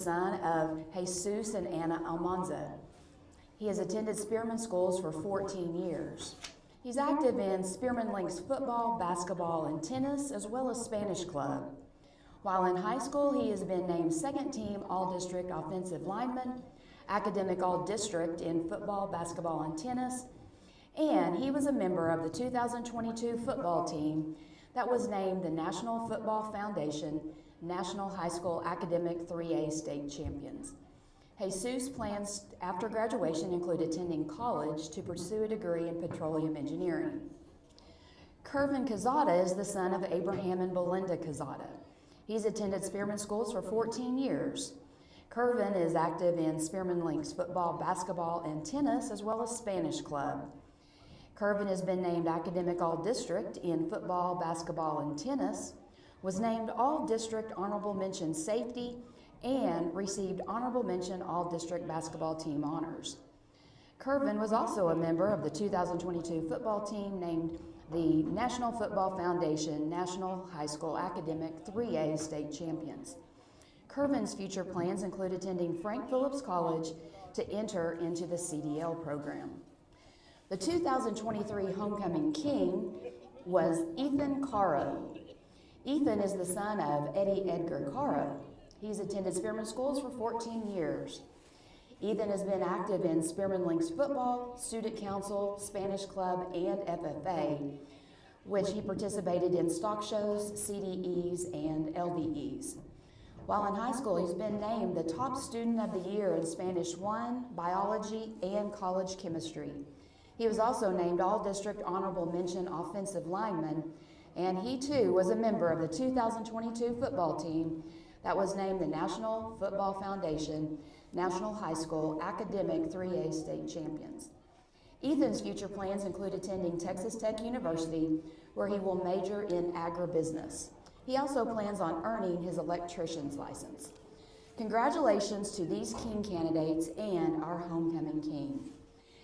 son of Jesus and Anna Almanza. He has attended Spearman schools for 14 years. He's active in Spearman Lynx football, basketball, and tennis, as well as Spanish club. While in high school, he has been named second team All-District Offensive Lineman, academic All-District in football, basketball, and tennis, and he was a member of the 2022 football team that was named the National Football Foundation National High School Academic 3A State Champions. Jesus' plans after graduation include attending college to pursue a degree in petroleum engineering. Kervin Quezada is the son of Abraham and Belinda Quezada. He's attended Spearman schools for 14 years. Kervin is active in Spearman Lynx football, basketball, and tennis, as well as Spanish club. Kervin has been named Academic All-District in football, basketball, and tennis, was named All-District Honorable Mention Safety, and received Honorable Mention All-District Basketball Team honors. Kervin was also a member of the 2022 football team named the National Football Foundation National High School Academic 3A State Champions. Kervin's future plans include attending Frank Phillips College to enter into the CDL program. The 2023 Homecoming King was Ethan Caro. Ethan is the son of Eddie Edgar Caro. He's attended Spearman schools for 14 years. Ethan has been active in Spearman Lynx football, student council, Spanish club, and FFA, which he participated in stock shows, CDEs, and LDEs. While in high school, he's been named the top student of the year in Spanish 1, biology, and college chemistry. He was also named All-District Honorable Mention Offensive Lineman, and he too was a member of the 2022 football team that was named the National Football Foundation National High School Academic 3A State Champions. Ethan's future plans include attending Texas Tech University, where he will major in agribusiness. He also plans on earning his electrician's license. Congratulations to these King candidates and our Homecoming King.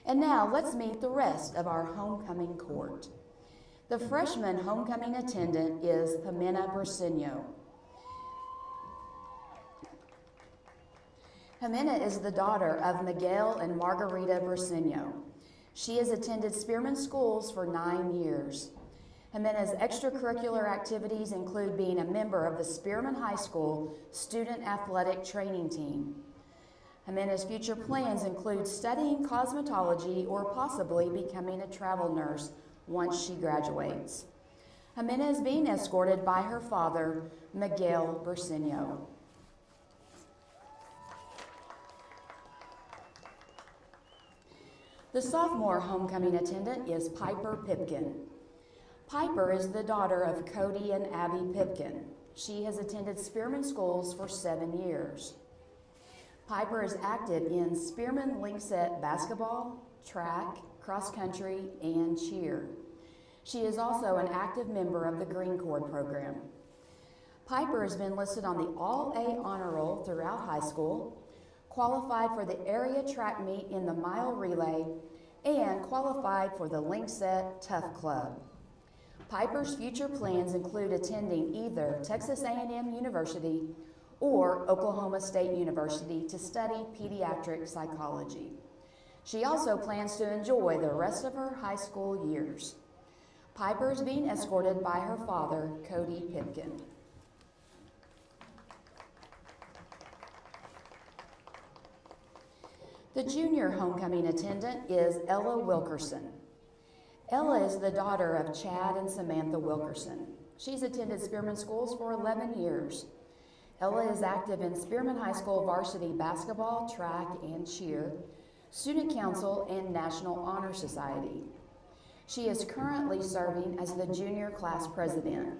And now let's meet the rest of our Homecoming court. The freshman homecoming attendant is Jimena Burseño. Jimena is the daughter of Miguel and Margarita Burseño. She has attended Spearman schools for 9 years. Jimena's extracurricular activities include being a member of the Spearman High School Student Athletic Training Team. Jimena's future plans include studying cosmetology or possibly becoming a travel nurse once she graduates. Jimena is being escorted by her father, Miguel Burseño. The sophomore homecoming attendant is Piper Pipkin. Piper is the daughter of Cody and Abby Pipkin. She has attended Spearman schools for 7 years. Piper is active in Spearman Lynxes basketball, track, cross country, and cheer. She is also an active member of the Green Cord program. Piper has been listed on the All-A honor roll throughout high school, qualified for the area track meet in the mile relay, and qualified for the Lynxes Tough Club. Piper's future plans include attending either Texas A&M University or Oklahoma State University to study pediatric psychology. She also plans to enjoy the rest of her high school years. Piper is being escorted by her father, Cody Pipkin. The junior homecoming attendant is Ella Wilkerson. Ella is the daughter of Chad and Samantha Wilkerson. She's attended Spearman schools for 11 years. Ella is active in Spearman High School varsity basketball, track, and cheer, student council, and National Honor Society. She is currently serving as the junior class president.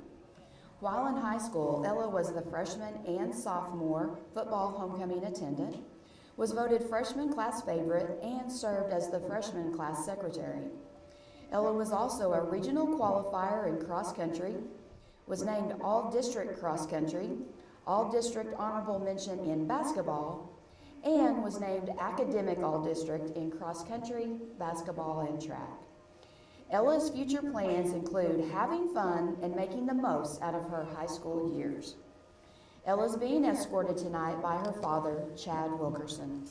While in high school, Ella was the freshman and sophomore football homecoming attendant, was voted freshman class favorite, and served as the freshman class secretary. Ella was also a regional qualifier in cross country, was named All-District Cross Country, All-District Honorable Mention in basketball, and was named Academic All-District in cross country, basketball, and track. Ella's future plans include having fun and making the most out of her high school years. Elle is being escorted tonight by her father, Chad Wilkerson.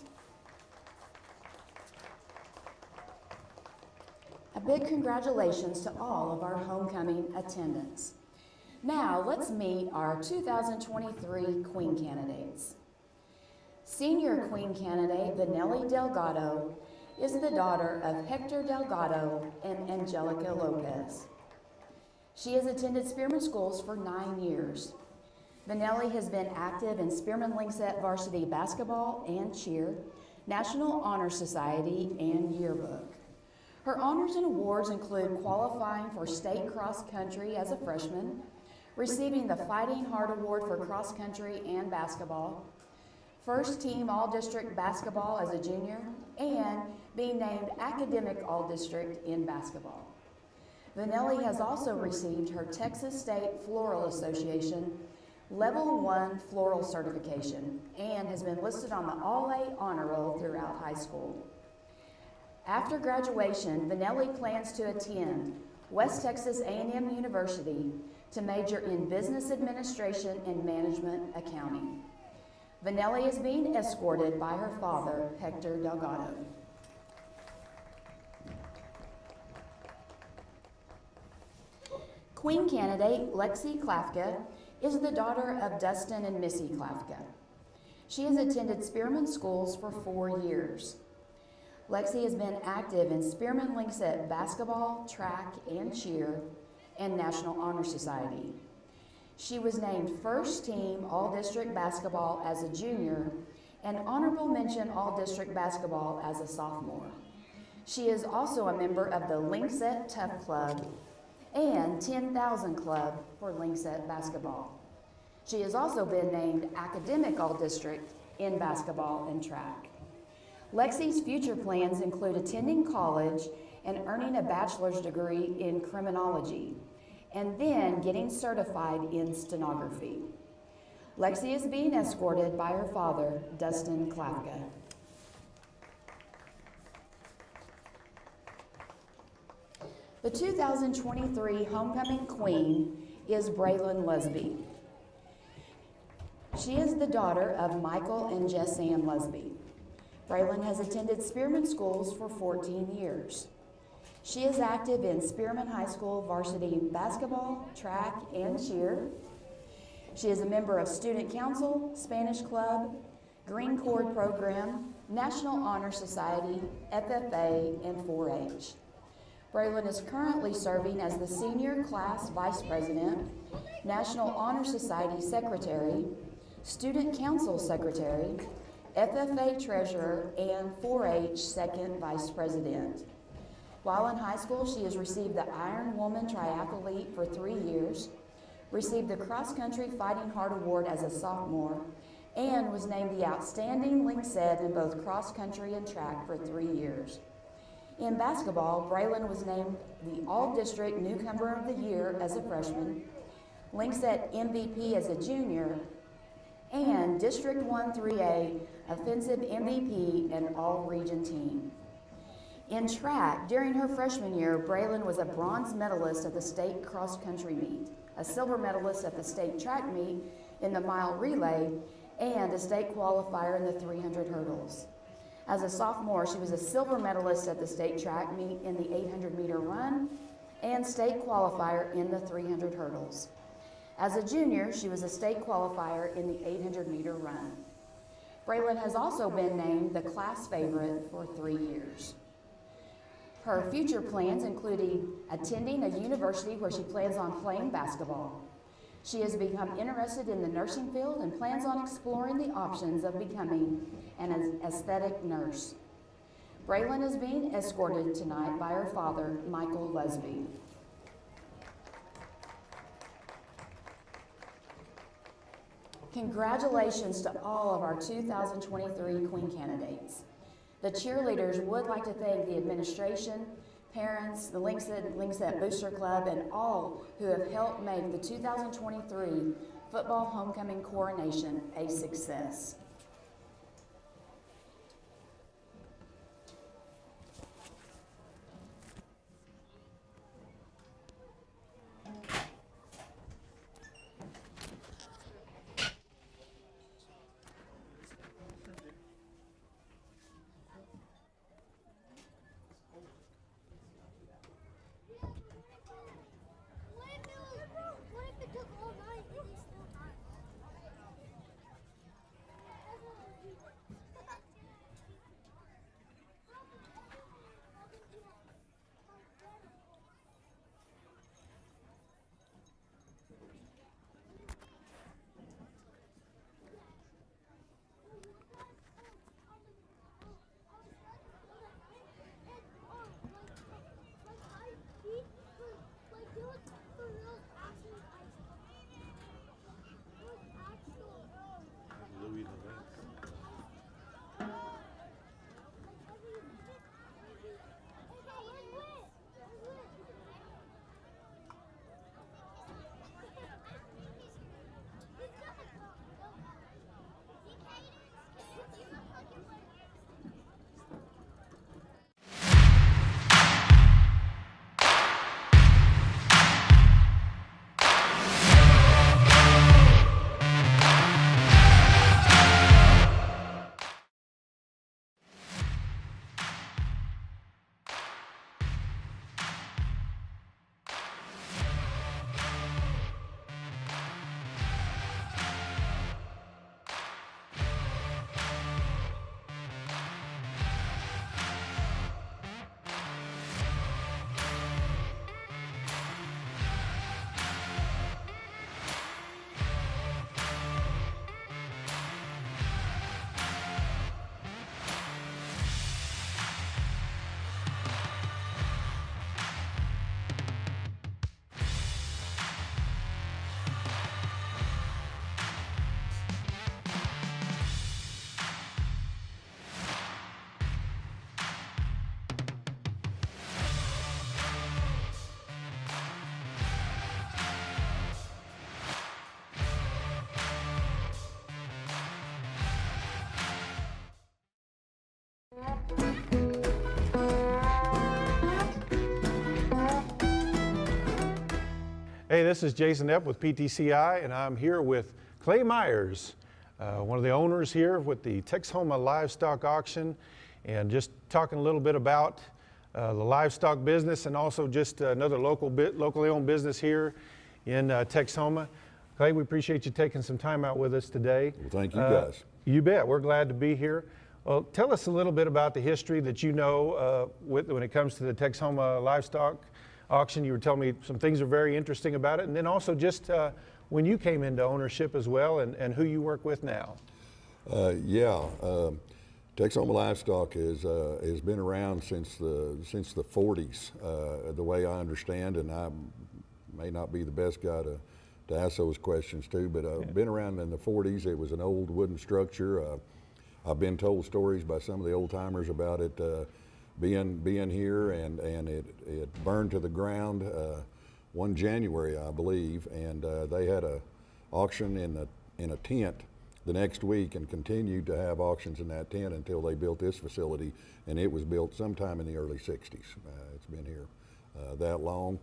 A big congratulations to all of our homecoming attendants. Now let's meet our 2023 Queen candidates. Senior Queen candidate Vanelli Delgado is the daughter of Hector Delgado and Angelica Lopez. She has attended Spearman schools for 9 years. Vanelli has been active in Spearman Lynxes varsity basketball and cheer, National Honor Society, and yearbook. Her honors and awards include qualifying for state cross country as a freshman, receiving the Fighting Heart Award for cross country and basketball, first team all-district basketball as a junior, and being named academic all-district in basketball. Vanelli has also received her Texas State Floral Association Level 1 Floral Certification and has been listed on the All-A Honor Roll throughout high school. After graduation, Vanelli plans to attend West Texas A&M University to major in Business Administration and Management Accounting. Vanelli is being escorted by her father, Hector Delgado. Queen candidate Lexi Klafka is the daughter of Dustin and Missy Klafka. She has attended Spearman schools for 4 years. Lexi has been active in Spearman Lynxes basketball, track, and cheer, and National Honor Society. She was named first team all-district basketball as a junior and honorable mention all-district basketball as a sophomore. She is also a member of the Lynxes Tough Club and 10,000 Club for Lynxes basketball. She has also been named academic all-district in basketball and track. Lexi's future plans include attending college and earning a bachelor's degree in criminology, and then getting certified in stenography. Lexi is being escorted by her father, Dustin Klafka. The 2023 Homecoming Queen is Braylon Lesby. She is the daughter of Michael and Jess Ann Lesby. Braylon has attended Spearman schools for 14 years. She is active in Spearman High School varsity basketball, track, and cheer. She is a member of Student Council, Spanish Club, Green Cord Program, National Honor Society, FFA, and 4-H. Braylon is currently serving as the Senior Class Vice President, National Honor Society Secretary, Student Council Secretary, FFA Treasurer, and 4-H Second Vice President. While in high school, she has received the Iron Woman Triathlete for 3 years, received the Cross Country Fighting Heart Award as a sophomore, and was named the Outstanding Lynxes in both cross country and track for 3 years. In basketball, Braylon was named the All-District Newcomer of the Year as a freshman, Lynxes MVP as a junior, and District 1 3A Offensive MVP and All-Region Team. In track, during her freshman year, Braylon was a bronze medalist at the state cross-country meet, a silver medalist at the state track meet in the mile relay, and a state qualifier in the 300 hurdles. As a sophomore, she was a silver medalist at the state track meet in the 800-meter run and state qualifier in the 300 hurdles. As a junior, she was a state qualifier in the 800-meter run. Braylon has also been named the class favorite for 3 years. Her future plans included attending a university where she plans on playing basketball. She has become interested in the nursing field and plans on exploring the options of becoming an aesthetic nurse. Braylon is being escorted tonight by her father, Michael Lesby. Congratulations to all of our 2023 Queen candidates. The cheerleaders would like to thank the administration, parents, the Lynxes Booster Club, and all who have helped make the 2023 football homecoming coronation a success. this is Jason Epp with PTCI, and I'm here with Clay Myers, one of the owners here with the Texhoma Livestock Auction, and just talking a little bit about the livestock business and also just another locally owned business here in Texhoma. Clay, we appreciate you taking some time out with us today. Well, thank you guys. You bet. We're glad to be here. Well, tell us a little bit about the history that you know when it comes to the Texhoma Livestock Auction. You were telling me some things are very interesting about it, and then also just when you came into ownership as well, and who you work with now. Texhoma Livestock has been around since the 40s, the way I understand, and I may not be the best guy to ask those questions to, but been around in the 40s. It was an old wooden structure. I've been told stories by some of the old timers about it being here, and it burned to the ground one January, I believe, and they had a auction in a tent the next week and continued to have auctions in that tent until they built this facility, and it was built sometime in the early 60s. It's been here that long.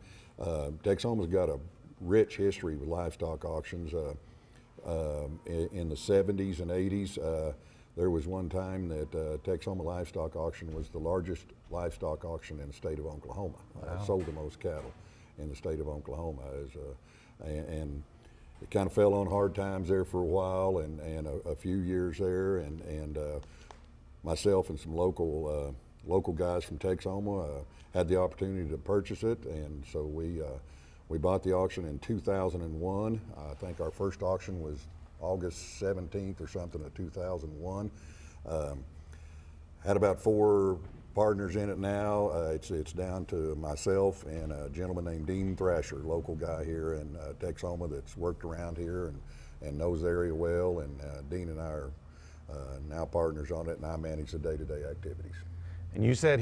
Texhoma's got a rich history with livestock auctions. In the 70s and 80s, there was one time that Texhoma Livestock Auction was the largest livestock auction in the state of Oklahoma. Wow. Sold the most cattle in the state of Oklahoma. And it kind of fell on hard times there for a while, and a few years there, and myself and some local guys from Texhoma had the opportunity to purchase it, and so we bought the auction in 2001. I think our first auction was August 17th or something of 2001. Had about 4 partners in it now. It's down to myself and a gentleman named Dean Thrasher, local guy here in Texhoma that's worked around here and knows the area well. And Dean and I are now partners on it, and I manage the day-to-day activities. And you said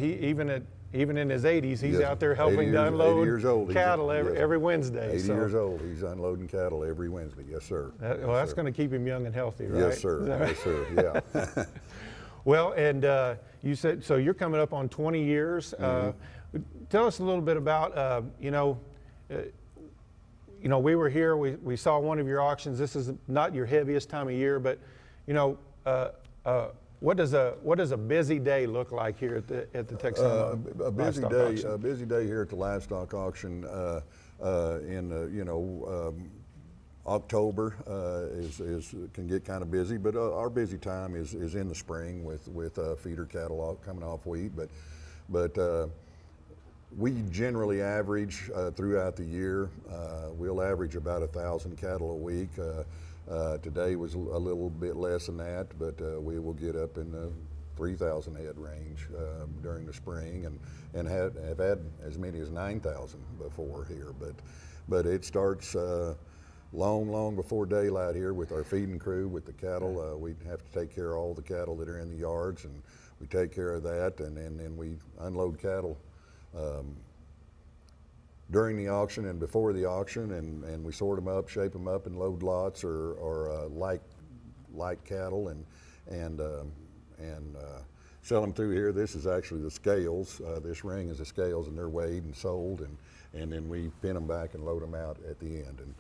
even in his 80s, he's out there helping to 80 unload years old. cattle every Wednesday. 80 years old. He's unloading cattle every Wednesday. Yes, sir. That's going to keep him young and healthy, right? Yes, sir. Yes, sir. Yeah. Well, and you said, so you're coming up on 20 years. Tell us a little bit about, we were here, we saw one of your auctions. This is not your heaviest time of year, but, what does a busy day look like here at the Texhoma Livestock Auction? A busy day here at the livestock auction in October can get kind of busy, but our busy time is in the spring with feeder cattle coming off wheat. But we generally average throughout the year. We'll average about 1,000 cattle a week. Today was a little bit less than that, but we will get up in the 3,000 head range during the spring, and have had as many as 9,000 before here. But it starts long before daylight here with our feeding crew, with the cattle. We have to take care of all the cattle that are in the yards, and we take care of that, and then we unload cattle during the auction and before the auction, and we sort them up, shape them up, and load lots or light cattle, and sell them through here. This is actually the scales. This ring is the scales, and they're weighed and sold, and then we pin them back and load them out at the end. And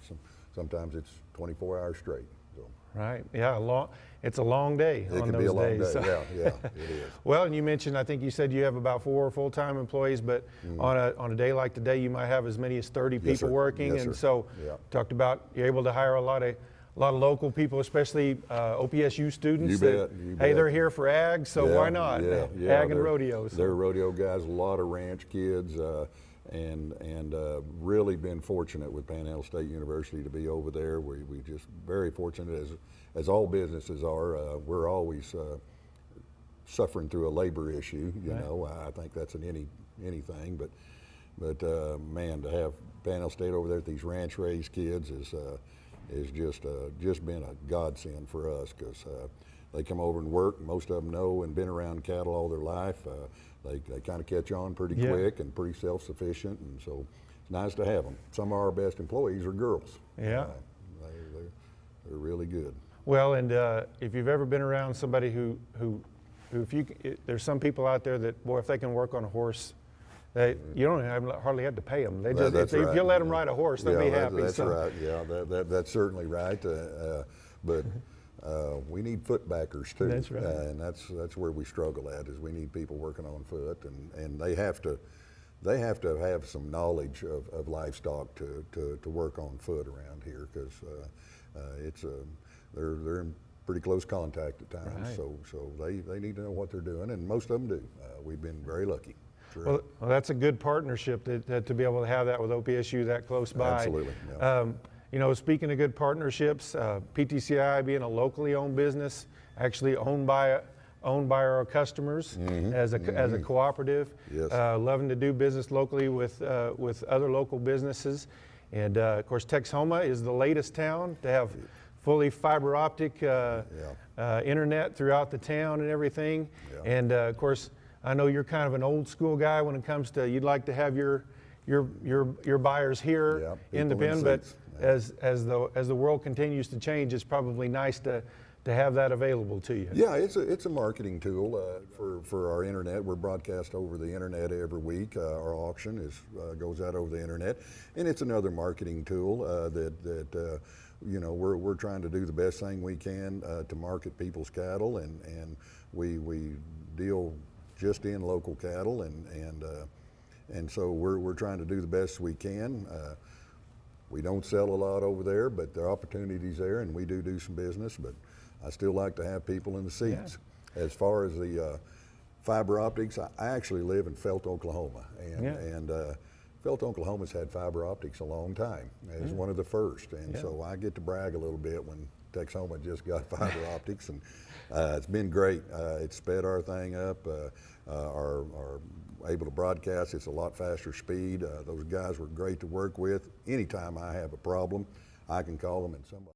sometimes it's 24 hours straight. So. Right. Yeah. It's a long day on those days. It can be a long day. Yeah, it is. Well, and you mentioned, I think you said you have about 4 full-time employees, but on a day like today, you might have as many as 30 people working. Yes, and sir. so, Talked about you're able to hire a lot of local people, especially OPSU students. You bet. Hey, they're here for ag, so why not? Ag and rodeos. They're rodeo guys. A lot of ranch kids. And really been fortunate with Panhandle State University to be over there. We just very fortunate, as all businesses are. We're always suffering through a labor issue. You know, I think that's in anything. But man, to have Panhandle State over there with these ranch raised kids is just been a godsend for us, because they come over and work. Most of them know and been around cattle all their life. They kind of catch on pretty quick and pretty self-sufficient, and so it's nice to have them. Some of our best employees are girls. Yeah. They're really good. Well, and if you've ever been around somebody who there's some people out there that, boy, if they can work on a horse, You don't hardly have to pay them. They just, That's if right. you let them ride a horse, they'll be happy. That's right. Yeah, that's certainly right. But we need foot backers too. That's right. And that's where we struggle at, is we need people working on foot, and they have to have some knowledge of livestock to work on foot around here, because they're in pretty close contact at times. Right. So they need to know what they're doing, and most of them do. We've been very lucky. Sure. Well, that's a good partnership to be able to have that with OPSU that close by. Absolutely. Yeah. You know, speaking of good partnerships, PTCI being a locally owned business, actually owned by our customers as a cooperative. Yes. Loving to do business locally with other local businesses, and of course Texhoma is the latest town to have fully fiber optic internet throughout the town and everything. Yeah. And of course, I know you're kind of an old school guy when it comes to, you'd like to have your buyers here in the pen, but as the world continues to change, it's probably nice to have that available to you. Yeah, it's a marketing tool for our internet. We're broadcast over the internet every week. Our auction goes out over the internet, and it's another marketing tool that you know, we're trying to do the best thing we can to market people's cattle, and we deal just in local cattle, and so we're trying to do the best we can. We don't sell a lot over there, but the opportunity's there, and we do some business, but I still like to have people in the seats. Yeah. As far as the fiber optics, I actually live in Felt, Oklahoma, and Felt, Oklahoma's had fiber optics a long time. It's one of the first, and so I get to brag a little bit when Texhoma just got fiber optics, and it's been great. It's sped our thing up. Our able to broadcast, it's a lot faster speed. Those guys were great to work with. Anytime I have a problem, I can call them, and somebody.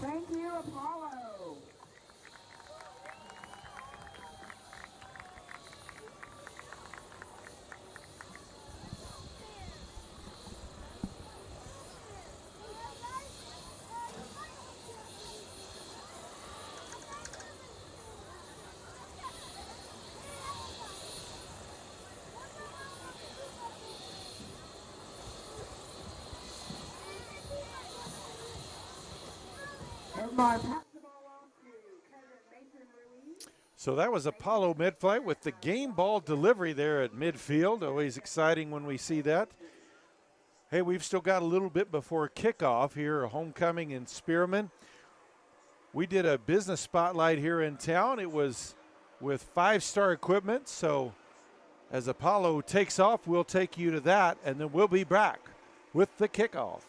Thank you, Apollo. Everybody, pass the ball off So that was Apollo mid-flight with the game ball delivery there at midfield. Always exciting when we see that. Hey, we've still got a little bit before kickoff here, homecoming in Spearman. We did a business spotlight here in town. It was with 5-star equipment. So as Apollo takes off, we'll take you to that, and then we'll be back with the kickoff.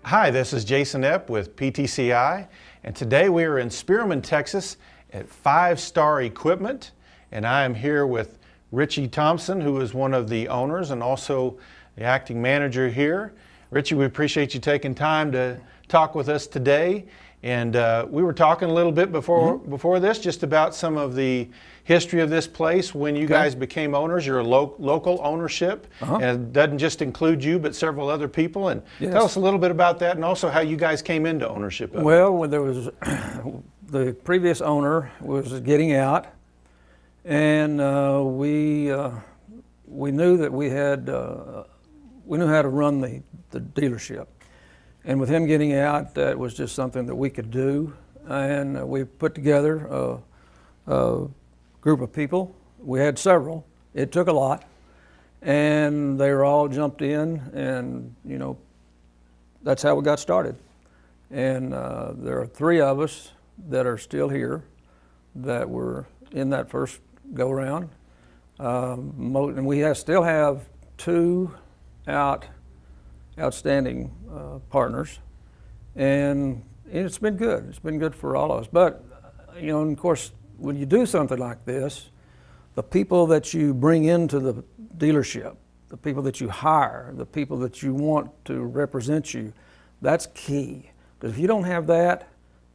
Hi, this is Jason Epp with PTCI, and today we are in Spearman, Texas at 5-Star Equipment, and I am here with Richie Thompson, who is one of the owners and also the acting manager here. Richie, we appreciate you taking time to talk with us today, and we were talking a little bit before this just about some of the history of this place when you guys became owners. You're a local ownership, and it doesn't just include you but several other people. And tell us a little bit about that, and also how you guys came into ownership of it. Well, when there was the previous owner was getting out, and we knew that we knew how to run the dealership. And with him getting out, that was just something that we could do. And we put together a group of people. We had several. It took a lot. And they were all jumped in, and that's how we got started. And there are 3 of us that are still here that were in that first go-around. And we still have 2 outstanding partners, and it's been good. It's been good for all of us. But and of course, when you do something like this, the people that you bring into the dealership, the people that you hire, the people that you want to represent you, that's key. Because if you don't have that,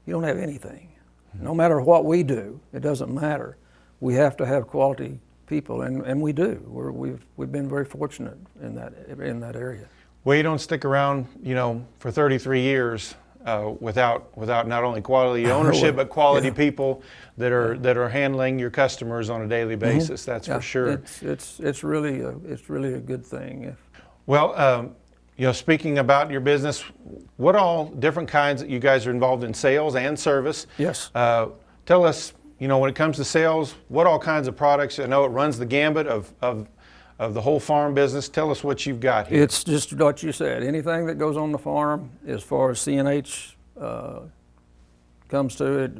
you don't have anything. No matter what we do, it doesn't matter. We have to have quality people, and we do. We've been very fortunate in that area. Well, you don't stick around, for 33 years without not only quality ownership but quality people that are handling your customers on a daily basis. That's for sure. It's really a good thing. Well, speaking about your business, what all different kinds that you guys are involved in sales and service? Yes. Tell us, when it comes to sales, what all kinds of products? I know it runs the gambit of the whole farm business. Tell us what you've got here. It's just what you said. Anything that goes on the farm as far as C&H comes to it,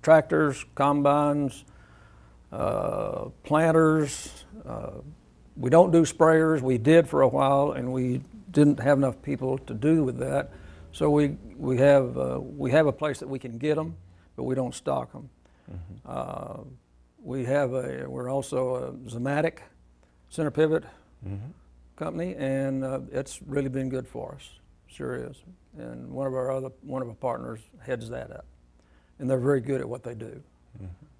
tractors, combines, planters. We don't do sprayers. We did for a while, and we didn't have enough people to do with that. So we have a place that we can get them, but we don't stock them. We're also a Zematic center pivot company, and it's really been good for us. Sure is. And one of our partners heads that up, and they're very good at what they do.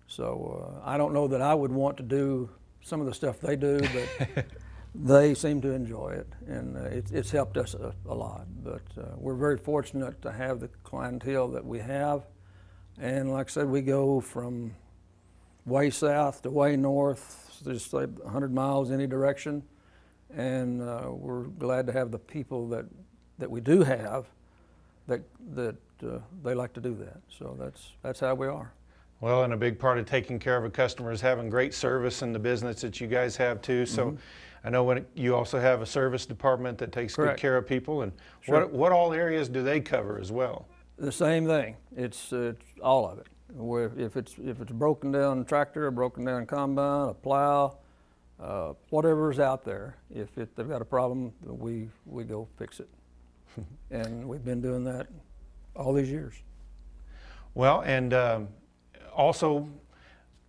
So I don't know that I would want to do some of the stuff they do, but they seem to enjoy it, and it's helped us a lot. But we're very fortunate to have the clientele that we have, and like I said, we go from way south to way north, just like 100 miles any direction, and we're glad to have the people that we do have that they like to do that. So that's how we are. Well, and a big part of taking care of a customer is having great service in the business that you guys have too. So I know you also have a service department that takes Correct. good care of people. And Sure. what all areas do they cover as well? The same thing. It's all of it. If it's a broken down tractor, a broken down combine, a plow, whatever's out there, if they've got a problem, we go fix it. And we've been doing that all these years. Well, and also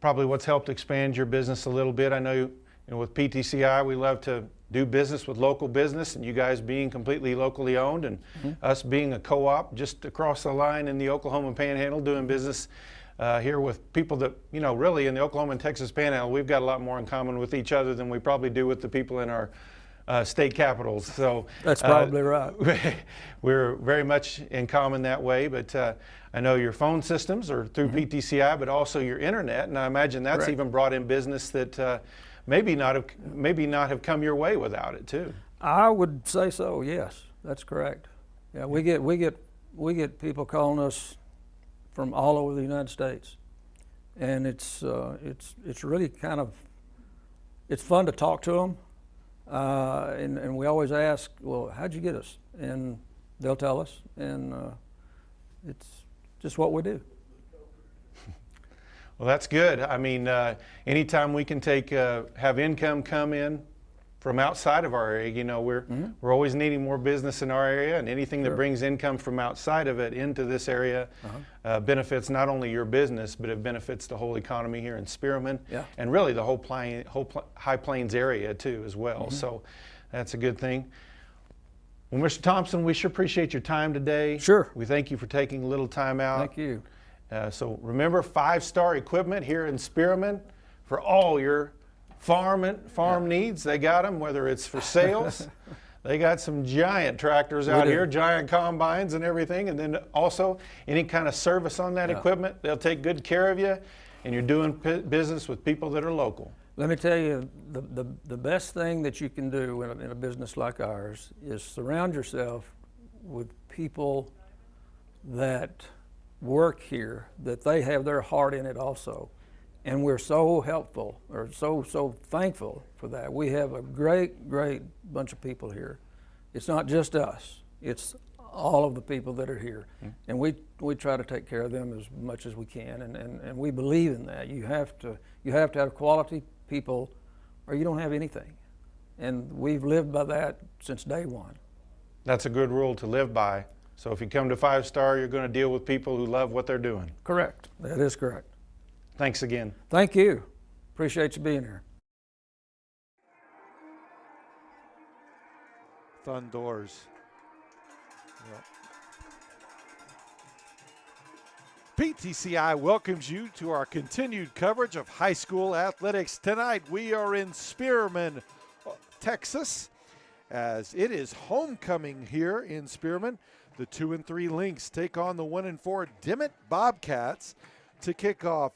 probably what's helped expand your business a little bit. I know, with PTCI, we love to do business with local business, and you guys being completely locally owned, and us being a co-op just across the line in the Oklahoma Panhandle, doing business here with people that, really in the Oklahoma and Texas Panhandle, we've got a lot more in common with each other than we probably do with the people in our state capitals. So that's probably right. We're very much in common that way. But I know your phone systems are through PTCI, but also your internet, and I imagine that's Correct. even brought in business that maybe not have come your way without it too. I would say so. Yes, that's correct. Yeah, we get people calling us from all over the United States, and it's really it's fun to talk to them, and we always ask, well, how'd you get us? And they'll tell us, and it's just what we do. Well, that's good. I mean, anytime we can have income come in from outside of our area, we're always needing more business in our area, and anything that brings income from outside of it into this area benefits not only your business, but it benefits the whole economy here in Spearman, and really the whole High Plains area too as well. So that's a good thing. Well, Mr. Thompson, we sure appreciate your time today. Sure. We thank you for taking a little time out. Thank you. So remember, 5-star equipment here in Spearman for all your farm needs. They got them, whether it's for sales. They got some giant tractors out here, giant combines and everything. And then also any kind of service on that equipment. They'll take good care of you, and you're doing business with people that are local. Let me tell you, the best thing that you can do in a business like ours is surround yourself with people that work here, that they have their heart in it also. And we're so helpful, or so thankful for that. We have a great bunch of people here. It's not just us, it's all of the people that are here. And we try to take care of them as much as we can, and we believe in that. You have to have quality people, or you don't have anything. And we've lived by that since day one. That's a good rule to live by. So if you come to 5-star, you're going to deal with people who love what they're doing. Correct. That is correct. Thanks again. Thank you. Appreciate you being here. Thundors. Yep. PTCI welcomes you to our continued coverage of high school athletics. Tonight we are in Spearman, Texas, as it is homecoming here in Spearman. The 2 and 3 Lynx take on the 1 and 4 Dimmitt Bobcats to kick off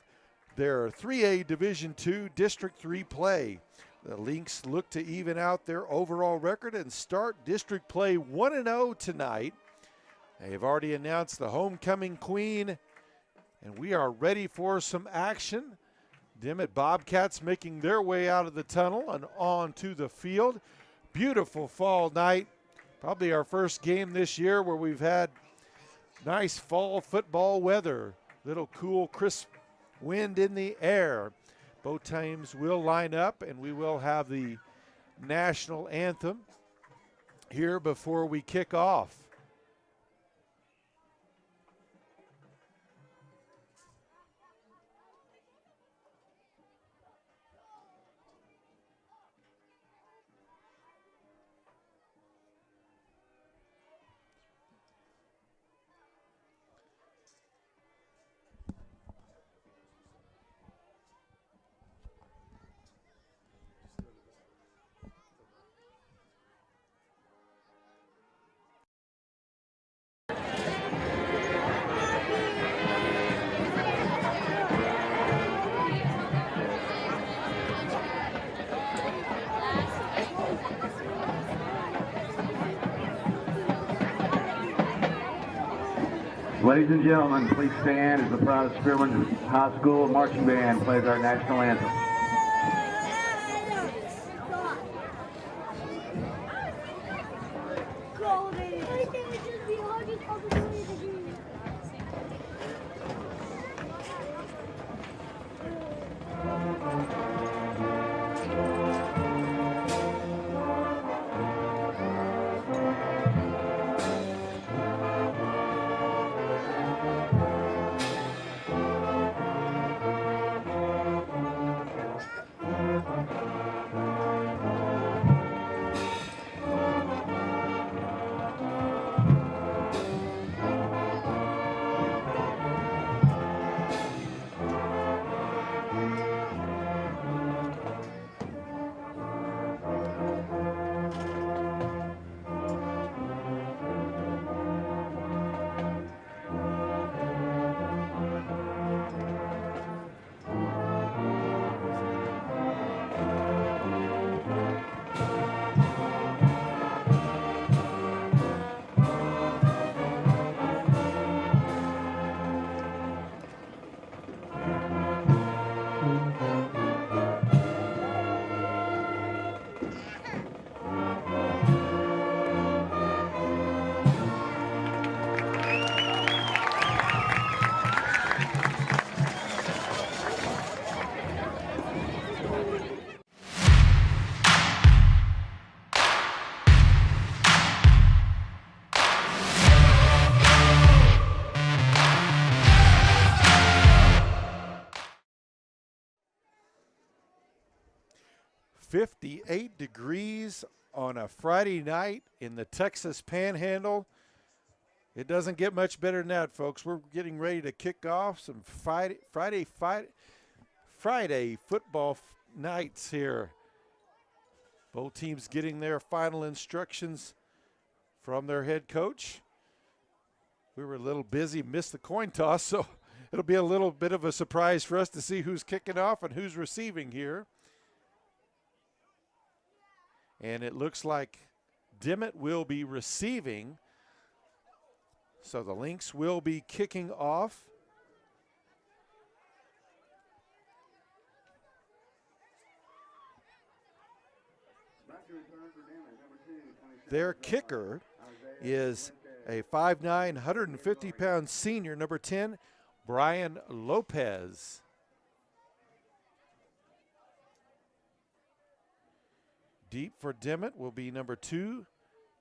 their 3A Division II District 3 play. The Lynx look to even out their overall record and start district play 1-0 tonight. They have already announced the homecoming queen, and we are ready for some action. Dimmitt Bobcats making their way out of the tunnel and onto the field. Beautiful fall night. Probably our first game this year where we've had nice fall football weather. Little cool, crisp wind in the air. Both teams will line up, and we will have the national anthem here before we kick off. Ladies and gentlemen, please stand as the proud Spearman High School marching band plays our national anthem. 58 degrees on a Friday night in the Texas Panhandle. It doesn't get much better than that, folks. We're getting ready to kick off some Friday football nights here. Both teams getting their final instructions from their head coach. We were a little busy, missed the coin toss, so it'll be a little bit of a surprise for us to see who's kicking off and who's receiving here. And it looks like Dimmitt will be receiving. So the Lynx will be kicking off. Their kicker is a 5'9", 150-pound senior, number 10, Brian Lopez. Deep for Dimmitt will be number 2,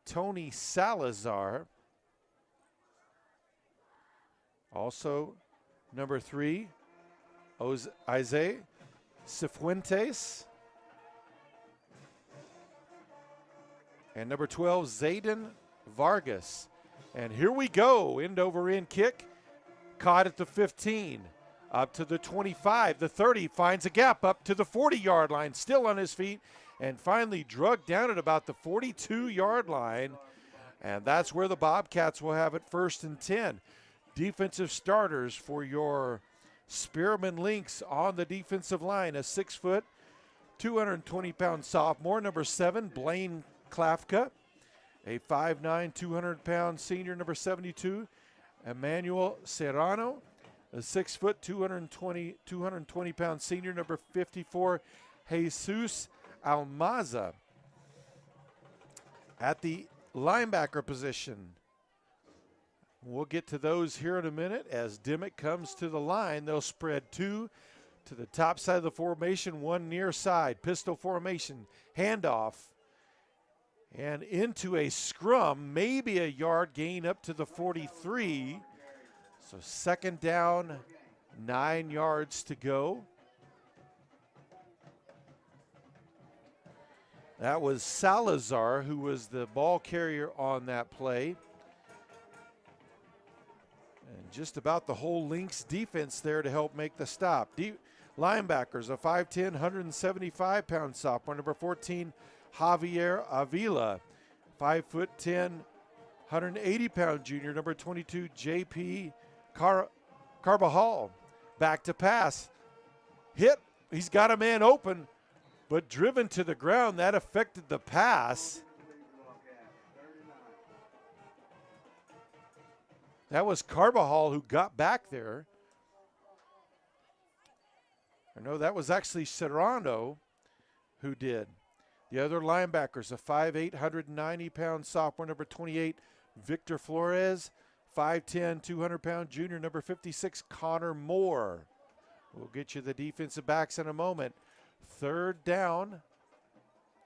Tony Salazar. Also, number 3, Isaiah Cifuentes. And number 12, Zayden Vargas. And here we go, end-over-end kick, caught at the 15, up to the 25, the 30, finds a gap up to the 40-yard line, still on his feet, and finally drugged down at about the 42-yard line. And that's where the Bobcats will have it 1st and 10. Defensive starters for your Spearman Lynx on the defensive line, a 6-foot, 220-pound sophomore, number 7, Blaine Klafka. A 5'9", 200-pound senior, number 72, Emmanuel Serrano. A 6-foot, 220-pound senior, number 54, Jesus Almaza. At the linebacker position, we'll get to those here in a minute. As Dimmitt comes to the line, they'll spread 2 to the top side of the formation, 1 near side, pistol formation, handoff, and into a scrum, maybe a yard gain up to the 43. So 2nd down, 9 yards to go. That was Salazar who was the ball carrier on that play. And just about the whole Lynx defense there to help make the stop. Linebackers, a 5'10", 175-pound sophomore, number 14, Javier Avila. 5'10", 180-pound junior, number 22, J.P. Carbajal. Back to pass. Hit. He's got a man open, but driven to the ground. That affected the pass. That was Carbajal who got back there. Or no, that was actually Serrano who did. The other linebackers, a 5'8", 190-pound sophomore, number 28, Victor Flores. 5'10", 200-pound junior, number 56, Connor Moore. We'll get you the defensive backs in a moment. 3rd down,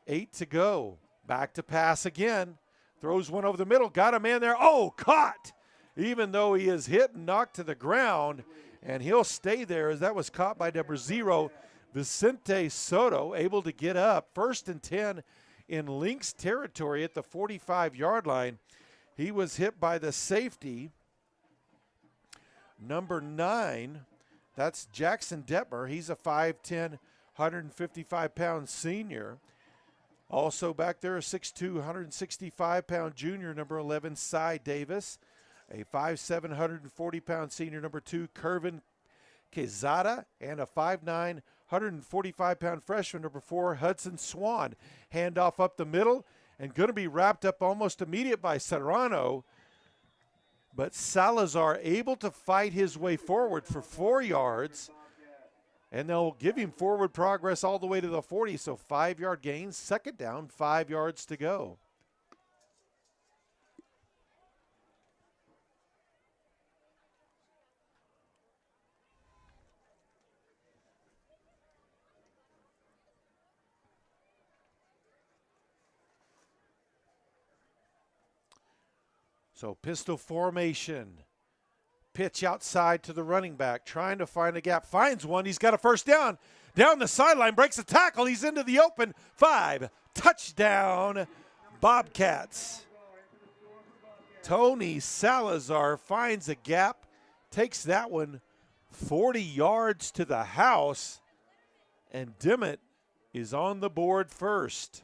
8 to go. Back to pass again. Throws one over the middle, got a man there. Oh, caught! Even though he is hit and knocked to the ground, and he'll stay there as that was caught by number 0, Vicente Soto, able to get up. 1st and 10 in Lynx territory at the 45-yard line. He was hit by the safety, number 9. That's Jackson Detmer. He's a 5'10", 155-pound senior. Also back there, a 6'2", 165-pound junior, number 11, Cy Davis. A 5'7", 140-pound senior, number 2, Kervin Quezada. And a 5'9", 145-pound freshman, number 4, Hudson Swan. Handoff up the middle and going to be wrapped up almost immediate by Serrano. But Salazar able to fight his way forward for 4 yards. And they'll give him forward progress all the way to the 40. So 5-yard gain, 2nd down, 5 yards to go. So pistol formation. Pitch outside to the running back, trying to find a gap. Finds one. He's got a first down. Down the sideline, breaks a tackle. He's into the open. 5. Touchdown, Bobcats. Tony Salazar finds a gap, takes that one 40 yards to the house, and Dimmitt is on the board first.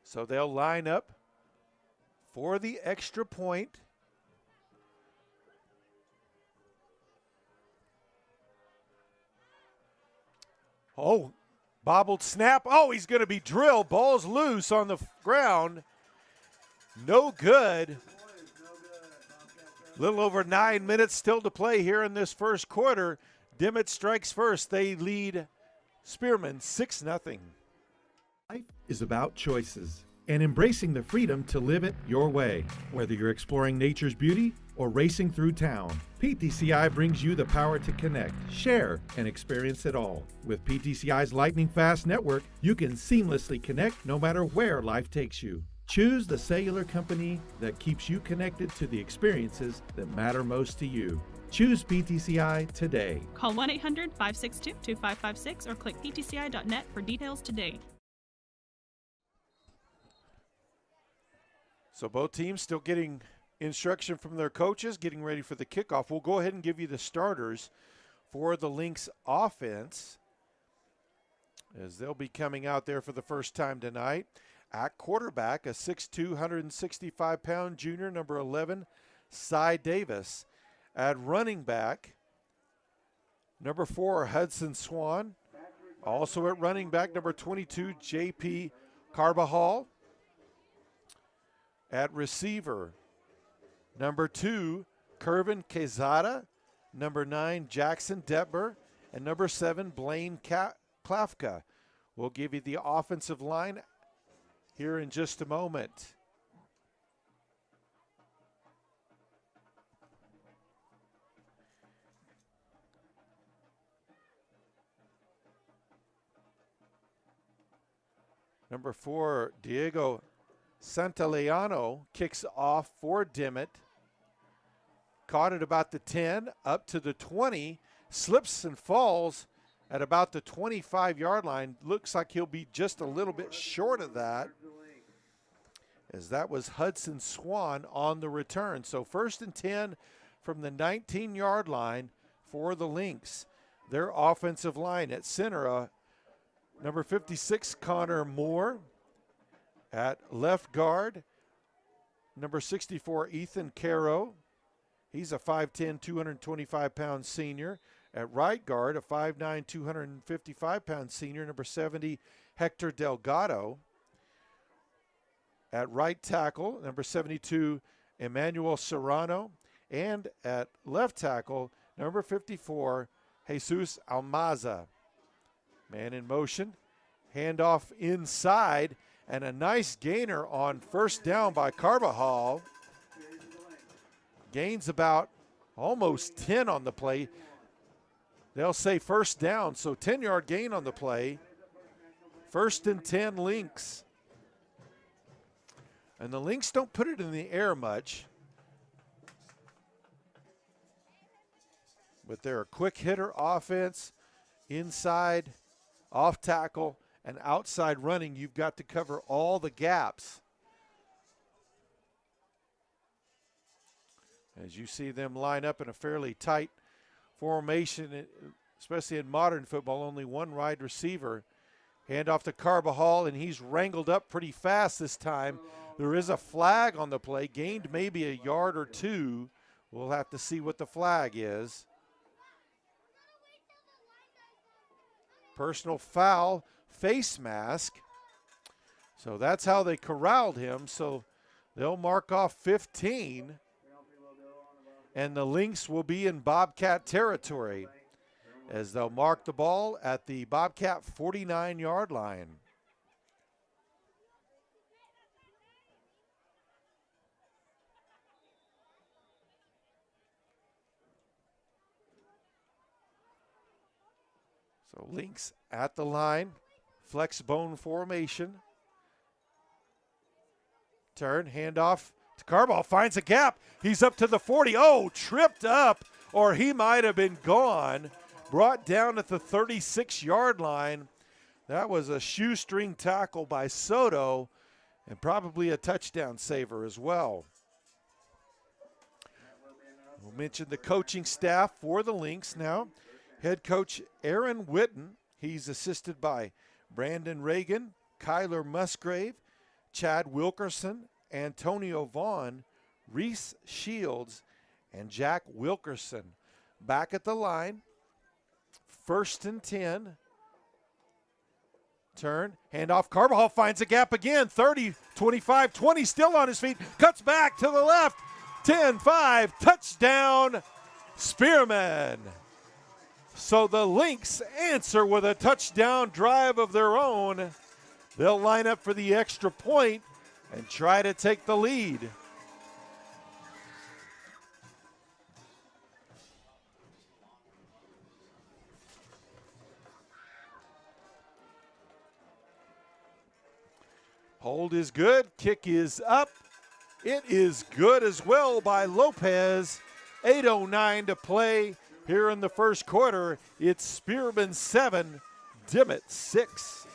So they'll line up for the extra point. Oh, bobbled snap. Oh, he's going to be drilled. Ball's loose on the ground. No good. Little over 9 minutes still to play here in this first quarter. Dimmitt strikes first. They lead Spearman 6-0. Life is about choices and embracing the freedom to live it your way. Whether you're exploring nature's beauty or racing through town, PTCI brings you the power to connect, share, and experience it all. With PTCI's lightning-fast network, you can seamlessly connect no matter where life takes you. Choose the cellular company that keeps you connected to the experiences that matter most to you. Choose PTCI today. Call 1-800-562-2556 or click ptci.net for details today. So both teams still getting instruction from their coaches, getting ready for the kickoff. We'll go ahead and give you the starters for the Lynx offense, as they'll be coming out there for the first time tonight. At quarterback, a 6'2", 165-pound junior, number 11, Cy Davis. At running back, number 4, Hudson Swan. Also at running back, number 22, J.P. Carbajal. At receiver, number 2, Kervin Quezada. Number 9, Jackson Detber. And number 7, Blaine Klafka. We'll give you the offensive line here in just a moment. Number 4, Diego Santaleano kicks off for Dimmitt. Caught at about the 10, up to the 20, slips and falls at about the 25-yard line. Looks like he'll be just a little bit short of that, as that was Hudson Swan on the return. So 1st and 10 from the 19-yard line for the Lynx. Their offensive line at center, number 56, Connor Moore. At left guard, number 64, Ethan Caro. He's a 5'10", 225-pound senior. At right guard, a 5'9", 255-pound senior, number 70, Hector Delgado. At right tackle, number 72, Emmanuel Serrano. And at left tackle, number 54, Jesus Almaza. Man in motion, handoff inside. And a nice gainer on first down by Carbajal. Gains about almost 10 on the play. They'll say first down, so 10-yard gain on the play. 1st and 10 Lynx. And the Lynx don't put it in the air much, but they're a quick hitter offense. Inside, off tackle, and outside running. You've got to cover all the gaps. As you see them line up in a fairly tight formation, especially in modern football, only one wide receiver. Hand off to Carbajal, and he's wrangled up pretty fast this time. There is a flag on the play, gained maybe a yard or two. We'll have to see what the flag is. Personal foul, face mask. So that's how they corralled him. So they'll mark off 15. And the Lynx will be in Bobcat territory as they'll mark the ball at the Bobcat 49-yard line. So Lynx at the line, flex bone formation. Turn, handoff to Carball, finds a gap. He's up to the 40. Oh, tripped up, or he might have been gone. Brought down at the 36-yard line. That was a shoestring tackle by Soto, and probably a touchdown saver as well. We'll mention the coaching staff for the Lynx now. Head coach Aaron Witten. He's assisted by Brandon Reagan, Kyler Musgrave, Chad Wilkerson, Antonio Vaughn, Reese Shields, and Jack Wilkerson. Back at the line, 1st and 10. Turn, handoff, Carbajal finds a gap again, 30, 25, 20, still on his feet, cuts back to the left, 10-5, touchdown, Spearman. So the Lynx answer with a touchdown drive of their own. They'll line up for the extra point and try to take the lead. Hold is good, kick is up. It is good as well by Lopez. 8:09 to play here in the first quarter. It's Spearman 7, Dimmitt 6.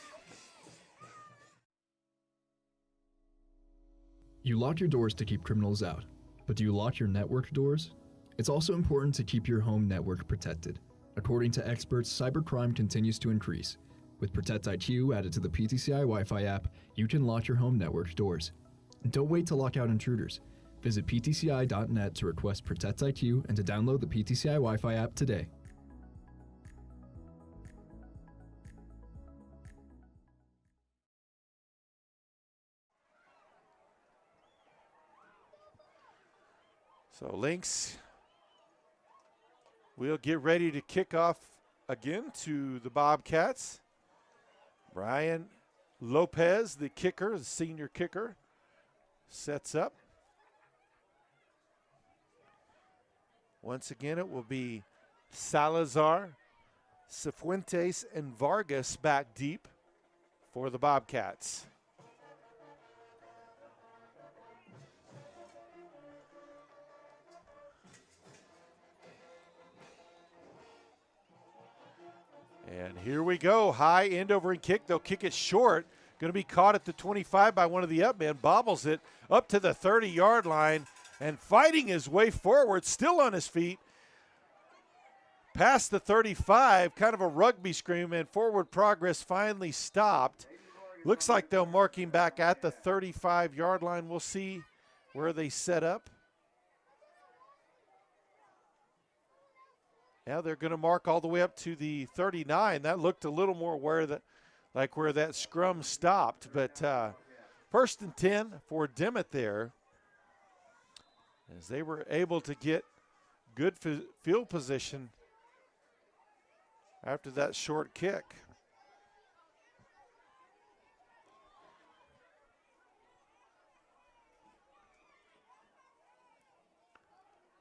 You lock your doors to keep criminals out, but do you lock your network doors? It's also important to keep your home network protected. According to experts, cybercrime continues to increase. With Protect IQ added to the PTCI Wi-Fi app, you can lock your home network doors. Don't wait to lock out intruders. Visit ptci.net to request Protect IQ and to download the PTCI Wi-Fi app today. So Lynx will get ready to kick off again to the Bobcats. Brian Lopez, the kicker, the senior kicker, sets up. Once again, it will be Salazar, Cifuentes, and Vargas back deep for the Bobcats. And here we go, high end over and kick. They'll kick it short. Going to be caught at the 25 by one of the up men. Bobbles it up to the 30-yard line and fighting his way forward, still on his feet. Past the 35, kind of a rugby scream, and forward progress finally stopped. Looks like they'll mark him back at the 35-yard line. We'll see where they set up. Now they're going to mark all the way up to the 39. That looked a little more where that scrum stopped. But 1st and 10 for Dimmitt there, as they were able to get good field position after that short kick.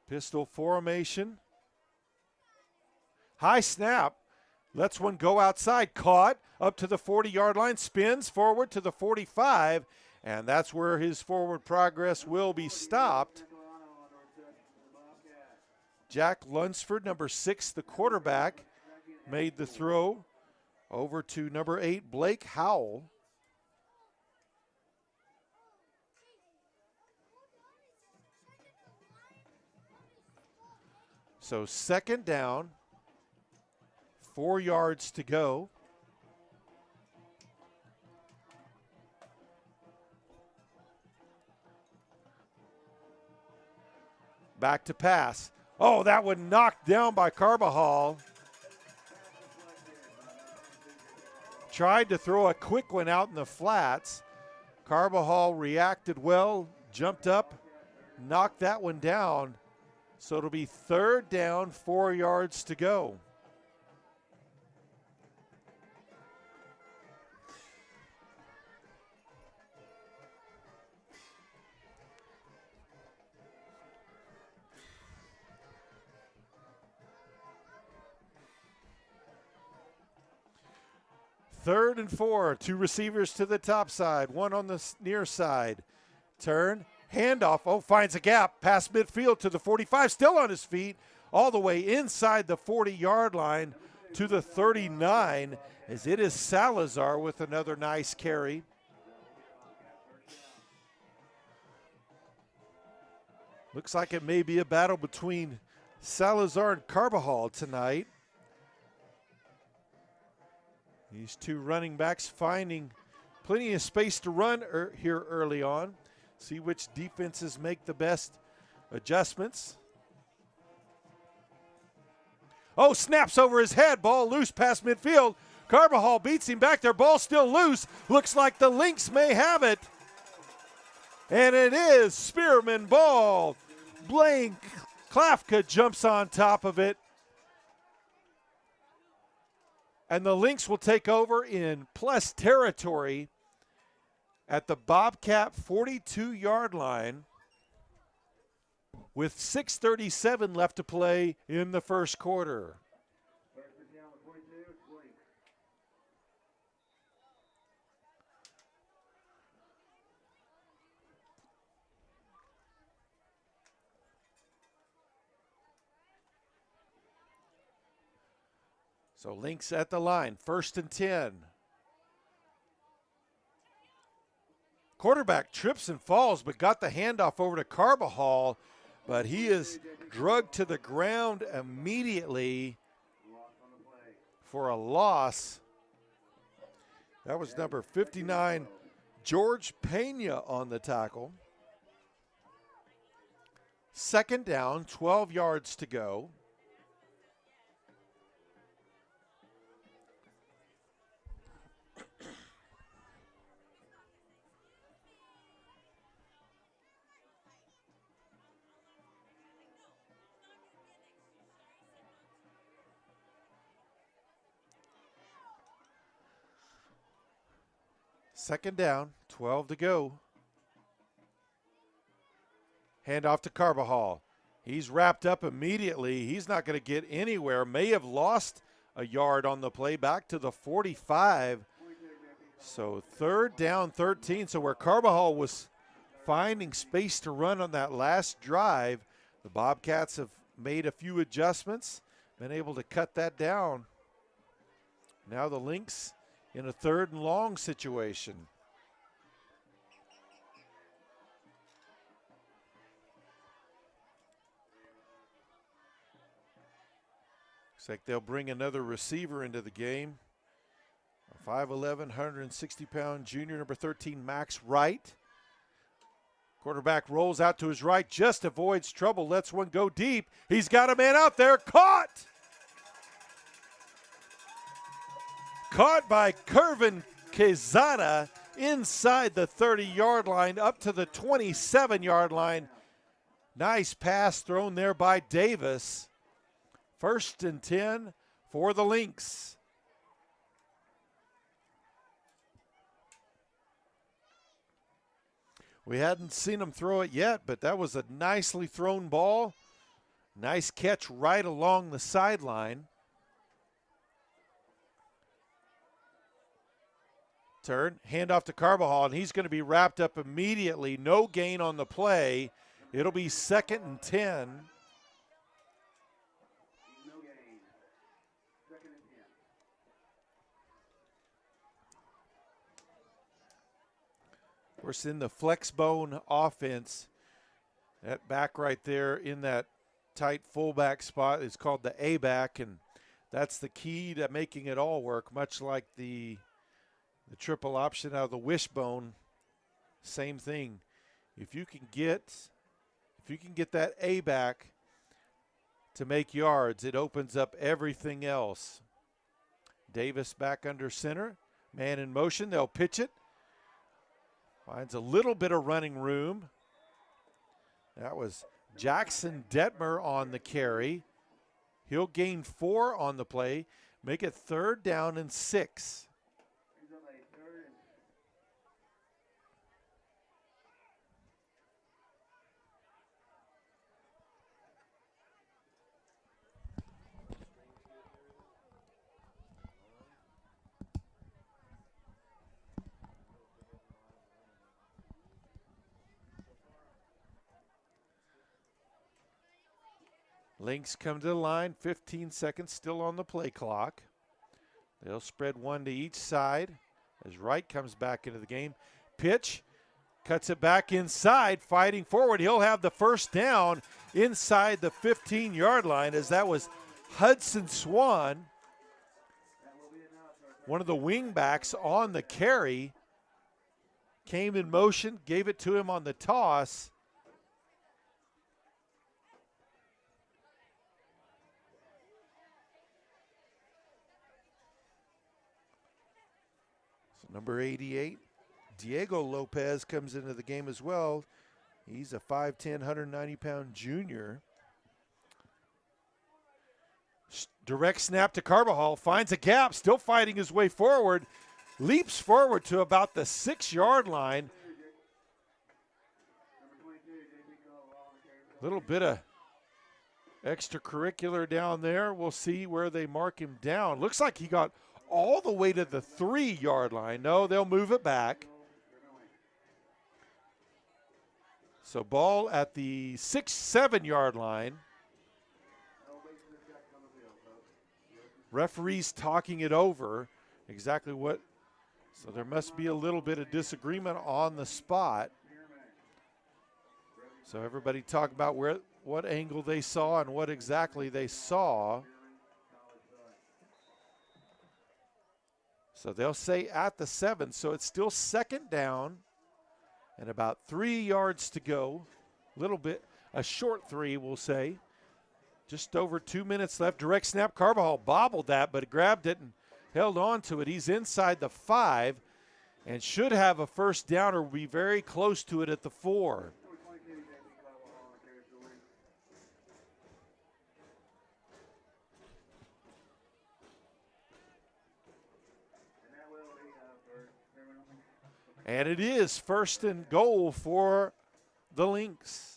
Pistol formation. High snap, lets one go outside, caught up to the 40-yard line, spins forward to the 45, and that's where his forward progress will be stopped. Jack Lunsford, number 6, the quarterback, made the throw over to number 8, Blake Howell. So 2nd down. 4 yards to go. Back to pass. Oh, that one knocked down by Carbajal. Tried to throw a quick one out in the flats. Carbajal reacted well, jumped up, knocked that one down. So it'll be 3rd down, 4 yards to go. 3rd and 4. 2 receivers to the top side, 1 on the near side. Turn, handoff. Oh, finds a gap. Past midfield to the 45. Still on his feet. All the way inside the 40-yard line to the 39. As it is Salazar with another nice carry. Looks like it may be a battle between Salazar and Carbajal tonight. These 2 running backs finding plenty of space to run here early on. See which defenses make the best adjustments. Oh, snaps over his head. Ball loose past midfield. Carbajal beats him back there. Ball still loose. Looks like the Lynx may have it. And it is Spearman ball. Blaine Klafka jumps on top of it. And the Lynx will take over in plus territory at the Bobcat 42-yard line with 6:37 left to play in the first quarter. So Lynx at the line, 1st and 10. Quarterback trips and falls, but got the handoff over to Carbajal, but he is drugged to the ground immediately for a loss. That was number 59, George Pena on the tackle. 2nd down, 12 yards to go. Second down, 12 to go. Hand off to Carbajal. He's wrapped up immediately. He's not going to get anywhere. May have lost a yard on the play back to the 45. So 3rd down, 13. So where Carbajal was finding space to run on that last drive, the Bobcats have made a few adjustments, been able to cut that down. Now the Lynx in a 3rd and long situation. Looks like they'll bring another receiver into the game. A 5'11", 160-pound junior, number 13, Max Wright. Quarterback rolls out to his right, just avoids trouble, lets one go deep. He's got a man out there, caught! Caught by Kervin Quezada inside the 30-yard line up to the 27-yard line. Nice pass thrown there by Davis. 1st and 10 for the Lynx. We hadn't seen him throw it yet, but that was a nicely thrown ball. Nice catch right along the sideline. Turn, hand off to Carbajal, and he's going to be wrapped up immediately. No gain on the play. It'll be 2nd and 10. Of course, in the flex bone offense, that back right there in that tight fullback spot is called the A-back, and that's the key to making it all work, much like the triple option out of the wishbone. Same thing. If you can get that A-back to make yards, it opens up everything else. Davis back under center. Man in motion. They'll pitch it. Finds a little bit of running room. That was Jackson Detmer on the carry. He'll gain 4 on the play. Make it 3rd down and 6. Lynx come to the line, 15 seconds still on the play clock. They'll spread one to each side as Wright comes back into the game. Pitch, cuts it back inside, fighting forward. He'll have the first down inside the 15-yard line, as that was Hudson Swan, one of the wingbacks on the carry, came in motion, gave it to him on the toss. So number 88, Diego Lopez, comes into the game as well. He's a 5'10", 190-pound junior. Direct snap to Carbajal, finds a gap, still fighting his way forward, leaps forward to about the 6-yard line. Little bit of extracurricular down there. We'll see where they mark him down. Looks like he got all the way to the 3-yard line. No, they'll move it back. So ball at the 6-7-yard line. Referees talking it over. Exactly what. So there must be a little bit of disagreement on the spot. So everybody talk about what angle they saw and what exactly they saw. So they'll say at the 7, so it's still second down and about 3 yards to go. Little bit, a short 3, we'll say. Just over 2 minutes left. Direct snap. Carbajal bobbled that, but grabbed it and held on to it. He's inside the 5 and should have a first down or be very close to it at the 4. And it is first and goal for the Lynx.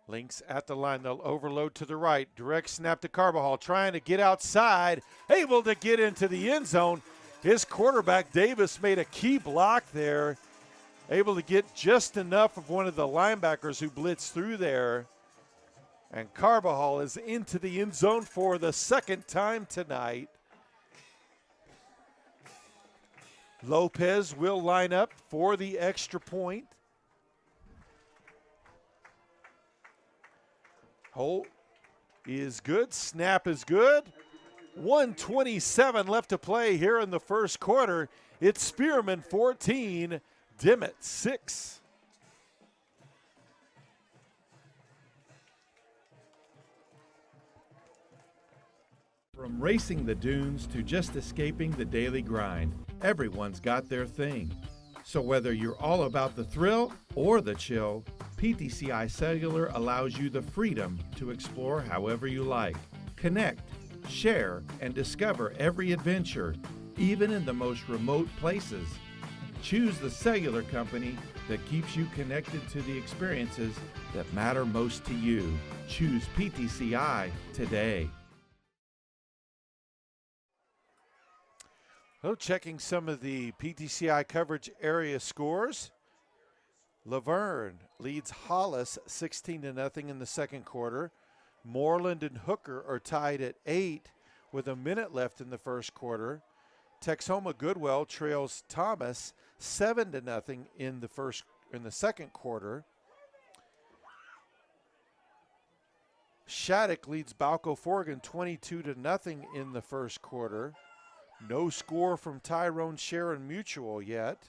Lynx at the line. They'll overload to the right. Direct snap to Carbajal, trying to get outside, able to get into the end zone. His quarterback, Davis, made a key block there, able to get just enough of one of the linebackers who blitzed through there. And Carbajal is into the end zone for the second time tonight. Lopez will line up for the extra point. Holt is good. Snap is good. 1:27 left to play here in the first quarter. It's Spearman 14, Dimmitt 6. From racing the dunes to just escaping the daily grind, everyone's got their thing. So whether you're all about the thrill or the chill, PTCI Cellular allows you the freedom to explore however you like. Connect, share, and discover every adventure, even in the most remote places. Choose the cellular company that keeps you connected to the experiences that matter most to you. Choose PTCI today. Well, checking some of the PTCI coverage area scores. Laverne leads Hollis 16-0 in the second quarter. Moreland and Hooker are tied at 8 with a minute left in the first quarter. Texhoma Goodwell trails Thomas 7-0 in the second quarter. Shattuck leads Balco Forgan 22-0 in the first quarter. No score from Tyrone Sharon Mutual yet.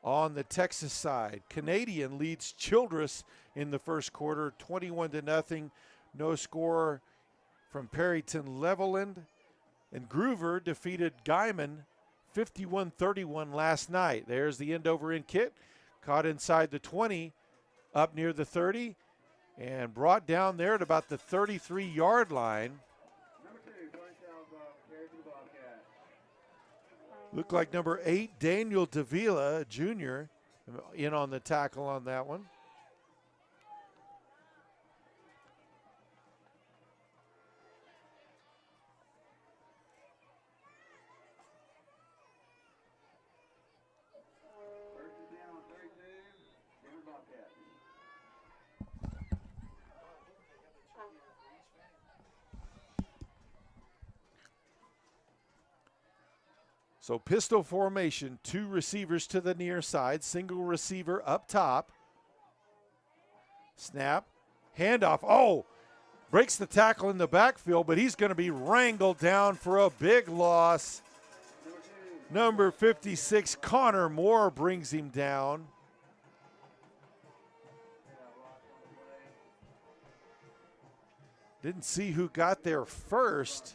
On the Texas side, Canadian leads Childress in the first quarter, 21-0. No score from Perryton Leveland. And Groover defeated Guyman 51-31 last night. There's the end-over-end kick. Caught inside the 20, up near the 30, and brought down there at about the 33-yard line. Looked like number 8, Daniel Davila, Jr., in on the tackle on that one. So pistol formation, 2 receivers to the near side, single receiver up top. Snap, handoff. Oh, breaks the tackle in the backfield, but he's going to be wrangled down for a big loss. Number 56, Connor Moore, brings him down. Didn't see who got there first.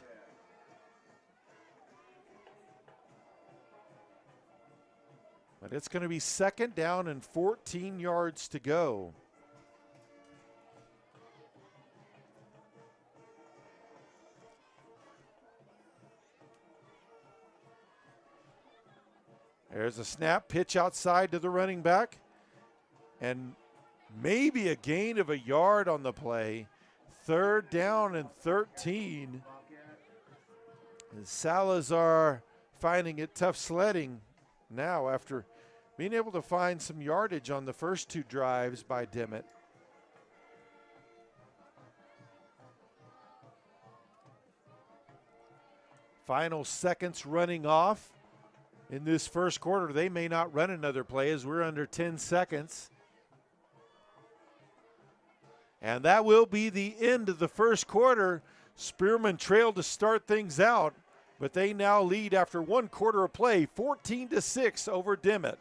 But it's going to be 2nd down and 14 yards to go. There's a snap, pitch outside to the running back, and maybe a gain of a yard on the play. 3rd down and 13. And Salazar finding it tough sledding now after being able to find some yardage on the first 2 drives by Dimmitt. Final seconds running off in this first quarter. They may not run another play as we're under 10 seconds. And that will be the end of the first quarter. Spearman trailed to start things out, but they now lead after 1 quarter of play, 14-6 over Dimmitt.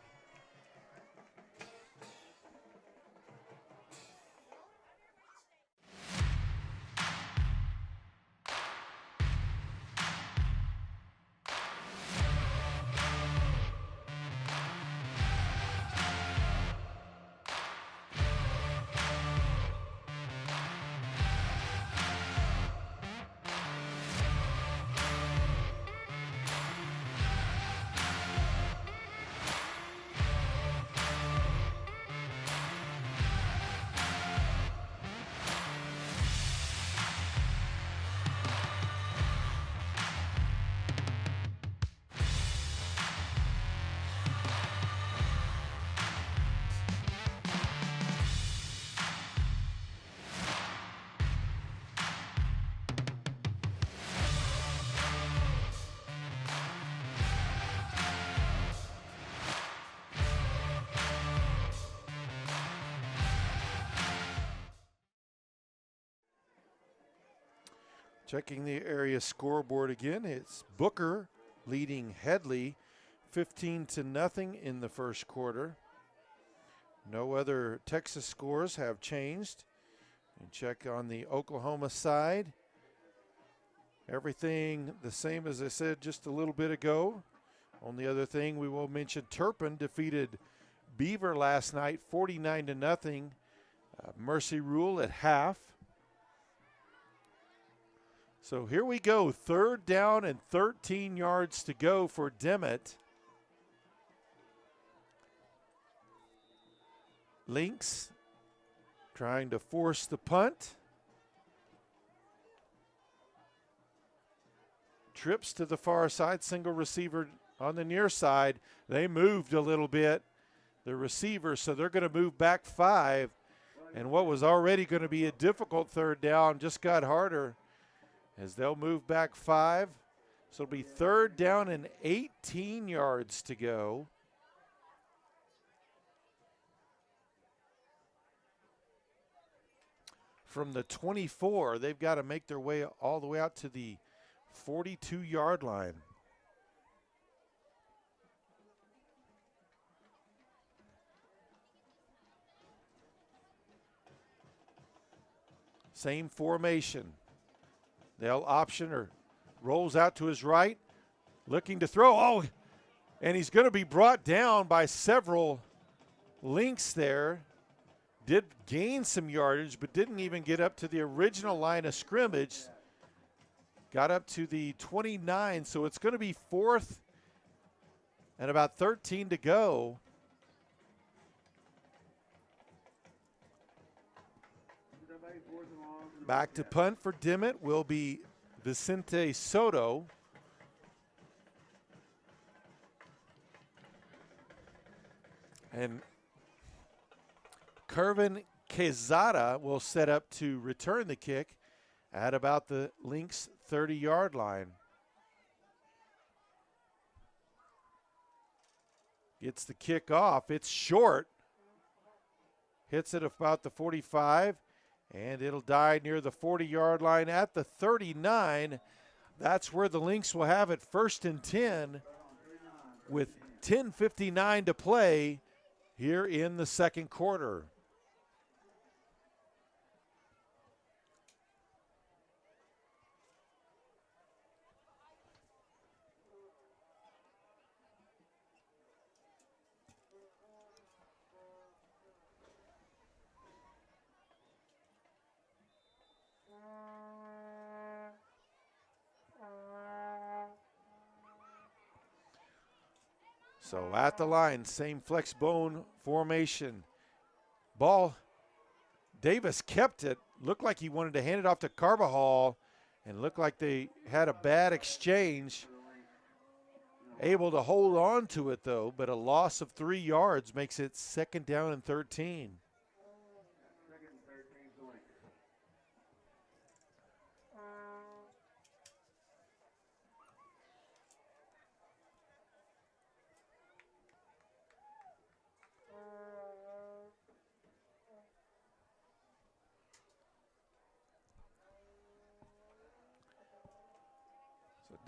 Checking the area scoreboard again, it's Booker leading Headley 15-0 in the first quarter. No other Texas scores have changed. And check on the Oklahoma side. Everything the same as I said just a little bit ago. Only other thing we will mention, Turpin defeated Beaver last night 49-0. Mercy rule at half. So here we go, 3rd down and 13 yards to go for Dimmitt. Lynx trying to force the punt. Trips to the far side, single receiver on the near side. They moved a little bit, the receiver, so they're going to move back 5. And what was already going to be a difficult 3rd down just got harder, as they'll move back 5. So it'll be 3rd down and 18 yards to go. From the 24, they've got to make their way all the way out to the 42-yard line. Same formation. They'll option or rolls out to his right, looking to throw. Oh, and he's going to be brought down by several Lynx there. Did gain some yardage, but didn't even get up to the original line of scrimmage. Got up to the 29, so it's going to be 4th and about 13 to go. Back to punt for Dimmitt will be Vicente Soto. And Kervin Quezada will set up to return the kick at about the Lynx 30-yard line. Gets the kick off. It's short. Hits it about the 45, and it'll die near the 40-yard line at the 39. That's where the Lynx will have it, 1st and 10 with 10:59 to play here in the second quarter. So at the line, same flex bone formation. Ball, Davis kept it. Looked like he wanted to hand it off to Carbajal, and looked like they had a bad exchange. Able to hold on to it though, but a loss of 3 yards makes it 2nd down and 13.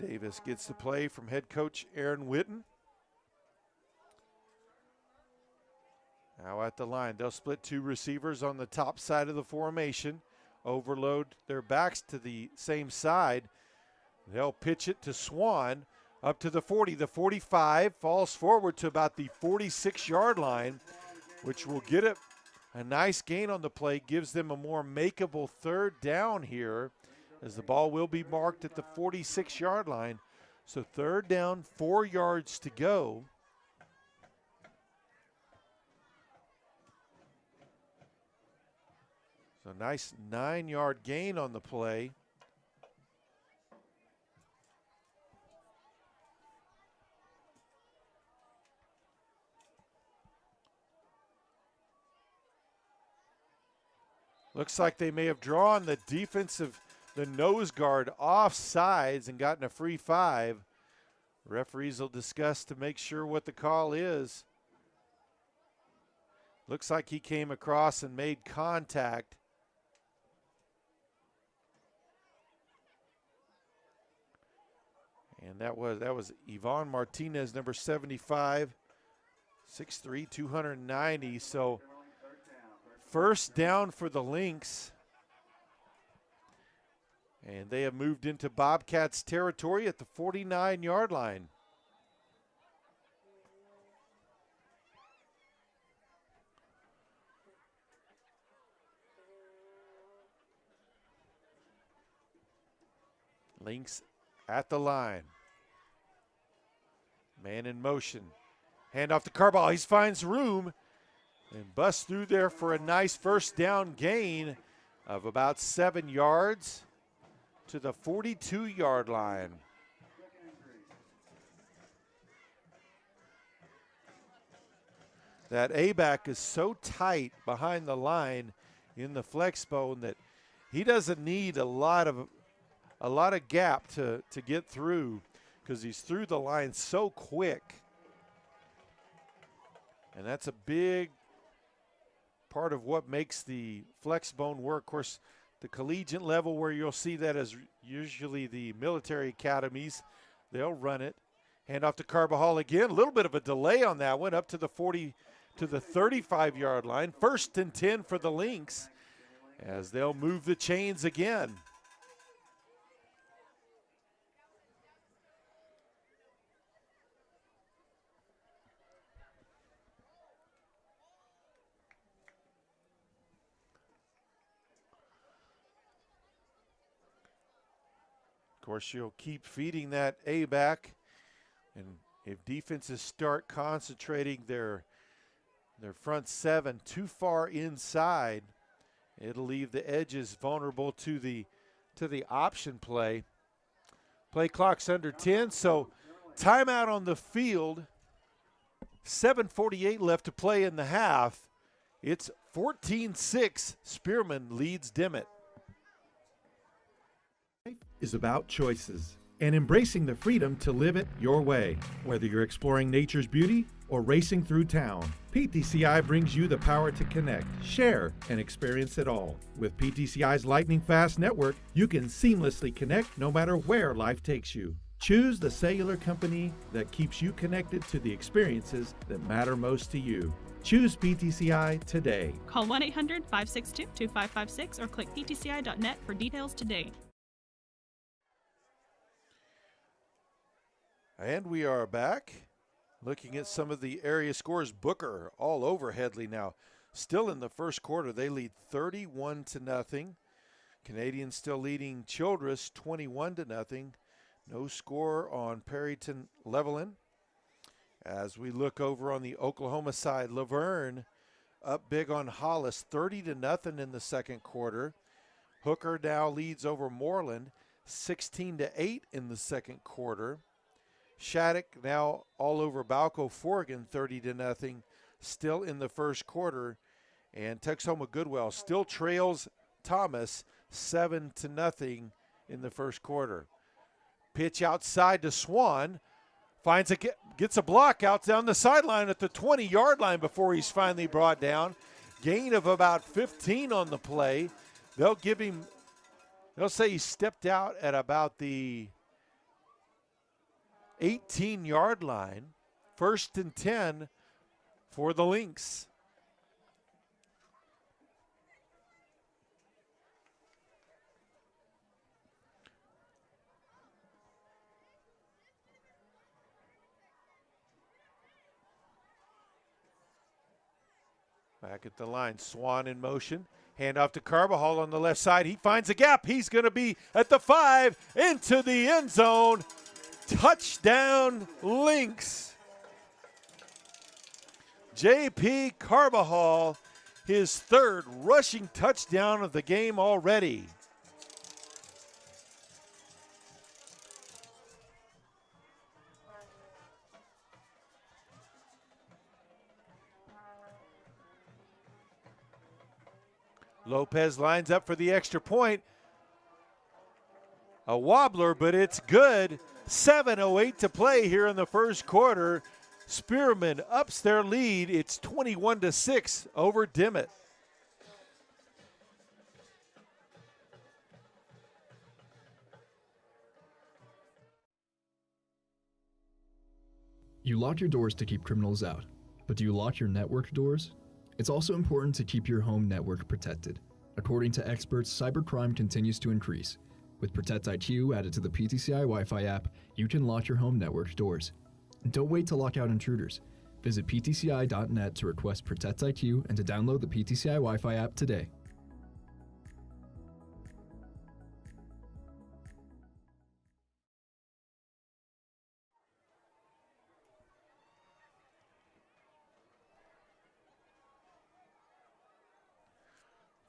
Davis gets the play from head coach Aaron Witten. Now at the line, they'll split 2 receivers on the top side of the formation, overload their backs to the same side. They'll pitch it to Swan up to the 40, the 45, falls forward to about the 46-yard line, which will get it a nice gain on the play, gives them a more makeable 3rd down here, as the ball will be marked at the 46-yard line. So 3rd down, 4 yards to go. So nice 9-yard gain on the play. Looks like they may have drawn the nose guard off sides and gotten a free 5. Referees will discuss to make sure what the call is. Looks like he came across and made contact. And that was Ivan Martinez, number 75, 6'3", 290. So 1st down for the Lynx. And they have moved into Bobcats territory at the 49-yard line. Lynx at the line. Man in motion. Hand off to Carball. He finds room and busts through there for a nice 1st down gain of about 7 yards. To the 42-yard line. That A-back is so tight behind the line in the flex bone that he doesn't need a lot of gap to get through, because he's through the line so quick. And that's a big part of what makes the flex bone work. Of course, the collegiate level, where you'll see that as usually the military academies, they'll run it. Hand off to Carbajal again. A little bit of a delay on that one, up to the 35-yard line. 1st and 10 for the Lynx as they'll move the chains again. Of course, you'll keep feeding that A-back, and if defenses start concentrating their front 7 too far inside, it'll leave the edges vulnerable to the option play. Play clock's under 10, so timeout on the field. 7:48 left to play in the half. It's 14-6. Spearman leads Dimmitt. Life is about choices, and embracing the freedom to live it your way. Whether you're exploring nature's beauty or racing through town, PTCI brings you the power to connect, share, and experience it all. With PTCI's lightning-fast network, you can seamlessly connect no matter where life takes you. Choose the cellular company that keeps you connected to the experiences that matter most to you. Choose PTCI today. Call 1-800-562-2556 or click ptci.net for details today. And we are back looking at some of the area scores. Booker all over Headley now. Still in the first quarter, they lead 31-0. Canadians still leading Childress 21-0. No score on Perryton Levelland. As we look over on the Oklahoma side, Laverne up big on Hollis, 30-0 in the second quarter. Hooker now leads over Moreland, 16-8 in the second quarter. Shattuck now all over Balco Forgan, 30-0, still in the first quarter. And Texoma Goodwell still trails Thomas 7-0 in the first quarter. Pitch outside to Swan. Gets a block out down the sideline at the 20-yard line before he's finally brought down. Gain of about 15 on the play. They'll say he stepped out at about the 18-yard line. 1st and 10 for the Lynx. Back at the line, Swan in motion. Hand off to Carbajal on the left side. He finds a gap. He's going to be at the 5, into the end zone. Touchdown, Lynx. J.P. Carbajal, his 3rd rushing touchdown of the game already. Lopez lines up for the extra point. A wobbler, but it's good. 7:08 to play here in the first quarter. Spearman ups their lead. It's 21-6 over Dimmitt. You lock your doors to keep criminals out, but do you lock your network doors? It's also important to keep your home network protected. According to experts, cybercrime continues to increase. With Protect IQ added to the PTCI Wi-Fi app, you can lock your home network doors. Don't wait to lock out intruders. Visit ptci.net to request Protect IQ and to download the PTCI Wi-Fi app today.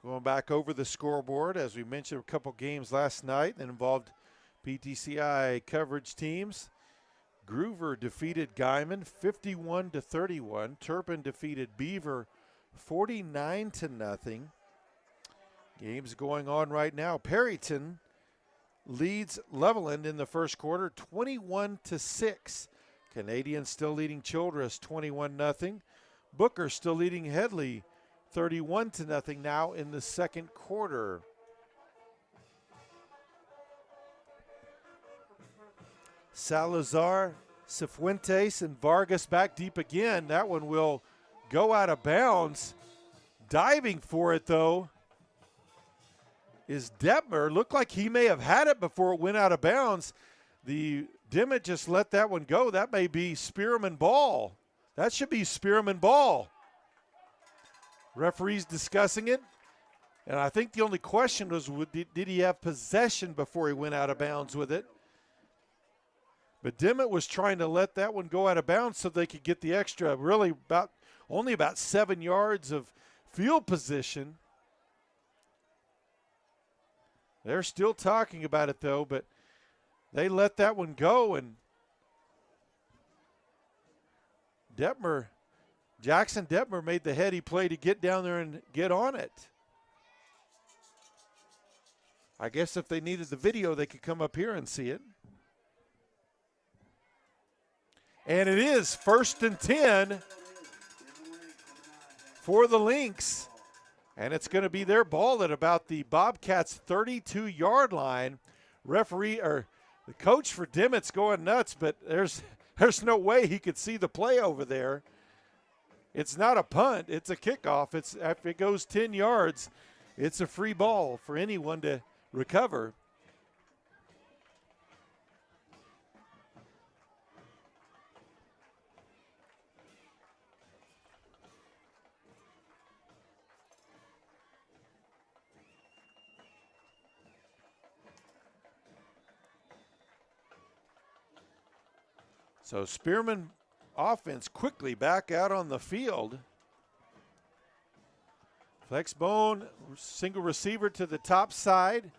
Going back over the scoreboard, as we mentioned, a couple games last night that involved PTCI coverage teams. Groover defeated Guyman 51-31. Turpin defeated Beaver 49-0. Games going on right now. Perryton leads Levelland in the first quarter 21-6. Canadians still leading Childress 21-0. Booker still leading Headley 31-0 now in the second quarter. Salazar, Cifuentes, and Vargas back deep again. That one will go out of bounds. Diving for it, though, is Detmer. Looked like he may have had it before it went out of bounds. The Dimmitt just let that one go. That may be Spearman ball. That should be Spearman ball. Referees discussing it. And I think the only question was, did he have possession before he went out of bounds with it? But Dimmitt was trying to let that one go out of bounds so they could get the extra, really only about 7 yards of field position. They're still talking about it, though, but they let that one go, and Jackson Detmer made the heady play to get down there and get on it. I guess if they needed the video, they could come up here and see it. And it is 1st and 10 for the Lynx. And it's going to be their ball at about the Bobcats' 32-yard line. The coach for Dimmitt's going nuts, but there's no way he could see the play over there. It's not a punt, it's a kickoff. If it goes 10 yards, it's a free ball for anyone to recover. So Spearman offense quickly back out on the field. Flex bone, single receiver to the top side.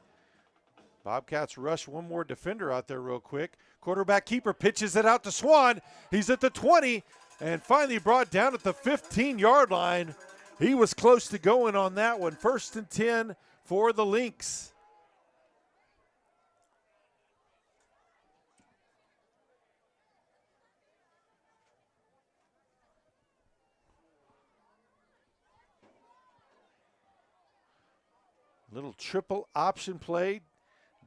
Bobcats rush one more defender out there real quick. Quarterback keeper pitches it out to Swan. He's at the 20 and finally brought down at the 15-yard line. He was close to going on that one. 1st and 10 for the Lynx. Little triple option play.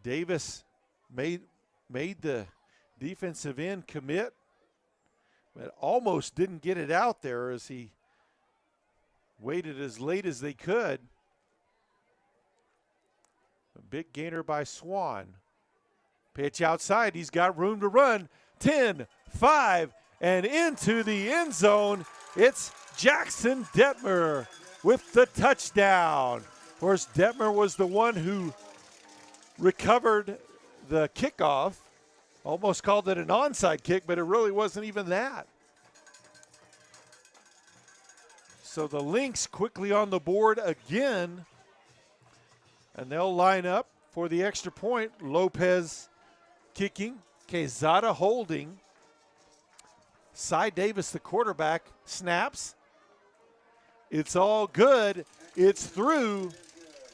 Davis made the defensive end commit, but almost didn't get it out there as he waited as late as they could. A big gainer by Swan. Pitch outside. He's got room to run. 10, 5, and into the end zone. It's Jackson Detmer with the touchdown. Of course, Detmer was the one who recovered the kickoff. Almost called it an onside kick, but it really wasn't even that. So the Lynx quickly on the board again. And they'll line up for the extra point. Lopez kicking, Quezada holding. Cy Davis, the quarterback, snaps. It's all good. It's through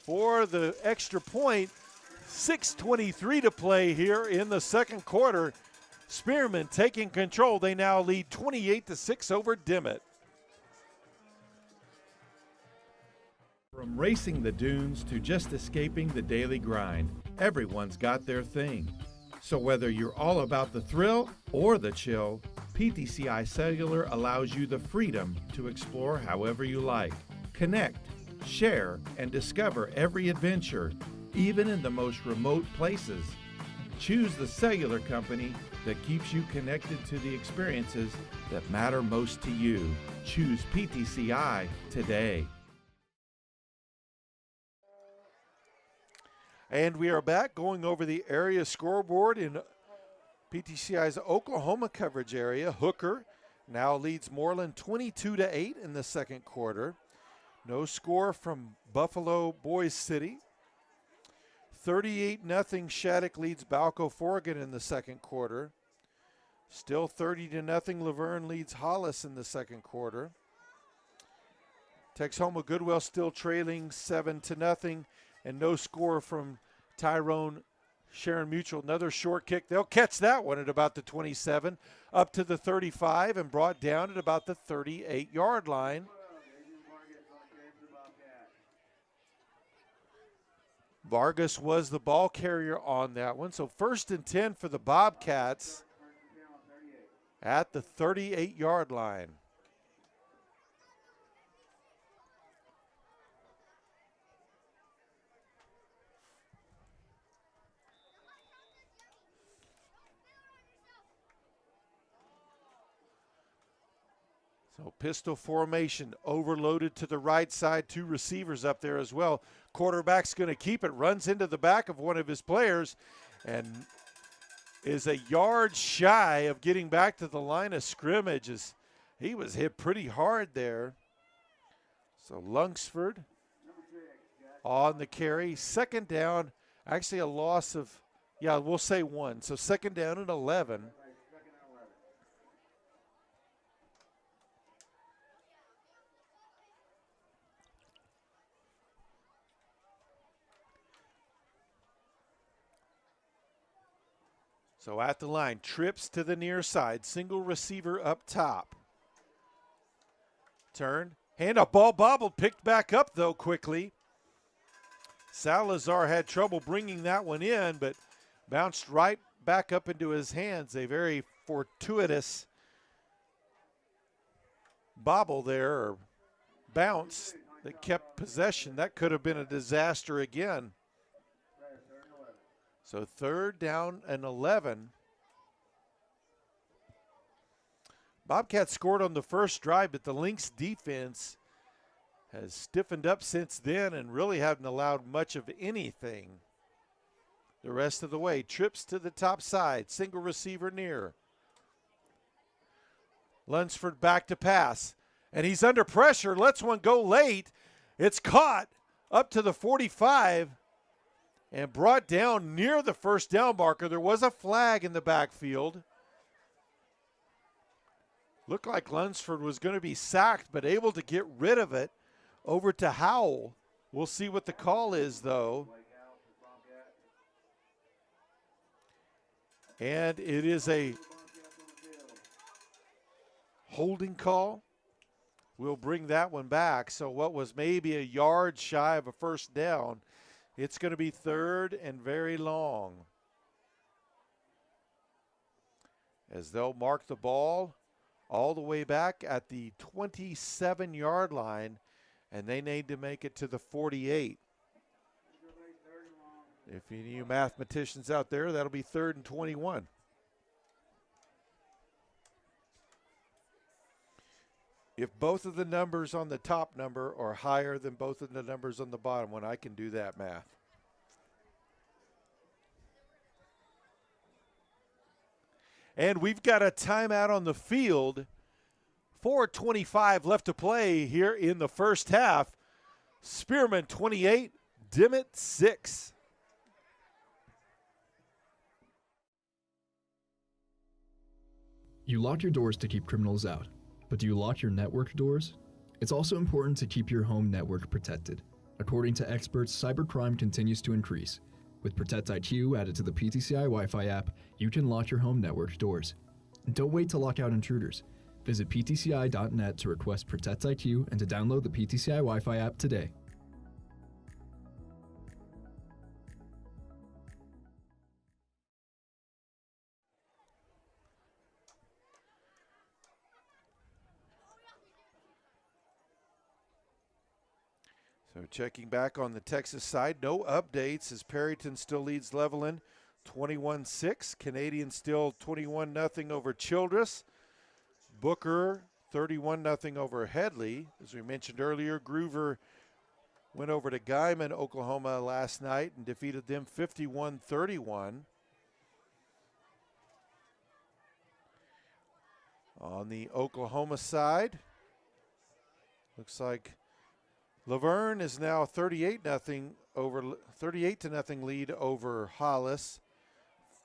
for the extra point. 6:23 to play here in the second quarter. Spearman taking control. They now lead 28-6 over Dimmitt. From racing the dunes to just escaping the daily grind, everyone's got their thing. So whether you're all about the thrill or the chill, PTCI Cellular allows you the freedom to explore however you like. Connect, share, and discover every adventure, even in the most remote places. Choose the cellular company that keeps you connected to the experiences that matter most to you. Choose PTCI today. And we are back going over the area scoreboard in PTCI's Oklahoma coverage area. Hooker now leads Moreland 22-8 in the second quarter. No score from Buffalo Boys City. 38-0 Shattuck leads Balco Forgan in the second quarter. Still 30-0 Laverne leads Hollis in the second quarter. Texhoma Goodwell still trailing 7-0, and no score from Tyrone Sharon Mutual. Another short kick. They'll catch that one at about the 27, up to the 35, and brought down at about the 38-yard line. Vargas was the ball carrier on that one. So 1st and 10 for the Bobcats at the 38-yard line. So pistol formation, overloaded to the right side, 2 receivers up there as well. Quarterback's going to keep it, runs into the back of one of his players, and is a yard shy of getting back to the line of scrimmage as he was hit pretty hard there. So Lungsford on the carry. Second down, actually a loss of, we'll say 1. So second down and 11. So at the line, trips to the near side, single receiver up top. Turn, hand up, ball bobbled, picked back up though quickly. Salazar had trouble bringing that one in, but bounced right back up into his hands. A very fortuitous bobble there, or bounce, that kept possession. That could have been a disaster again. So 3rd down and 11. Bobcats scored on the first drive, but the Lynx defense has stiffened up since then and really haven't allowed much of anything the rest of the way. Trips to the top side, single receiver near. Lunsford back to pass, and he's under pressure, lets one go late. It's caught up to the 45 and brought down near the first down marker. There was a flag in the backfield. Looked like Lunsford was going to be sacked, but able to get rid of it. Over to Howell. We'll see what the call is, though. And it is a holding call. We'll bring that one back. So what was maybe a yard shy of a first down, it's going to be 3rd and very long. As they'll mark the ball all the way back at the 27-yard line, and they need to make it to the 48. If any of you mathematicians out there, that'll be 3rd and 21. If both of the numbers on the top number are higher than both of the numbers on the bottom one, I can do that math. And we've got a timeout on the field. 4:25 left to play here in the first half. Spearman 28, Dimmitt 6. You lock your doors to keep criminals out, but do you lock your network doors? It's also important to keep your home network protected. According to experts, cybercrime continues to increase. With Protect IQ added to the PTCI Wi-Fi app, you can lock your home network doors. Don't wait to lock out intruders. Visit ptci.net to request Protect IQ and to download the PTCI Wi-Fi app today. So checking back on the Texas side, no updates as Perryton still leads Levelland 21-6. Canadian still 21-0 over Childress. Booker 31-0 over Headley. As we mentioned earlier, Groover went over to Guyman, Oklahoma last night and defeated them 51-31. On the Oklahoma side, looks like Laverne is now 38-0 lead over Hollis.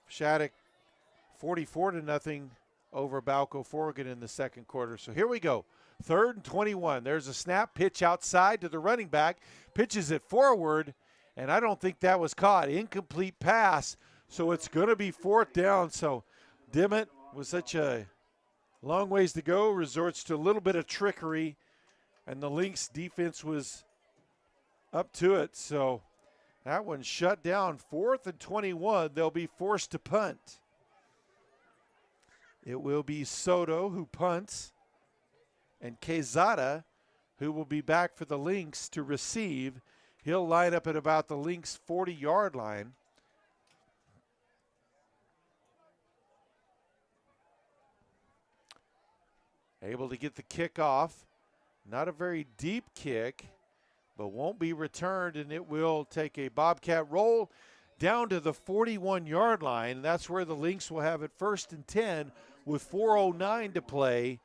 Shattuck 44-0 over Balco Forgan in the second quarter. So here we go. 3rd and 21. There's a snap, pitch outside to the running back. Pitches it forward, and I don't think that was caught. Incomplete pass, so it's going to be 4th down. So Dimmitt, with such a long ways to go, resorts to a little bit of trickery, and the Lynx defense was up to it. So that one shut down. 4th and 21. They'll be forced to punt. It will be Soto who punts, and Quezada who will be back for the Lynx to receive. He'll line up at about the Lynx 40-yard line. Able to get the kick off. Not a very deep kick, but won't be returned, and it will take a Bobcat roll down to the 41-yard line. That's where the Lynx will have it 1st and 10 with 4:09 to play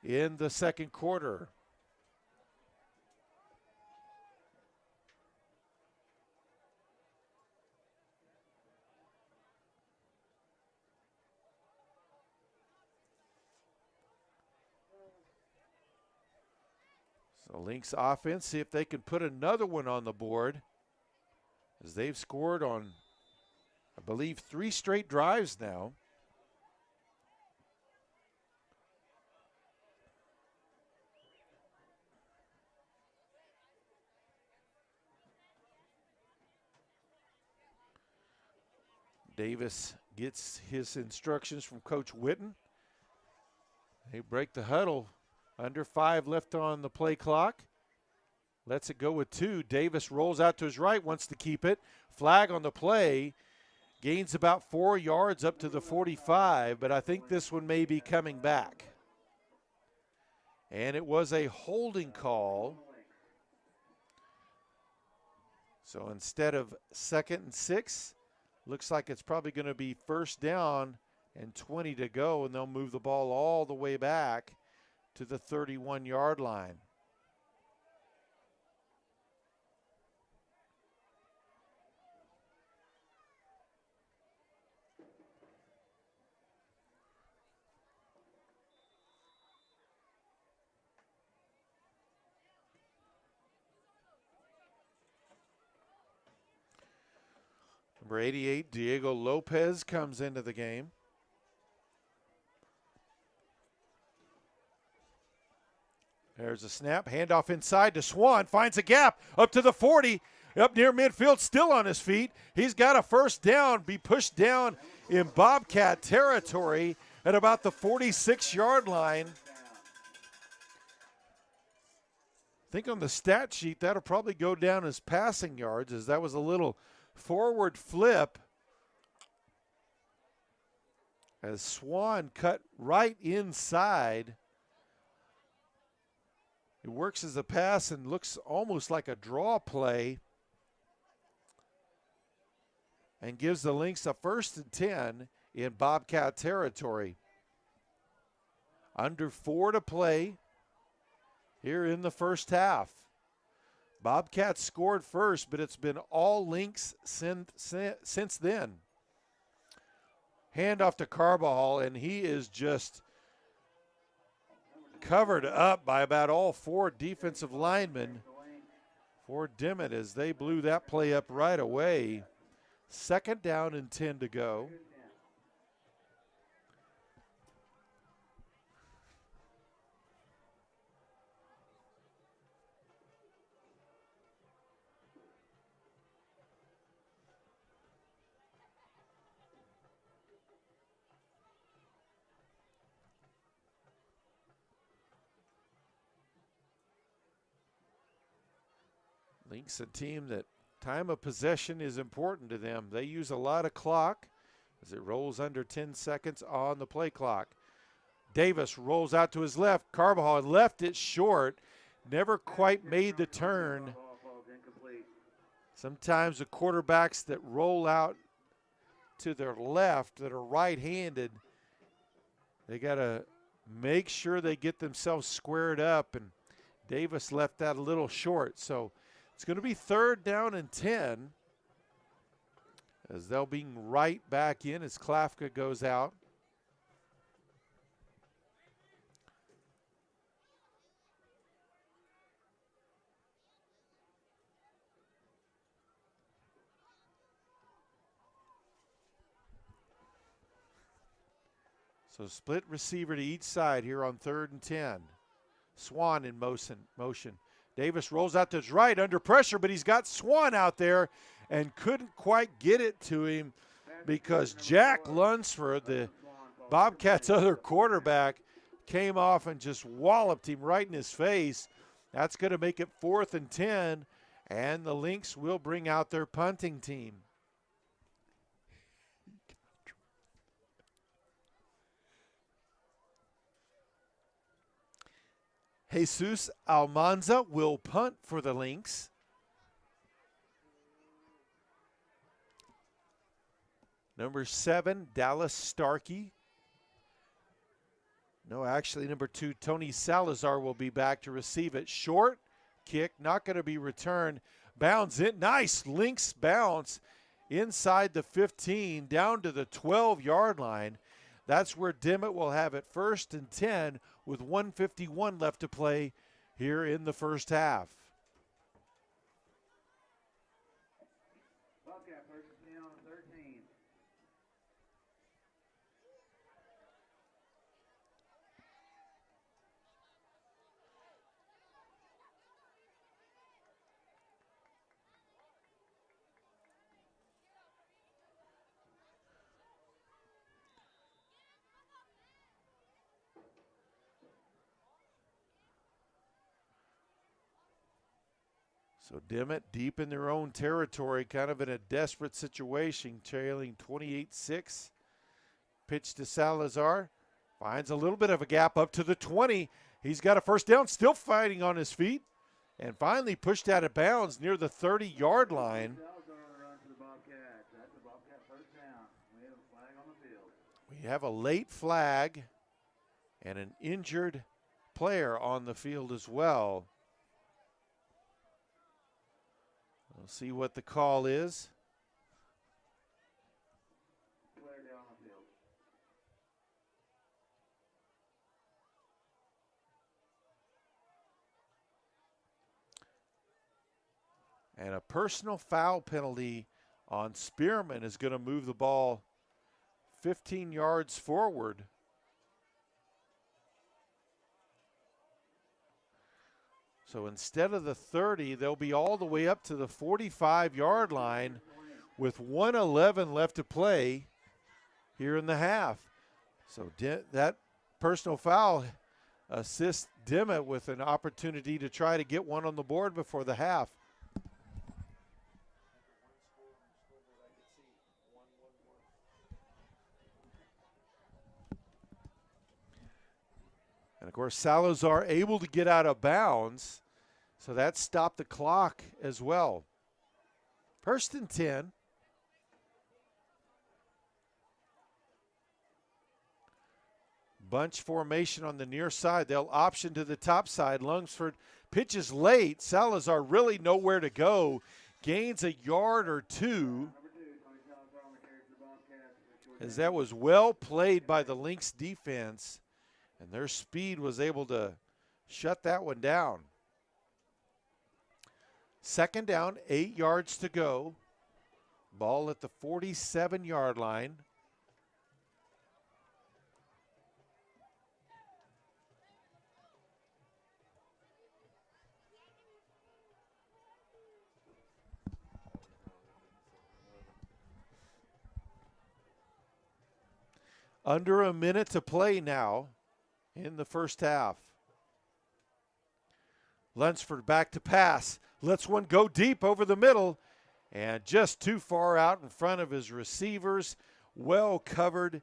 in the second quarter. So Lynx offense, see if they can put another one on the board, as they've scored on I believe 3 straight drives now. Davis gets his instructions from Coach Witten. They break the huddle. Under 5 left on the play clock. Lets it go with 2. Davis rolls out to his right, wants to keep it. Flag on the play. Gains about 4 yards up to the 45, but I think this one may be coming back. And it was a holding call. So instead of 2nd and 6, looks like it's probably going to be 1st down and 20 to go, and they'll move the ball all the way back to the 31-yard line. Number 88, Diego Lopez, comes into the game. There's a snap, handoff inside to Swan, finds a gap up to the 40, up near midfield, still on his feet. He's got a 1st down, be pushed down in Bobcat territory at about the 46-yard line. I think on the stat sheet that'll probably go down as passing yards, as that was a little forward flip as Swan cut right inside. It works as a pass and looks almost like a draw play and gives the Lynx a 1st and 10 in Bobcat territory. Under 4 to play here in the first half. Bobcats scored first, but it's been all Lynx since then. Handoff to Carbajal, and he is just covered up by about all 4 defensive linemen for Dimmitt as they blew that play up right away. 2nd down and 10 to go. Lynx, a team that time of possession is important to them. They use a lot of clock as it rolls under 10 seconds on the play clock. Davis rolls out to his left. Carbajal left it short, never quite made the turn. Sometimes the quarterbacks that roll out to their left that are right-handed, they got to make sure they get themselves squared up, and Davis left that a little short. So it's going to be 3rd down and 10 as they'll be right back in as Klafka goes out. So split receiver to each side here on 3rd and 10. Swan in motion. Davis rolls out to his right under pressure, but he's got Swan out there and couldn't quite get it to him because Jack Lunsford, the Bobcats' other quarterback, came off and just walloped him right in his face. That's going to make it 4th and 10, and the Lynx will bring out their punting team. Jesus Almanza will punt for the Lynx. Number 7, Dallas Starkey. No, actually, number 2, Tony Salazar will be back to receive it. Short kick, not going to be returned. Bounds it. Nice Lynx bounce inside the 15, down to the 12-yard line. That's where Dimmitt will have it 1st and 10 with 1:51 left to play here in the first half. Bobcat first down, 13. So Dimmitt deep in their own territory, kind of in a desperate situation, trailing 28-6. Pitch to Salazar. Finds a little bit of a gap up to the 20. He's got a first down, still fighting on his feet. And finally pushed out of bounds near the 30-yard line. We have a late flag and an injured player on the field as well. We'll see what the call is. And a personal foul penalty on Spearman is going to move the ball 15 yards forward. So instead of the 30, they'll be all the way up to the 45-yard line with 1:11 left to play here in the half. So that personal foul assists Dimmitt with an opportunity to try to get one on the board before the half. And, of course, Salazar able to get out of bounds, so that stopped the clock as well. First and 10. Bunch formation on the near side. They'll option to the top side. Lungsford pitches late. Salazar really nowhere to go. Gains a yard or two. As that was well played by the Lynx defense. And their speed was able to shut that one down. Second down, 8 yards to go. Ball at the 47-yard line. Under a minute to play now in the first half. Lunsford back to pass. Lets one go deep over the middle and just too far out in front of his receivers. Well covered.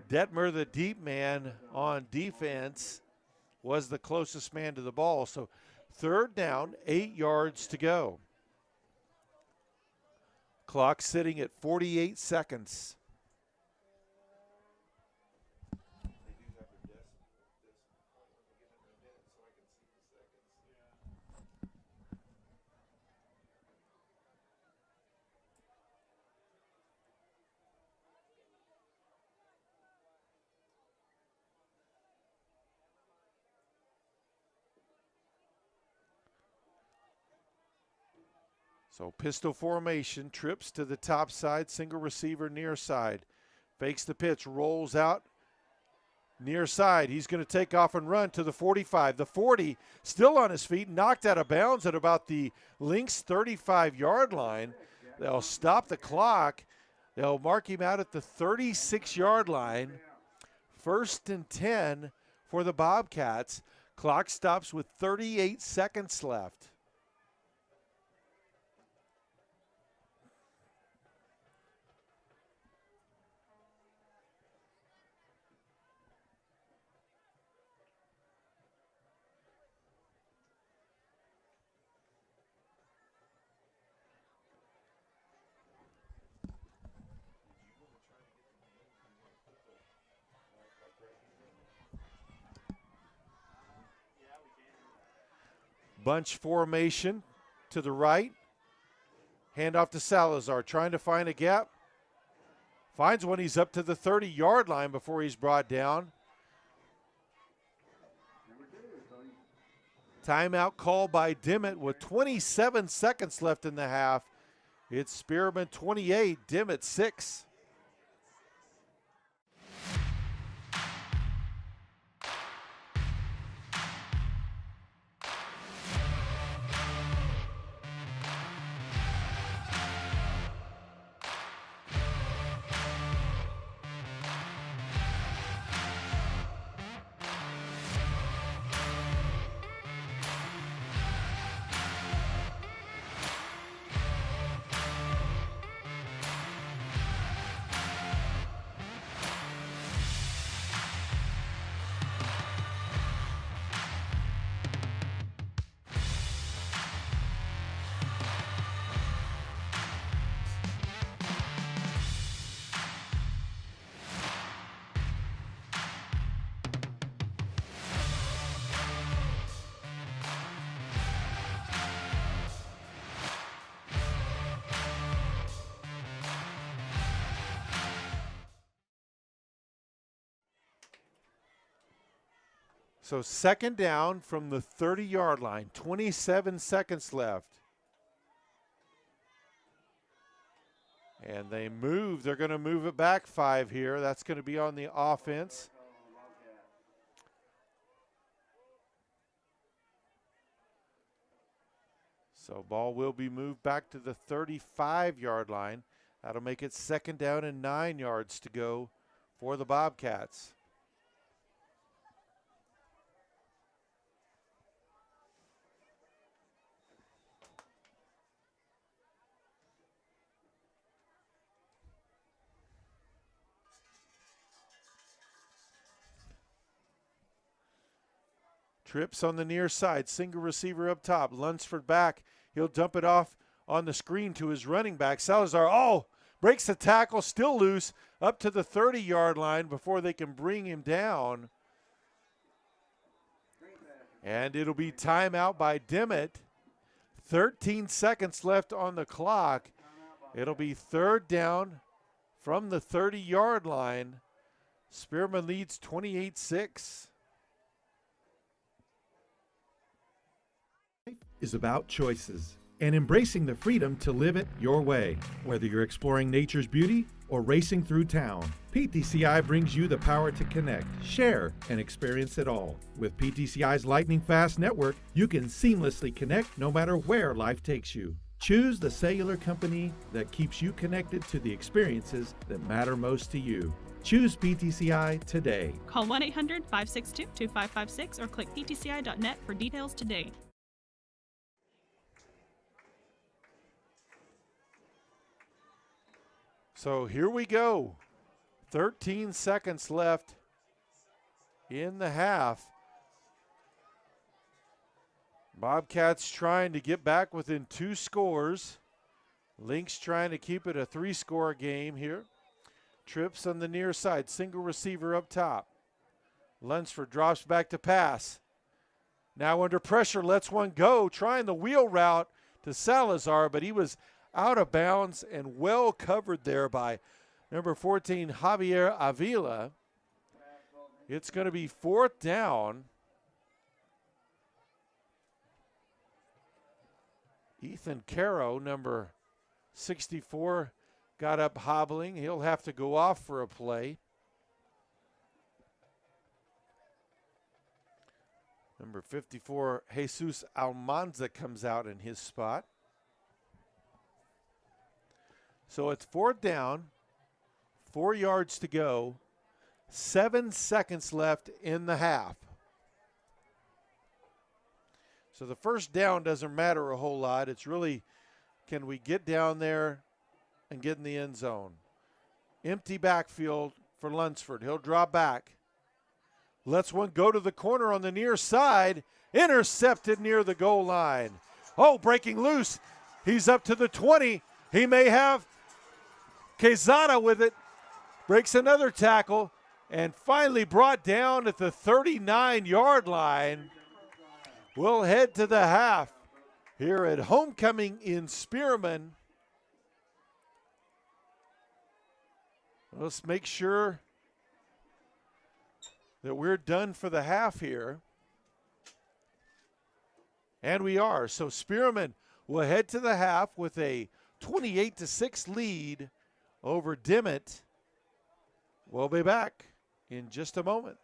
Detmer, the deep man on defense, was the closest man to the ball. So third down, 8 yards to go. Clock sitting at 48 seconds. So pistol formation, trips to the top side, single receiver near side. Fakes the pitch, rolls out near side. He's going to take off and run to the 45. The 40 still on his feet, knocked out of bounds at about the Lynx 35-yard line. They'll stop the clock. They'll mark him out at the 36-yard line. First and 10 for the Bobcats. Clock stops with 38 seconds left. Bunch formation to the right. Hand off to Salazar, trying to find a gap. Finds one, he's up to the 30-yard line before he's brought down. Timeout call by Dimmitt with 27 seconds left in the half. It's Spearman 28, Dimmitt 6. So second down from the 30-yard line, 27 seconds left. And they move. They're going to move it back 5 here. That's going to be on the offense. So ball will be moved back to the 35-yard line. That'll make it second down and 9 yards to go for the Bobcats. Trips on the near side, single receiver up top. Lunsford back. He'll dump it off on the screen to his running back. Salazar, breaks the tackle, still loose, up to the 30-yard line before they can bring him down. And it'll be timeout by Dimmitt. 13 seconds left on the clock. It'll be third down from the 30-yard line. Spearman leads 28-6. Is about choices and embracing the freedom to live it your way. Whether you're exploring nature's beauty or racing through town, PTCI brings you the power to connect, share, and experience it all. With PTCI's lightning-fast network, you can seamlessly connect no matter where life takes you. Choose the cellular company that keeps you connected to the experiences that matter most to you. Choose PTCI today. Call 1-800-562-2556 or click ptci.net for details today. So here we go. 13 seconds left in the half. Bobcats trying to get back within 2 scores. Lynx trying to keep it a 3-score game here. Trips on the near side, single receiver up top. Lunsford drops back to pass. Now under pressure, lets one go, trying the wheel route to Salazar, but he was out of bounds and well covered there by number 14, Javier Avila. It's going to be fourth down. Ethan Caro, number 64, got up hobbling. He'll have to go off for a play. Number 54, Jesus Almanza, comes out in his spot. So it's fourth down, 4 yards to go, 7 seconds left in the half. So the first down doesn't matter a whole lot. It's really, can we get down there and get in the end zone? Empty backfield for Lunsford. He'll draw back. Lets one go to the corner on the near side. Intercepted near the goal line. Breaking loose. He's up to the 20. He may have Quezada with it. Breaks another tackle and finally brought down at the 39-yard line. We'll head to the half here at homecoming in Spearman. Let's make sure that we're done for the half here. And we are. So Spearman will head to the half with a 28-6 lead over Dimmitt. We'll be back in just a moment.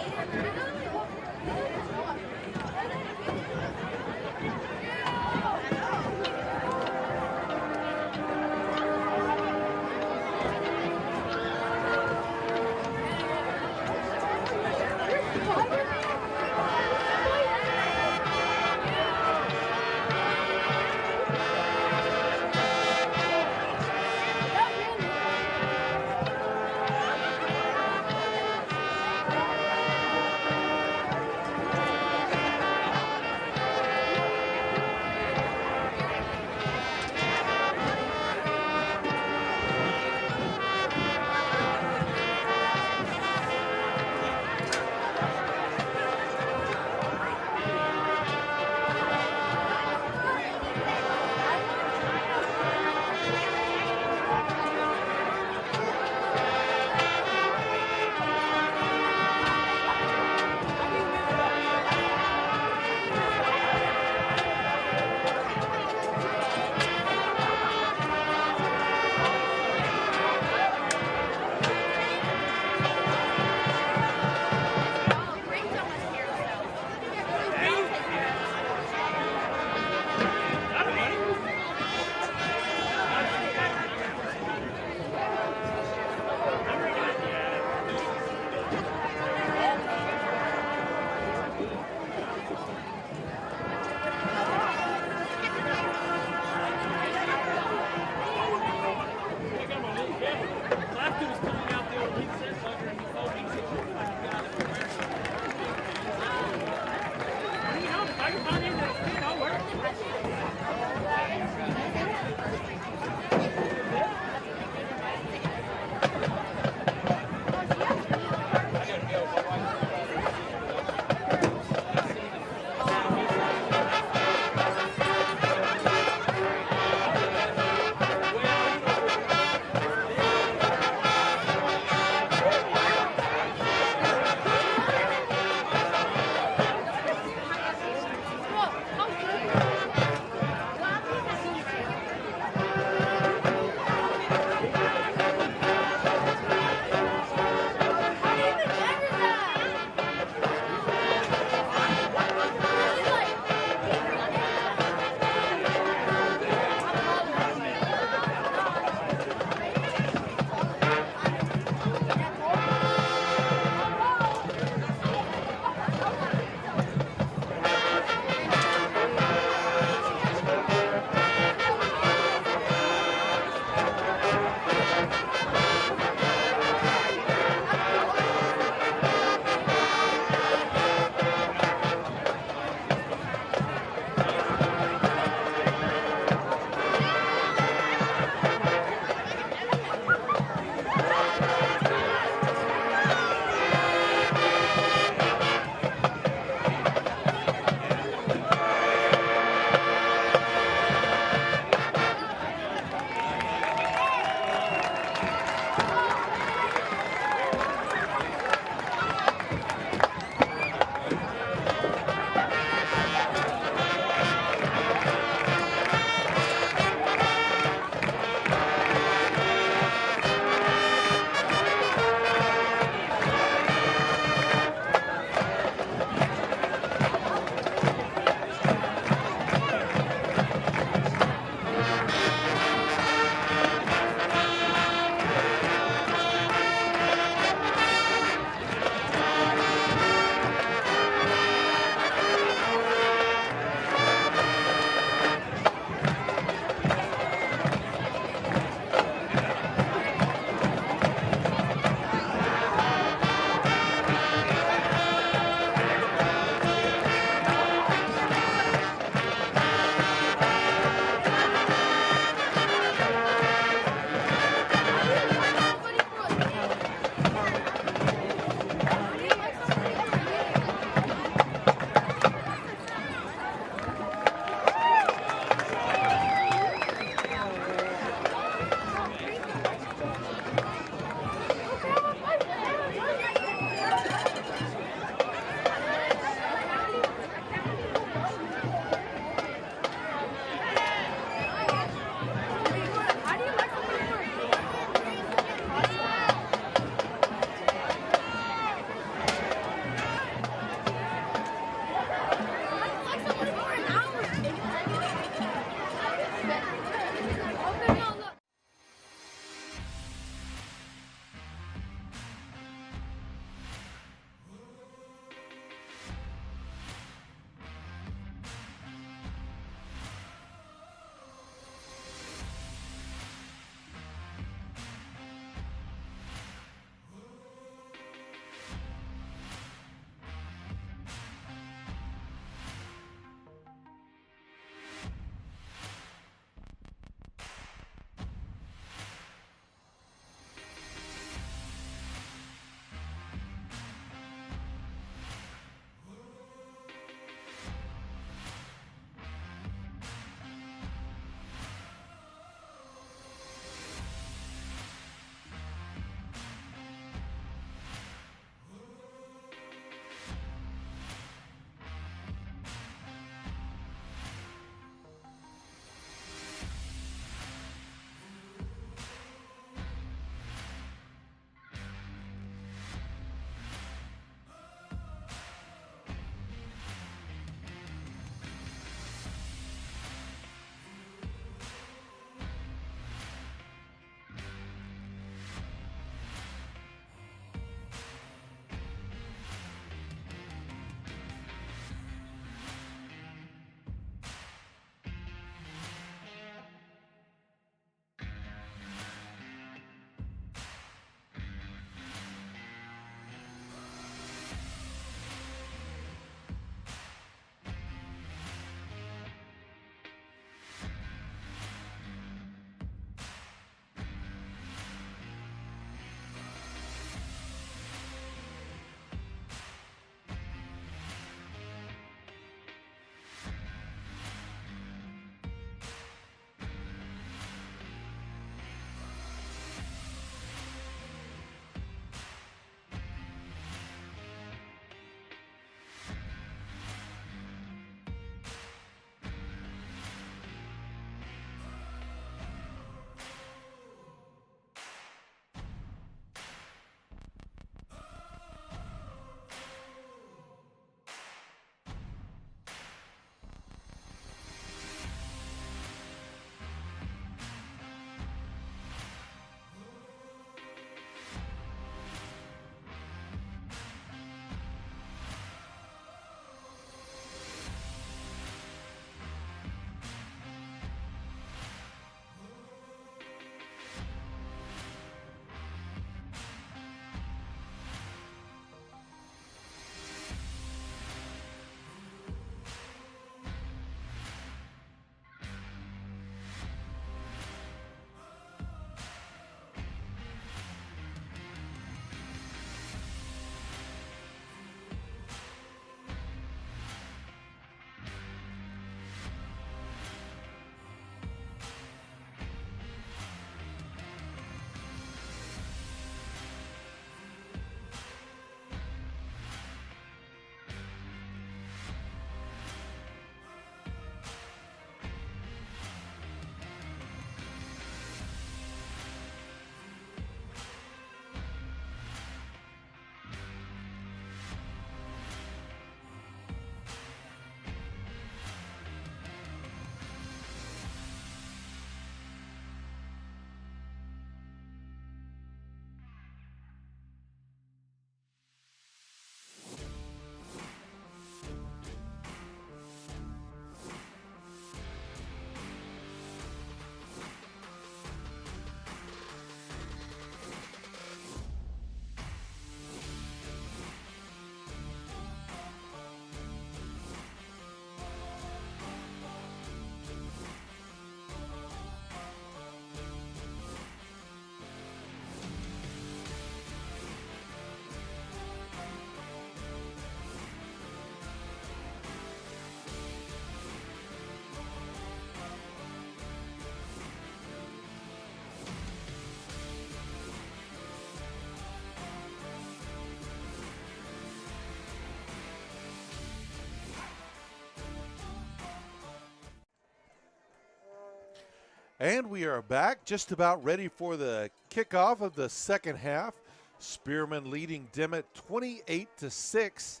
And we are back, just about ready for the kickoff of the second half. Spearman leading Dimmitt 28-6.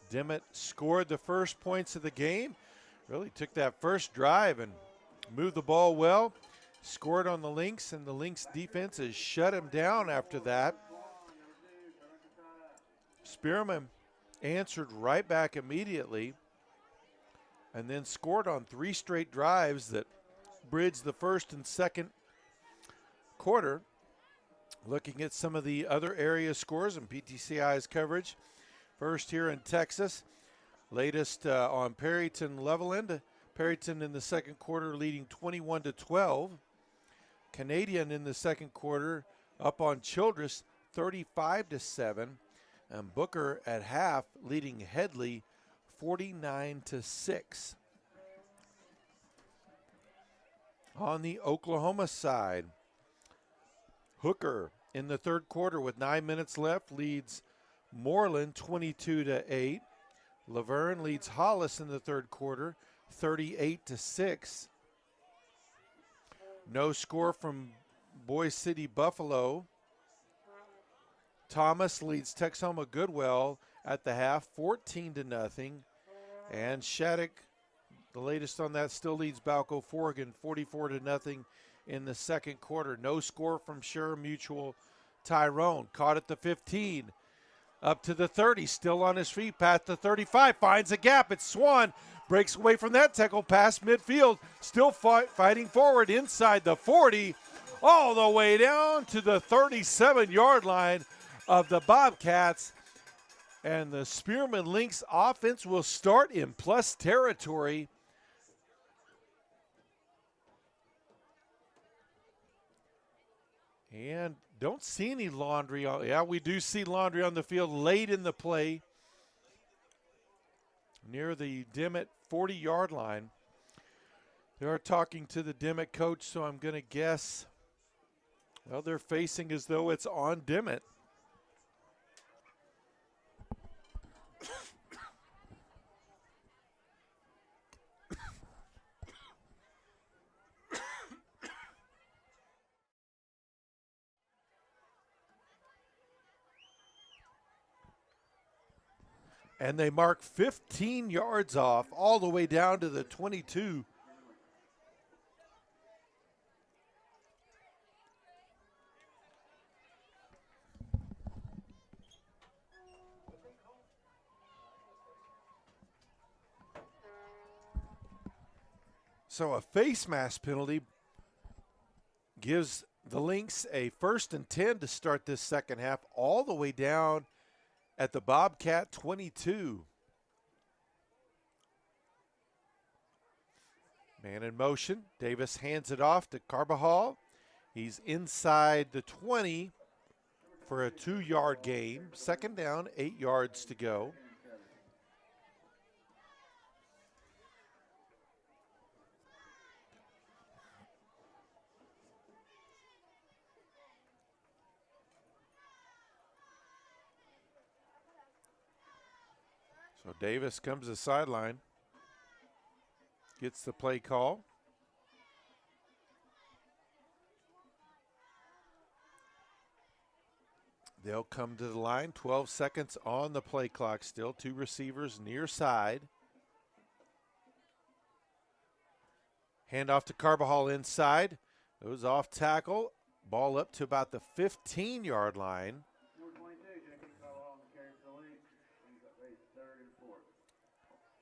Dimmitt scored the first points of the game. Really took that first drive and moved the ball well. Scored on the Lynx, and the Lynx defense has shut him down after that. Spearman answered right back immediately and then scored on 3 straight drives that bridged the first and second quarter. Looking at some of the other area scores in PTCI's coverage. First here in Texas. Latest on Perryton Leveland. Perryton in the second quarter leading 21-12. Canadian in the second quarter up on Childress 35-7. And Booker at half leading Headley 49-6. On the Oklahoma side, Hooker in the third quarter with 9 minutes left leads Moreland 22-8. Laverne leads Hollis in the third quarter 38-6. No score from Boise City Buffalo. Thomas leads Texoma Goodwell at the half 14-0. And Shattuck, the latest on that, still leads Balco Forgan 44-0 in the second quarter. No score from Sure Mutual Tyrone. Caught at the 15. Up to the 30. Still on his feet. Past the 35. Finds a gap. It's Swan. Breaks away from that tackle past midfield. Still fighting forward inside the 40. All the way down to the 37-yard line of the Bobcats. And the Spearman Lynx offense will start in plus territory. And don't see any laundry on. Yeah, we do see laundry on the field late in the play near the Dimmitt 40-yard line. They are talking to the Dimmitt coach, so I'm going to guess, well, they're facing as though it's on Dimmitt. And they mark 15 yards off, all the way down to the 22. So a face mask penalty gives the Lynx a 1st and 10 to start this second half, all the way down at the Bobcat 22. Man in motion. Davis hands it off to Carbajal. He's inside the 20 for a 2-yard gain. Second down, 8 yards to go. So Davis comes to the sideline, gets the play call. They'll come to the line, 12 seconds on the play clock still. 2 receivers near side. Hand off to Carbajal inside. Goes off tackle. Ball up to about the 15-yard line.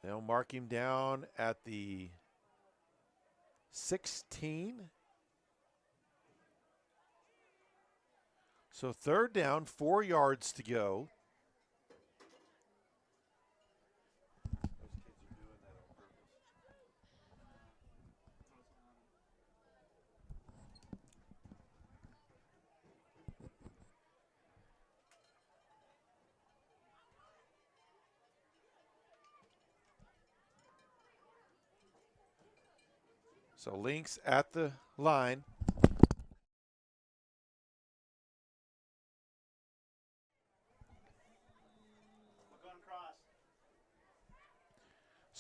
They'll mark him down at the 16. So third down, 4 yards to go. So Lynx at the line.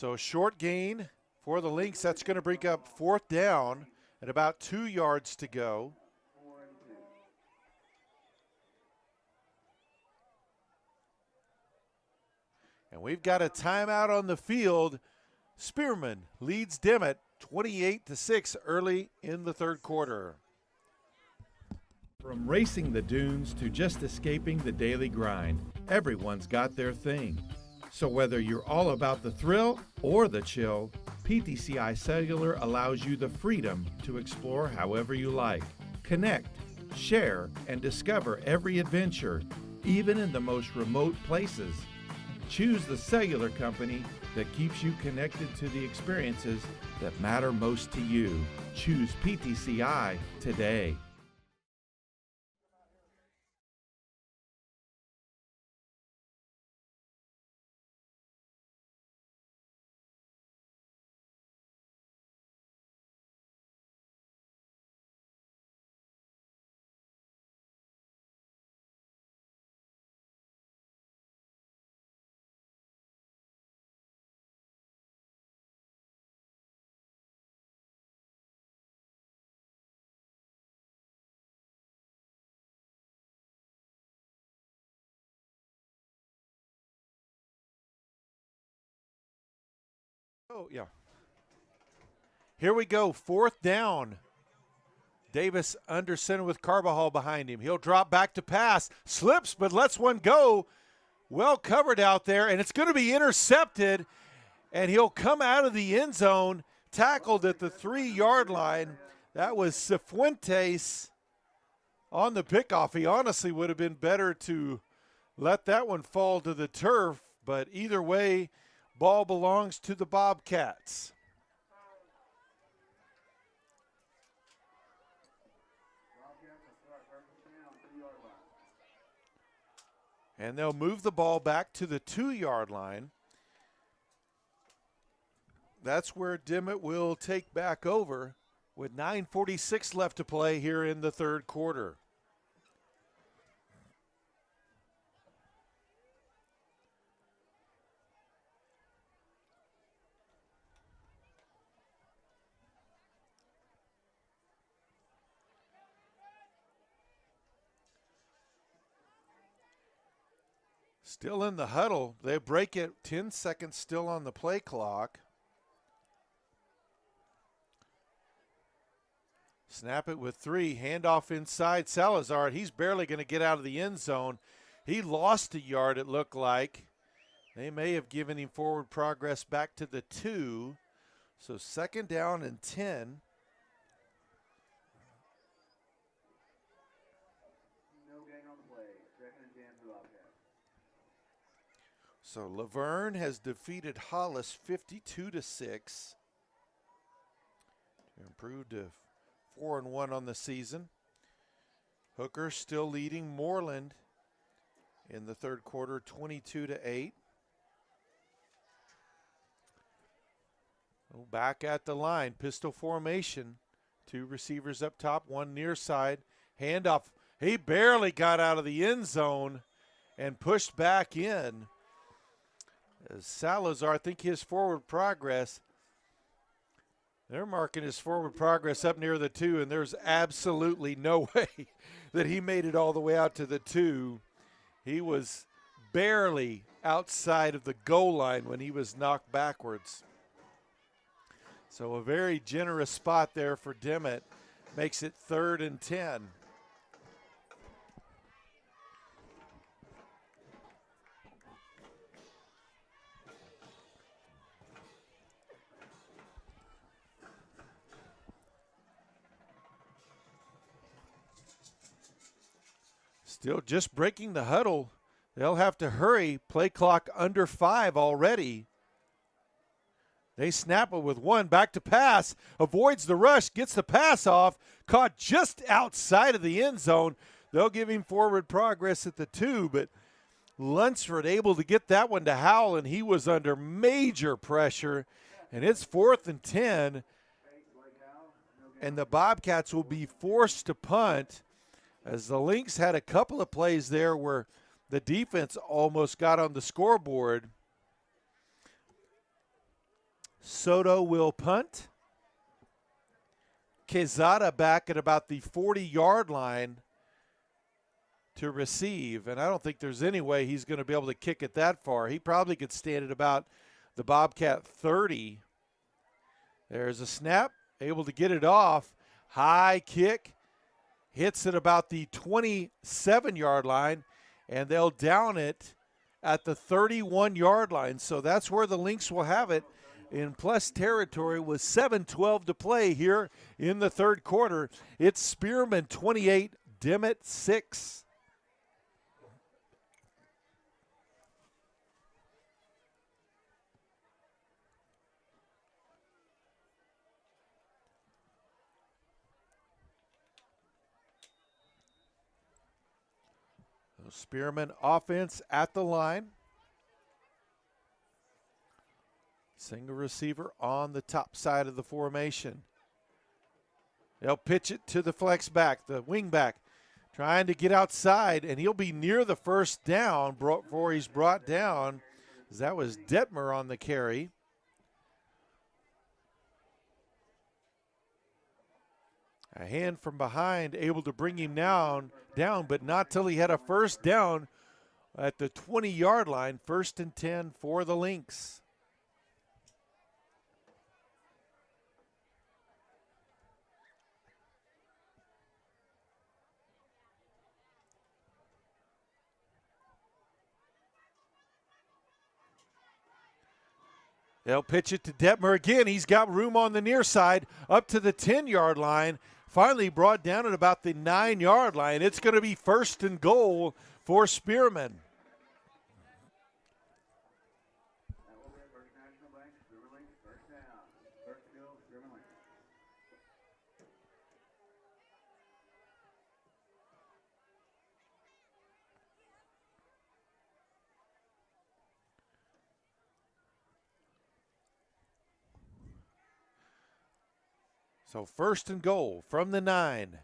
So a short gain for the Lynx. That's going to bring up 4th down and about 2 yards to go. And we've got a timeout on the field. Spearman leads Dimmitt 28-6 early in the third quarter. From racing the dunes to just escaping the daily grind, everyone's got their thing. So whether you're all about the thrill or the chill, PTCI Cellular allows you the freedom to explore however you like. Connect, share, and discover every adventure, even in the most remote places. Choose the cellular company that keeps you connected to the experiences that matter most to you. Choose PTCI today. Oh, yeah. Here we go, 4th down. Davis under center with Carbajal behind him. He'll drop back to pass, slips but lets one go. Well covered out there, and it's going to be intercepted, and he'll come out of the end zone, tackled at the 3-yard line. That was Cifuentes on the pickoff. He honestly would have been better to let that one fall to the turf, but either way, ball belongs to the Bobcats. And they'll move the ball back to the 2-yard line. That's where Dimmitt will take back over with 9:46 left to play here in the third quarter. Still in the huddle. They break it. 10 seconds still on the play clock. Snap it with 3. Handoff inside Salazar. He's barely going to get out of the end zone. He lost a yard, it looked like. They may have given him forward progress back to the 2. So 2nd down and 10. So Laverne has defeated Hollis 52-6 to improve to 4-1 on the season. Hooker still leading Moreland in the third quarter 22-8. Oh, back at the line, pistol formation. 2 receivers up top, 1 near side. Handoff. He barely got out of the end zone and pushed back in. As Salazar, I think his forward progress, they're marking his forward progress up near the 2, and there's absolutely no way that he made it all the way out to the 2. He was barely outside of the goal line when he was knocked backwards. So a very generous spot there for Dimmitt. Makes it 3rd and 10. Still just breaking the huddle. They'll have to hurry. Play clock under 5 already. They snap it with 1. Back to pass. Avoids the rush. Gets the pass off. Caught just outside of the end zone. They'll give him forward progress at the 2. But Lunsford able to get that one to Howell, and he was under major pressure. And it's 4th and 10. And the Bobcats will be forced to punt, as the Lynx had a couple of plays there where the defense almost got on the scoreboard. Soto will punt. Quezada back at about the 40-yard line to receive, and I don't think there's any way he's going to be able to kick it that far. He probably could stand at about the Bobcat 30. There's a snap, able to get it off. High kick, hits at about the 27-yard line, and they'll down it at the 31-yard line. So that's where the Lynx will have it in plus territory with 7:12 to play here in the third quarter. It's Spearman 28, Dimmitt 6. Spearman offense at the line. Single receiver on the top side of the formation. They'll pitch it to the flex back, the wing back, trying to get outside, and he'll be near the first down before he's brought down. That was Detmer on the carry. A hand from behind, able to bring him down, but not till he had a first down at the 20-yard line. 1st and 10 for the Lynx. They'll pitch it to Detmer again. He's got room on the near side up to the 10-yard line. Finally brought down at about the 9-yard line. It's going to be 1st and goal for Spearman. So 1st and goal from the 9.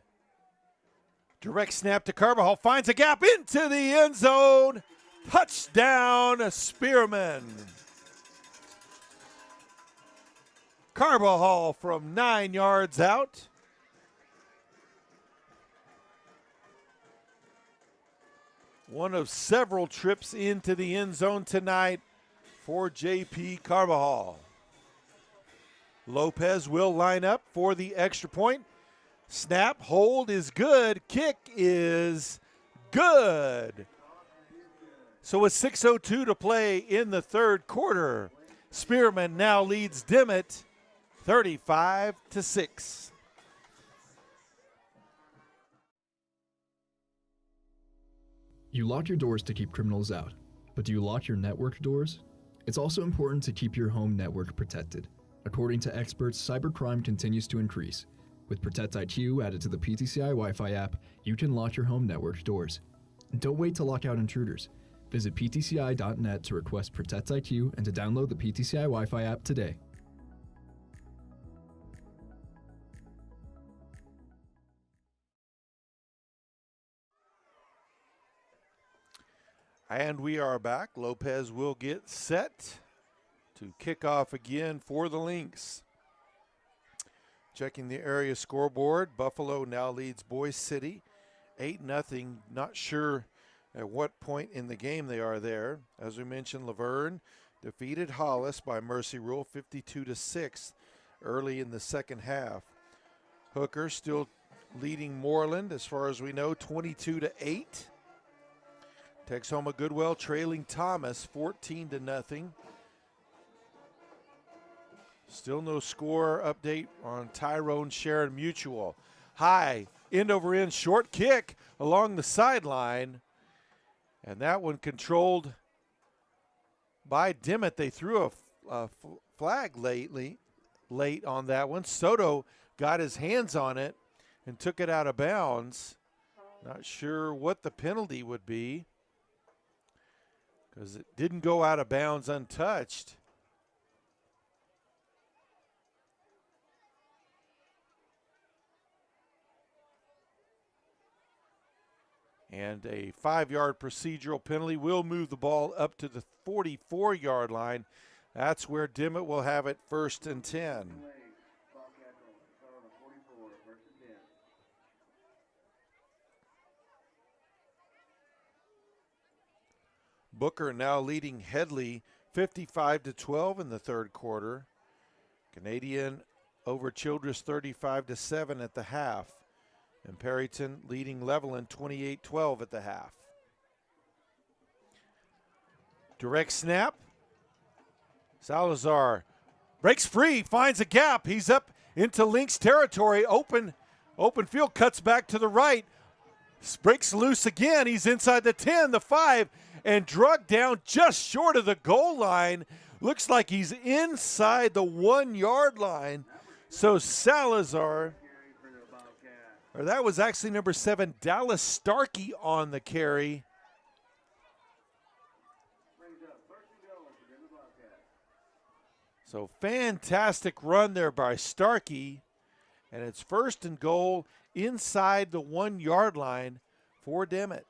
Direct snap to Carbajal, finds a gap into the end zone. Touchdown, Spearman. Carbajal from 9 yards out. One of several trips into the end zone tonight for J.P. Carbajal. Lopez will line up for the extra point. Snap, hold is good. Kick is good. So with 6:02 to play in the third quarter, Spearman now leads Dimmitt 35-6. You lock your doors to keep criminals out, but do you lock your network doors? It's also important to keep your home network protected. According to experts, cybercrime continues to increase. With Protect IQ added to the PTCI Wi-Fi app, you can lock your home network doors. Don't wait to lock out intruders. Visit ptci.net to request Protect IQ and to download the PTCI Wi-Fi app today. And we are back. Lopez will get set to kick off again for the Lynx. Checking the area scoreboard, Buffalo now leads Boise City 8-0. Not sure at what point in the game they are there. As we mentioned, Laverne defeated Hollis by mercy rule 52-6 early in the second half. Hooker still leading Moreland as far as we know 22-8. Texhoma Goodwell trailing Thomas 14-0. Still no score update on Tyrone Sharon Mutual. High, end over end, short kick along the sideline. And that one controlled by Dimmitt. They threw a flag late on that one. Soto got his hands on it and took it out of bounds. Not sure what the penalty would be because it didn't go out of bounds untouched. And a 5-yard procedural penalty will move the ball up to the 44-yard line. That's where Dimmitt will have it 1st and 10. Booker now leading Headley 55-12 in the third quarter. Canadian over Childress 35-7 at the half. And Perryton leading Levelland 28-12 at the half. Direct snap. Salazar breaks free, finds a gap. He's up into Lynx territory. Open field, cuts back to the right. Breaks loose again. He's inside the 10, the 5, and drugged down just short of the goal line. Looks like he's inside the 1 yard line. So Salazar, or that was actually number 7, Dallas Starkey on the carry. So fantastic run there by Starkey. And it's first and goal inside the 1 yard line for Dimmitt.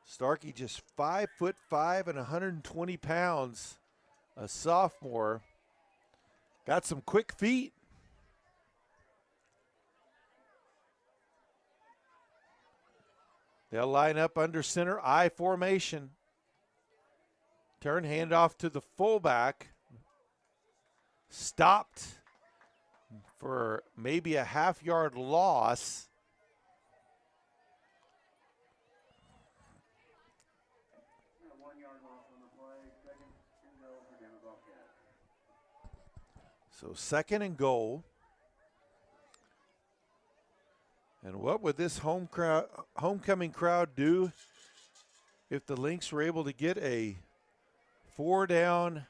Starkey just 5'5" and 120 pounds, a sophomore. Got some quick feet. They'll line up under center, I formation. Turn handoff to the fullback. Stopped for maybe a half-yard loss. So second and goal. And what would this homecoming crowd do if the Lynx were able to get a 4-down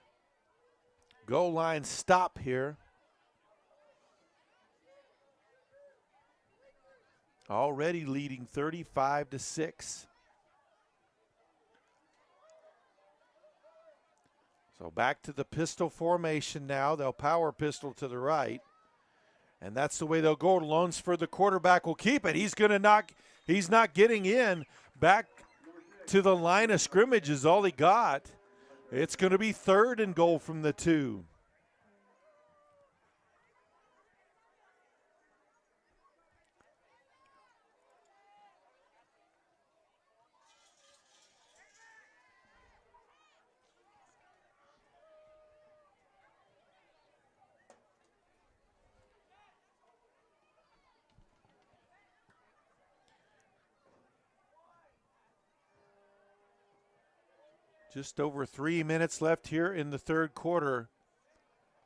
goal line stop here? Already leading 35-6. So back to the pistol formation now. They'll power pistol to the right. And that's the way they'll go. Lunsford, the quarterback, will keep it. He's not getting in. Back to the line of scrimmage is all he got. It's going to be third and goal from the 2. Just over 3 minutes left here in the third quarter.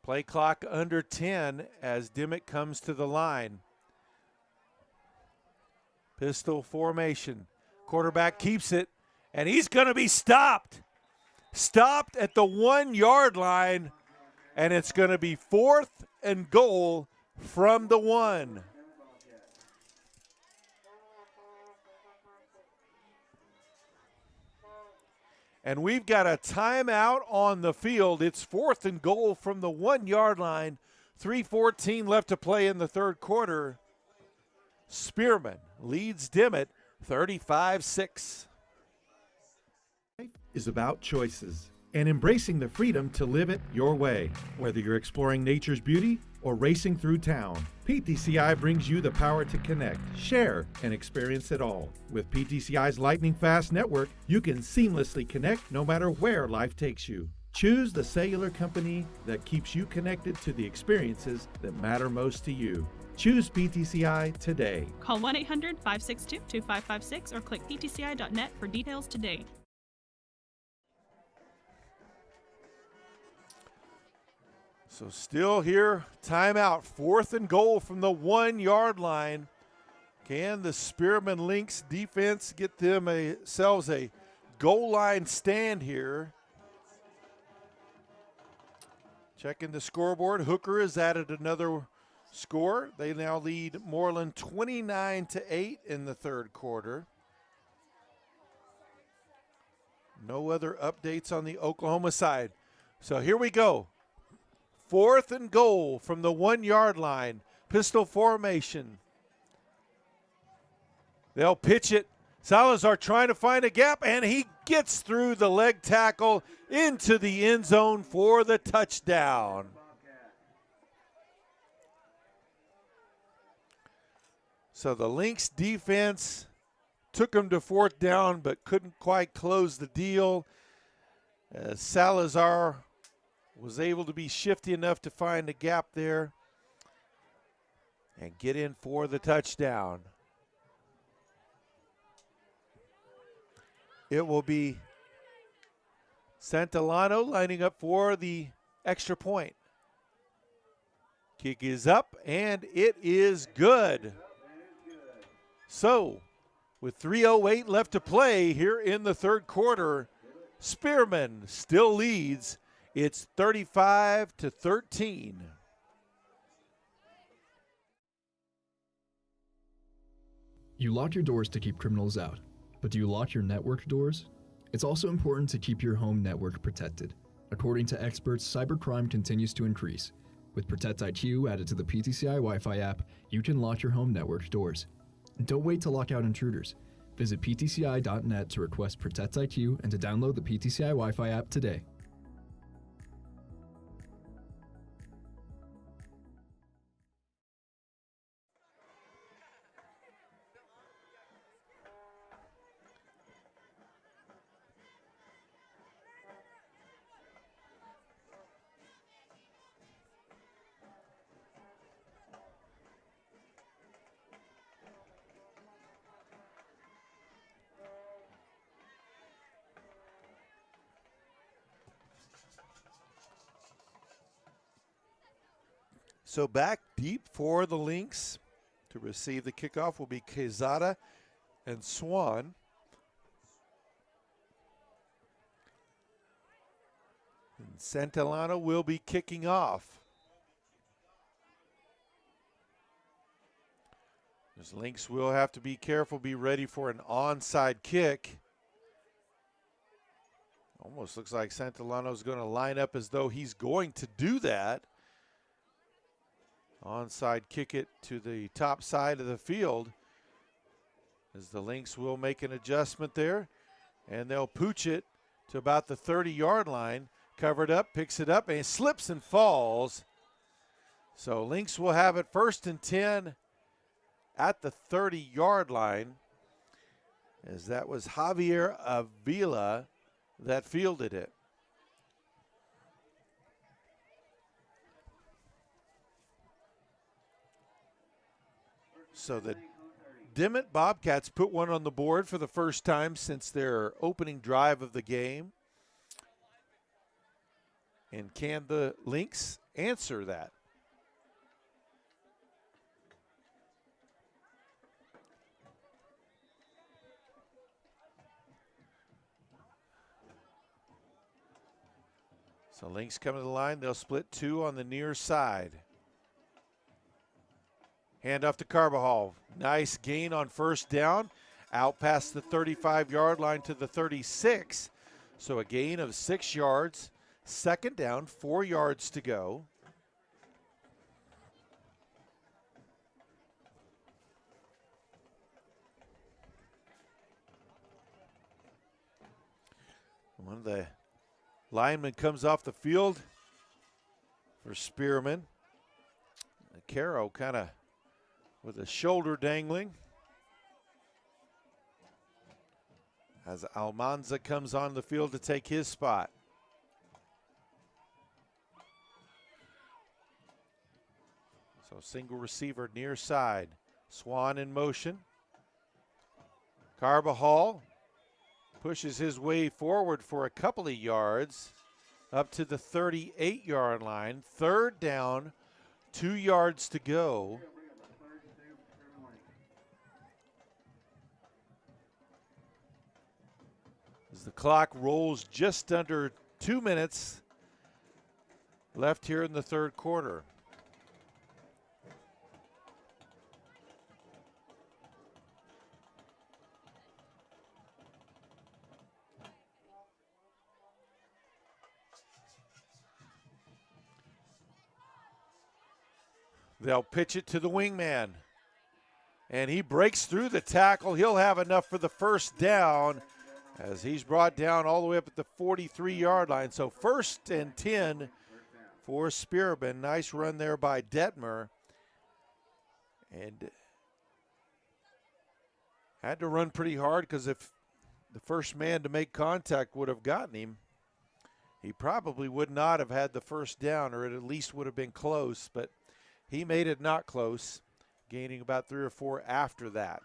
Play clock under 10 as Dimmitt comes to the line. Pistol formation. Quarterback keeps it, and he's going to be stopped. Stopped at the 1 yard line, and it's going to be fourth and goal from the 1. And we've got a timeout on the field. It's fourth and goal from the 1 yard line. 3:14 left to play in the third quarter. Spearman leads Dimmitt 35-6. Life is about choices and embracing the freedom to live it your way. Whether you're exploring nature's beauty or racing through town, PTCI brings you the power to connect, share, and experience it all. With PTCI's lightning-fast network, you can seamlessly connect no matter where life takes you. Choose the cellular company that keeps you connected to the experiences that matter most to you. Choose PTCI today. Call 1-800-562-2556 or click ptci.net for details today. So still here, timeout, fourth and goal from the 1 yard line. Can the Spearman Lynx defense get themselves a goal line stand here? Checking the scoreboard, Hooker has added another score. They now lead Moreland 29-8 in the third quarter. No other updates on the Oklahoma side. So here we go. Fourth and goal from the 1 yard line. Pistol formation. They'll pitch it. Salazar trying to find a gap, and he gets through the leg tackle into the end zone for the touchdown. So the Lynx defense took them to fourth down but couldn't quite close the deal. Salazar was able to be shifty enough to find a gap there and get in for the touchdown. It will be Santillano lining up for the extra point. Kick is up, and it is good. So, with 3:08 left to play here in the third quarter, Spearman still leads. It's 35-13. You lock your doors to keep criminals out, but do you lock your network doors? It's also important to keep your home network protected. According to experts, cybercrime continues to increase. With Protect IQ added to the PTCI Wi-Fi app, you can lock your home network doors. Don't wait to lock out intruders. Visit ptci.net to request Protect IQ and to download the PTCI Wi-Fi app today. So back deep for the Lynx to receive the kickoff will be Quezada and Swan. And Santillano will be kicking off. This Lynx will have to be careful, be ready for an onside kick. Almost looks like Santillano's going to line up as though he's going to do that. Onside kick it to the top side of the field as the Lynx will make an adjustment there, and they'll pooch it to about the 30-yard line. Covered up, picks it up, and slips and falls. So Lynx will have it 1st and 10 at the 30-yard line, as that was Javier Avila that fielded it. So the Dimmitt Bobcats put one on the board for the first time since their opening drive of the game. And can the Lynx answer that? So Lynx coming to the line. They'll split 2 on the near side. Hand off to Carbajal. Nice gain on 1st down. Out past the 35-yard line to the 36. So a gain of 6 yards. 2nd down, 4 yards to go. One of the linemen comes off the field for Spearman. Caro kind of with a shoulder dangling as Almanza comes on the field to take his spot. So single receiver near side. Swan in motion. Carbajal pushes his way forward for a couple of yards up to the 38-yard line. 3rd down, 2 yards to go. As the clock rolls just under 2 minutes left here in the third quarter. They'll pitch it to the wingman. And he breaks through the tackle. He'll have enough for the 1st down as he's brought down all the way up at the 43-yard line. So 1st and 10 for Spearman. Nice run there by Detmer. And Had to run pretty hard because if the first man to make contact would have gotten him, he probably would not have had the first down, or it at least would have been close, but he made it not close, gaining about 3 or 4 after that.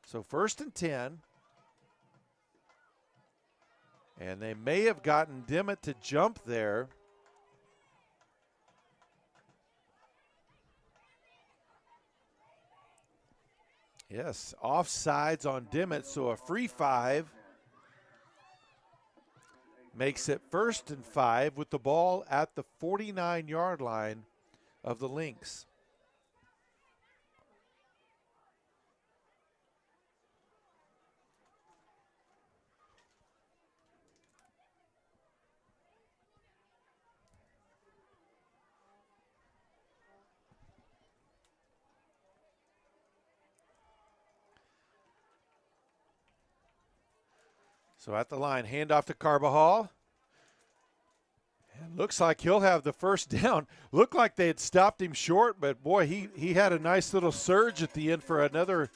So 1st and 10. And they may have gotten Dimmitt to jump there. Yes, offsides on Dimmitt, so a free 5 makes it 1st and 5 with the ball at the 49-yard line of the Lynx. So at the line, handoff to Carbajal. And looks like he'll have the first down. Looked like they had stopped him short, but boy, he had a nice little surge at the end for another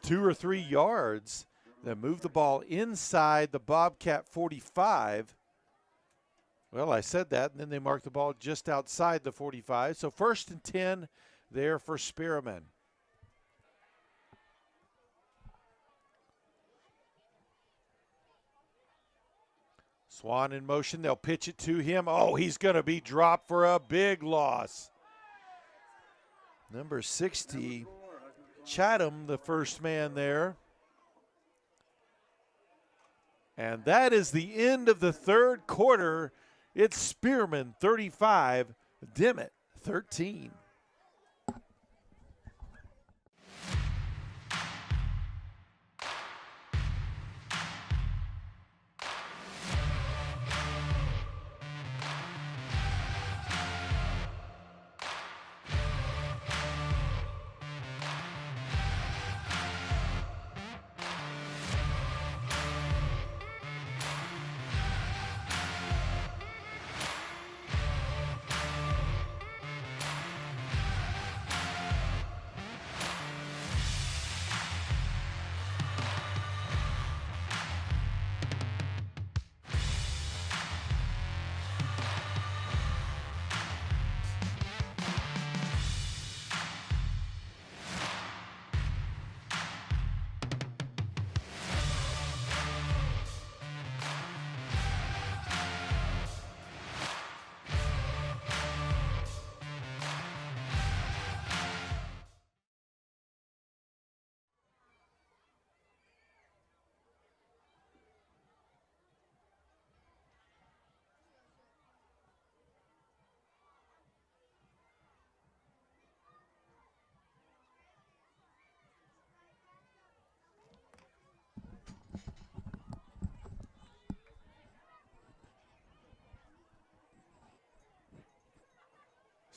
2 or 3 yards. Then moved the ball inside the Bobcat 45. Well, I said that, and then they marked the ball just outside the 45. So 1st and 10 there for Spearman. Swan in motion. They'll pitch it to him. Oh, he's going to be dropped for a big loss. Number 60, Chatham, the first man there. And that is the end of the 3rd quarter. It's Spearman 35, Dimmitt 13.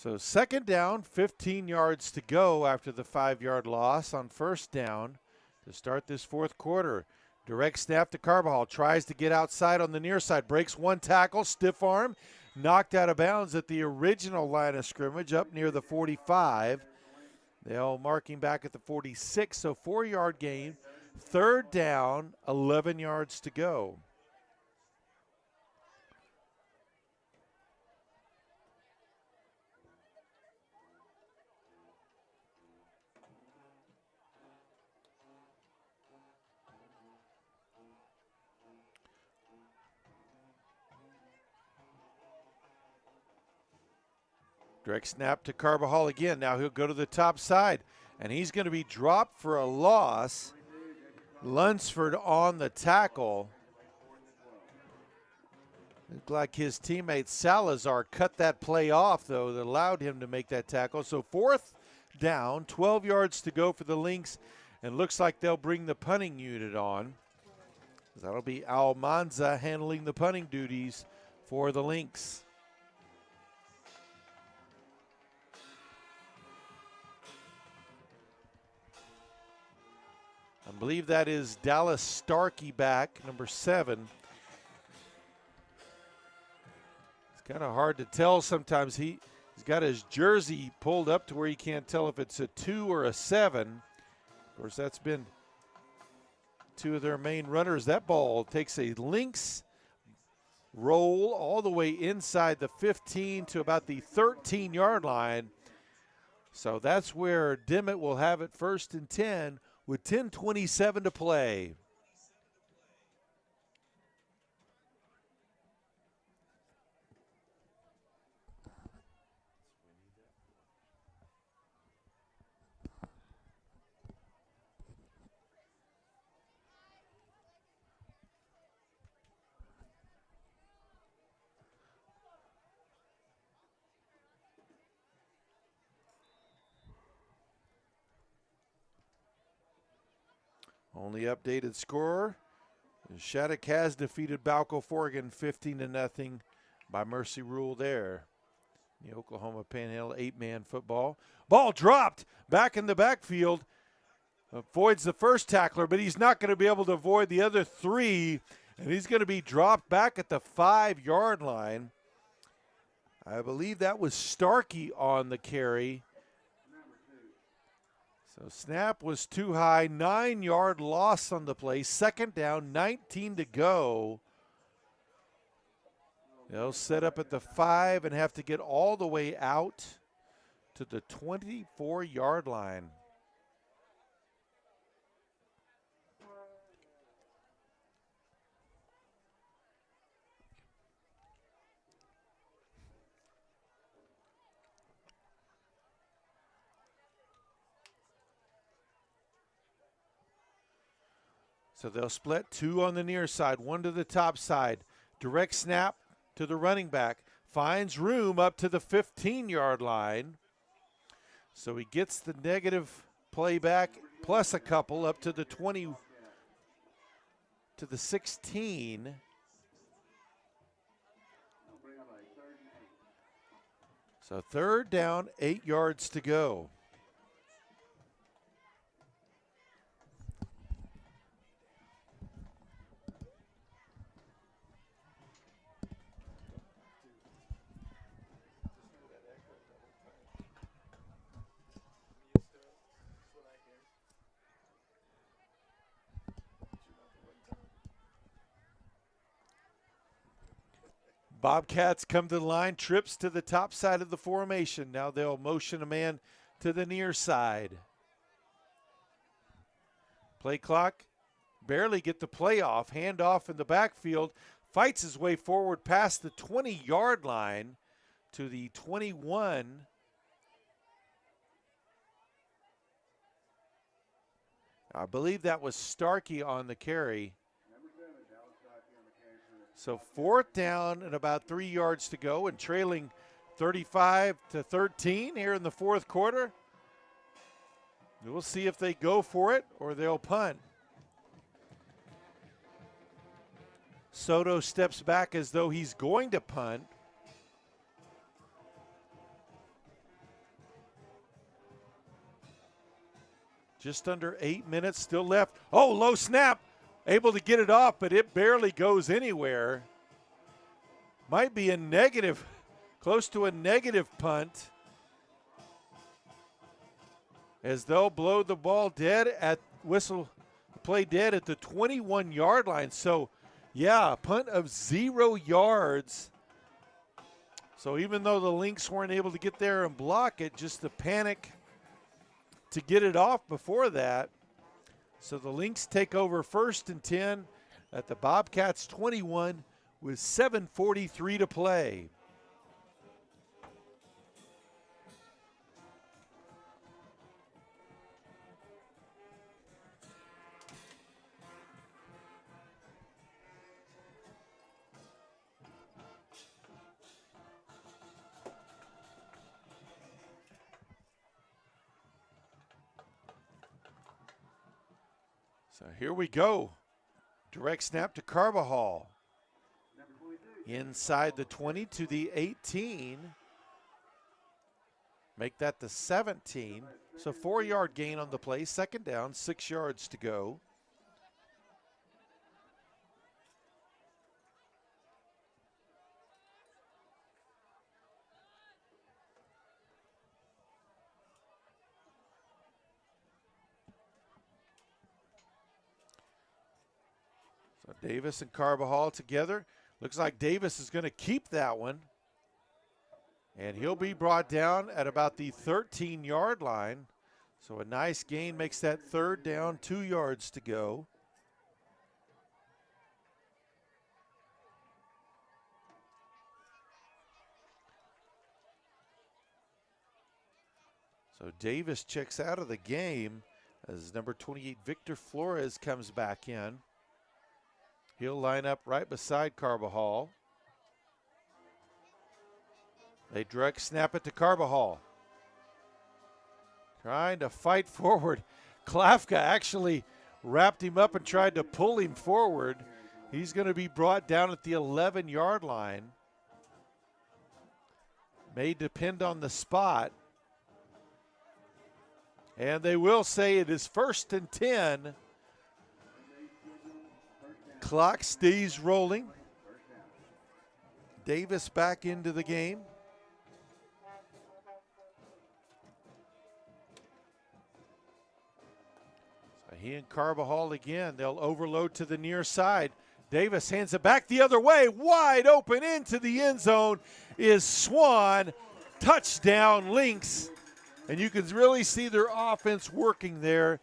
So 2nd down, 15 yards to go after the 5-yard loss on 1st down to start this 4th quarter. Direct snap to Carbajal, tries to get outside on the near side, breaks 1 tackle, stiff arm, knocked out of bounds at the original line of scrimmage up near the 45. They'll mark him back at the 46, so 4-yard gain. 3rd down, 11 yards to go. Direct snap to Carbajal again. Now he'll go to the top side, and he's going to be dropped for a loss. Lunsford on the tackle. Looked like his teammate Salazar cut that play off, though, that allowed him to make that tackle. So 4th down, 12 yards to go for the Lynx, and looks like they'll bring the punting unit on. That'll be Almanza handling the punting duties for the Lynx. I believe that is Dallas Starkey back, number 7. It's kind of hard to tell sometimes. He's got his jersey pulled up to where you can't tell if it's a 2 or a 7. Of course, that's been two of their main runners. That ball takes a Lynx roll all the way inside the 15 to about the 13-yard line. So that's where Dimmitt will have it 1st and 10 with 10:27 to play. Only updated score, Shattuck has defeated Balco Forgan 15-0 by mercy rule there. The Oklahoma Panhandle 8-man football. Ball dropped back in the backfield. Avoids the first tackler, but he's not going to be able to avoid the other 3, and he's going to be dropped back at the 5-yard line. I believe that was Starkey on the carry. So snap was too high, 9-yard loss on the play. 2nd down, 19 to go. They'll set up at the 5 and have to get all the way out to the 24-yard line. So they'll split 2 on the near side, 1 to the top side. Direct snap to the running back. Finds room up to the 15-yard line. So he gets the negative play back plus a couple up to the 20 to the 16. So 3rd down, 8 yards to go. Bobcats come to the line, trips to the top side of the formation. Now they'll motion a man to the near side. Play clock, barely get the play off. Handoff in the backfield, fights his way forward past the 20-yard line to the 21. I believe that was Starkey on the carry. So 4th down and about 3 yards to go and trailing 35-13 here in the 4th quarter. We'll see if they go for it or they'll punt. Soto steps back as though he's going to punt. Just under 8 minutes still left. Oh, low snap. Able to get it off, but it barely goes anywhere. Might be a negative, close to a negative punt. As they'll blow the ball dead at play dead at the 21-yard line. So, yeah, a punt of 0 yards. So even though the Lynx weren't able to get there and block it, just the panic to get it off before that. So the Lynx take over 1st and 10 at the Bobcats 21 with 7:43 to play. So here we go. Direct snap to Carbajal. Inside the 20 to the 18. Make that the 17. So 4-yard gain on the play. 2nd down, 6 yards to go. So Davis and Carbajal together. Looks like Davis is going to keep that one. And he'll be brought down at about the 13-yard line. So a nice gain makes that 3rd down, 2 yards to go. So Davis checks out of the game as number 28, Victor Flores, comes back in. He'll line up right beside Carbajal. They direct snap it to Carbajal. Trying to fight forward. Klafka actually wrapped him up and tried to pull him forward. He's going to be brought down at the 11-yard line. May depend on the spot. And they will say it is 1st and 10. Clock stays rolling. Davis back into the game. So he and Carbajal again. They'll overload to the near side. Davis hands it back the other way. Wide open into the end zone is Swan. Touchdown, Lynx. And you can really see their offense working there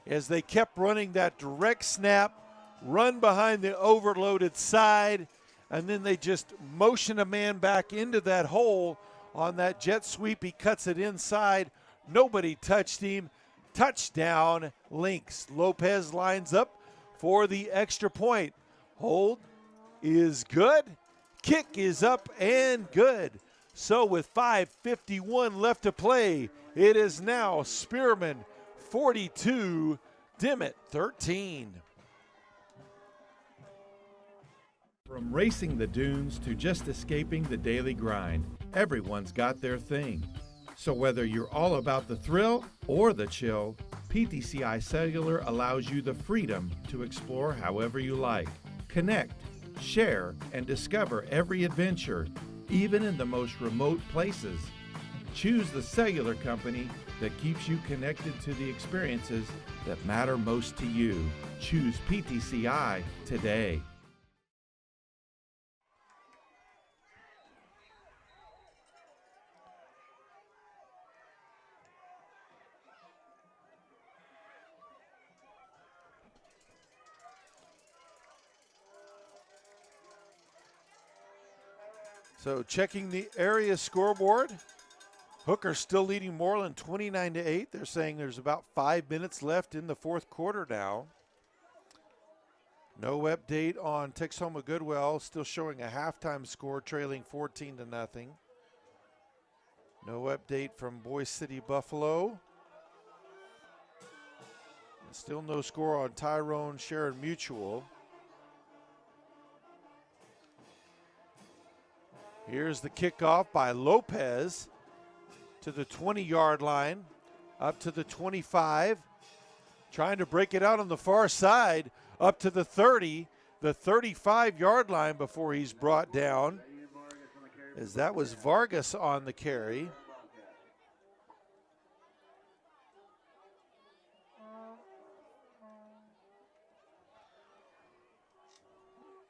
as they kept running that direct snap, run behind the overloaded side, and then they just motion a man back into that hole on that jet sweep. He cuts it inside. Nobody touched him. Touchdown, Lynx. Lopez lines up for the extra point. Hold is good. Kick is up and good. So with 5:51 left to play, it is now Spearman 42, Dimmitt 13. From racing the dunes to just escaping the daily grind, everyone's got their thing. So whether you're all about the thrill or the chill, PTCI Cellular allows you the freedom to explore however you like. Connect, share, and discover every adventure, even in the most remote places. Choose the cellular company that keeps you connected to the experiences that matter most to you. Choose PTCI today. So checking the area scoreboard, Hooker still leading Moreland 29-8. They're saying there's about 5 minutes left in the 4th quarter now. No update on Texoma Goodwell, still showing a halftime score, trailing 14-0. No update from Boise City Buffalo. Still no score on Tyrone Sharon Mutual. Here's the kickoff by Lopez to the 20-yard line, up to the 25. Trying to break it out on the far side, up to the 30, the 35-yard line before he's brought down, as that was Vargas on the carry.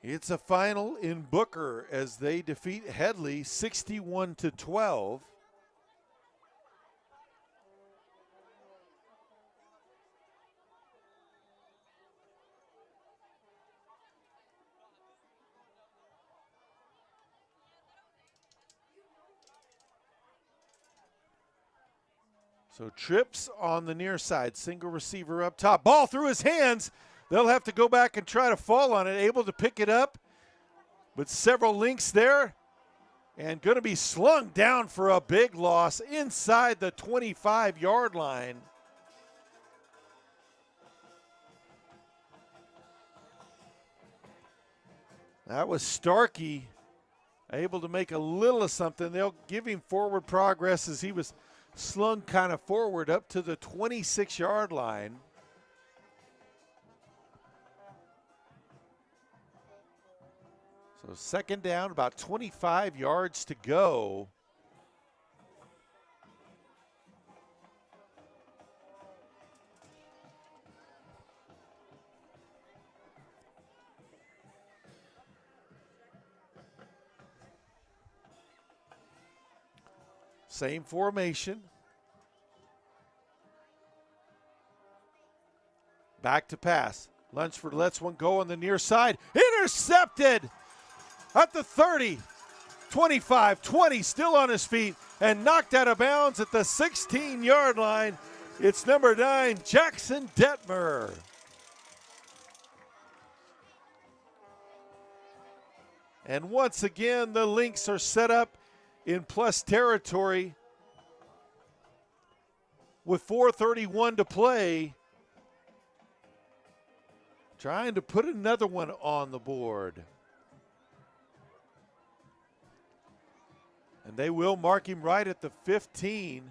It's a final in Booker as they defeat Headley 61-12. So Trips on the near side, single receiver up top. Ball through his hands. They'll have to go back and try to fall on it, able to pick it up, but several Lynx there, and going to be slung down for a big loss inside the 25-yard line. That was Starkey, able to make a little of something. They'll give him forward progress as he was slung kind of forward up to the 26-yard line. So 2nd down, about 25 yards to go. Same formation. Back to pass. Lunsford lets one go on the near side. Intercepted at the 30. 25, 20, still on his feet, and knocked out of bounds at the 16-yard line. It's number 9, Jackson Detmer. And once again, the Lynx are set up in plus territory with 4:31 to play. Trying to put another one on the board. And they will mark him right at the 15.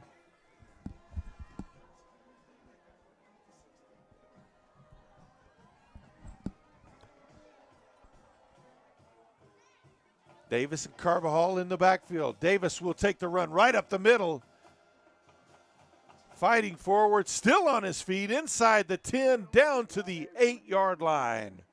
Davis and Carvajal in the backfield. Davis will take the run right up the middle. Fighting forward, still on his feet, inside the 10, down to the 8-yard line.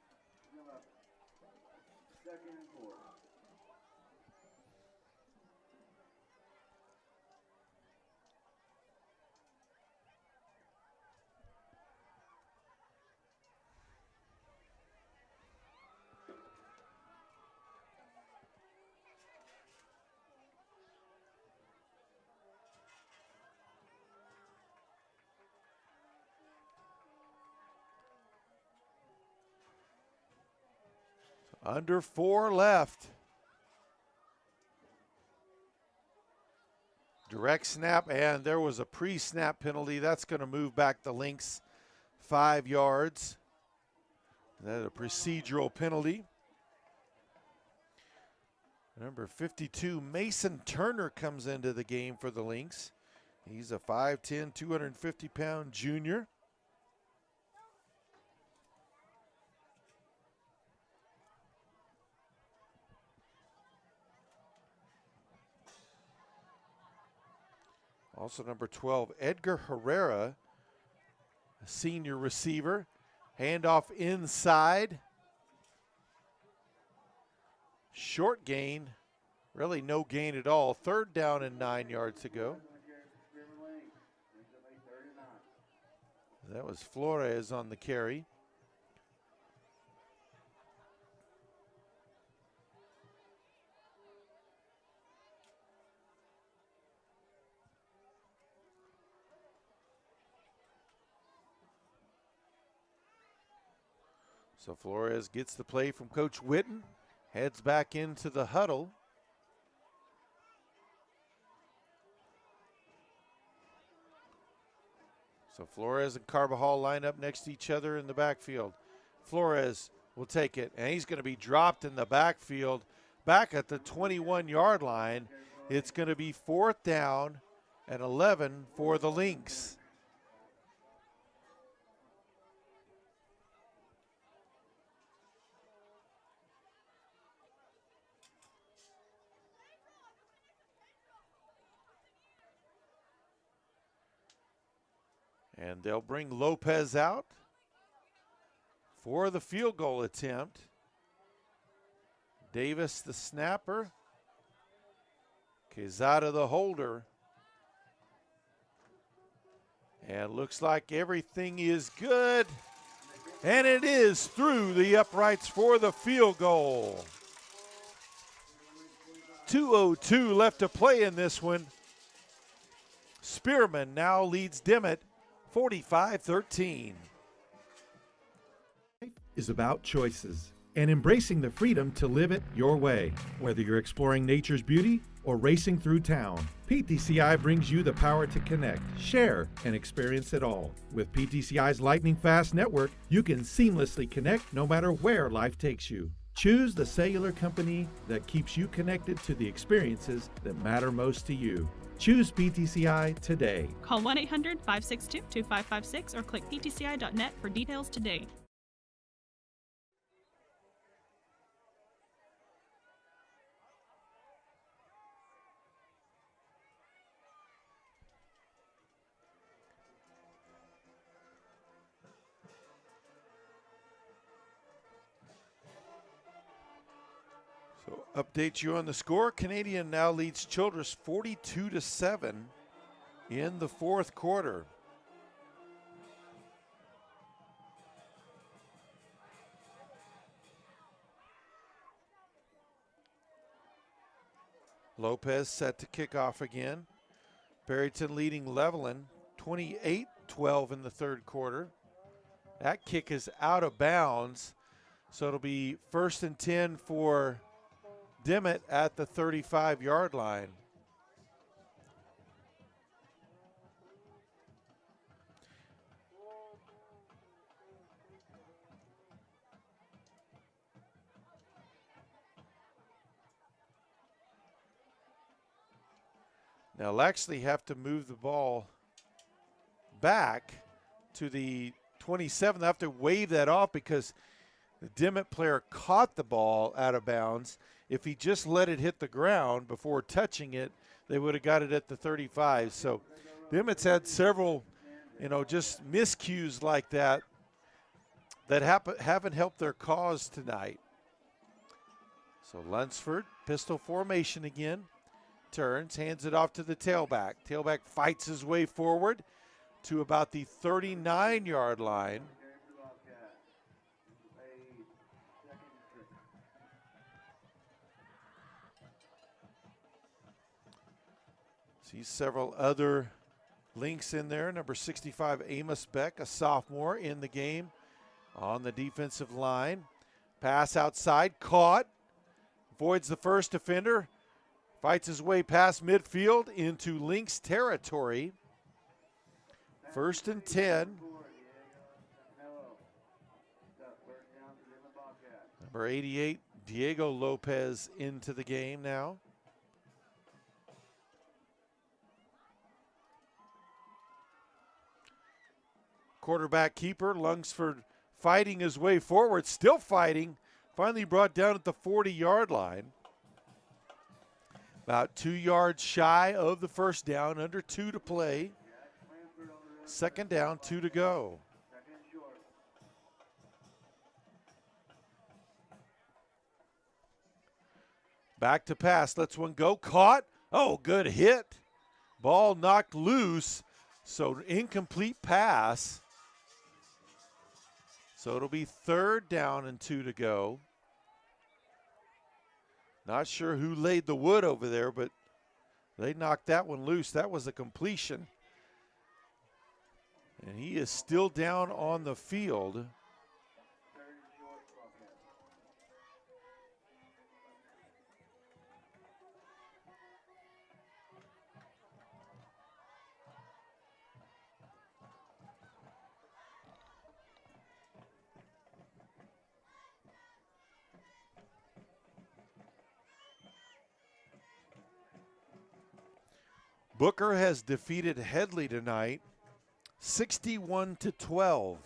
Under 4 left. Direct snap, and there was a pre-snap penalty. That's going to move back the Lynx 5 yards. That's a procedural penalty. Number 52, Mason Turner, comes into the game for the Lynx. He's a 5'10", 250-pound junior. Also number 12, Edgar Herrera, a senior receiver. Handoff inside. Short gain, really no gain at all. 3rd down and 9 yards to go. That was Flores on the carry. So Flores gets the play from Coach Witten, heads back into the huddle. So Flores and Carvajal line up next to each other in the backfield. Flores will take it, and he's going to be dropped in the backfield back at the 21-yard line. It's going to be 4th down and 11 for the Lynx. And they'll bring Lopez out for the field goal attempt. Davis, the snapper. Quezada, the holder. And looks like everything is good. And it is through the uprights for the field goal. 2:02 left to play in this one. Spearman now leads Dimmitt 45-13. Life is about choices and embracing the freedom to live it your way. Whether you're exploring nature's beauty or racing through town, PTCI brings you the power to connect, share, and experience it all. With PTCI's lightning-fast network, you can seamlessly connect no matter where life takes you. Choose the cellular company that keeps you connected to the experiences that matter most to you. Choose PTCI today. Call 1-800-562-2556 or click ptci.net for details today. So update you on the score. Canadian now leads Childress 42-7 in the fourth quarter. Lopez set to kick off again. Barrington leading Levelland 28-12 in the third quarter. That kick is out of bounds, so it'll be 1st and 10 for Dimmitt at the 35-yard line. Now, they'll actually have to move the ball back to the 27. They'll have to wave that off because the Dimmitt player caught the ball out of bounds. If he just let it hit the ground before touching it, they would have got it at the 35. So Dimmitt's had several, just miscues like that haven't helped their cause tonight. So Lunsford, pistol formation again. Turns, hands it off to the tailback. Tailback fights his way forward to about the 39-yard line. See several other Lynx in there. Number 65, Amos Beck, a sophomore in the game on the defensive line. Pass outside, caught. Avoids the first defender. Fights his way past midfield into Lynx territory. 1st and 10. Number 88, Diego Lopez into the game now. Quarterback keeper, Lunsford fighting his way forward, still fighting. Finally brought down at the 40-yard line. About 2 yards shy of the first down, under 2 to play. 2nd down, 2 to go. Back to pass, lets one go, caught. Oh, good hit. Ball knocked loose, so incomplete pass. So it'll be 3rd down and 2 to go. Not sure who laid the wood over there, but they knocked that one loose. That was a completion. And he is still down on the field. Booker has defeated Headley tonight, 61-12.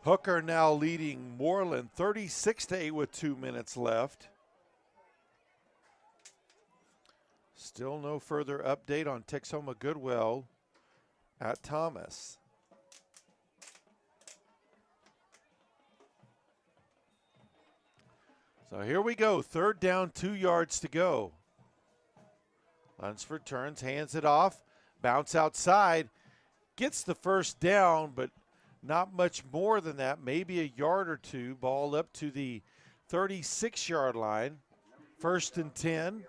Hooker now leading Moreland 36-8 with 2 minutes left. Still no further update on Texoma Goodwell at Thomas. So here we go, 3rd down, 2 yards to go. Lunsford turns, hands it off, bounce outside, gets the first down, but not much more than that, maybe a yard or two. Ball up to the 36-yard line, 1st and 10.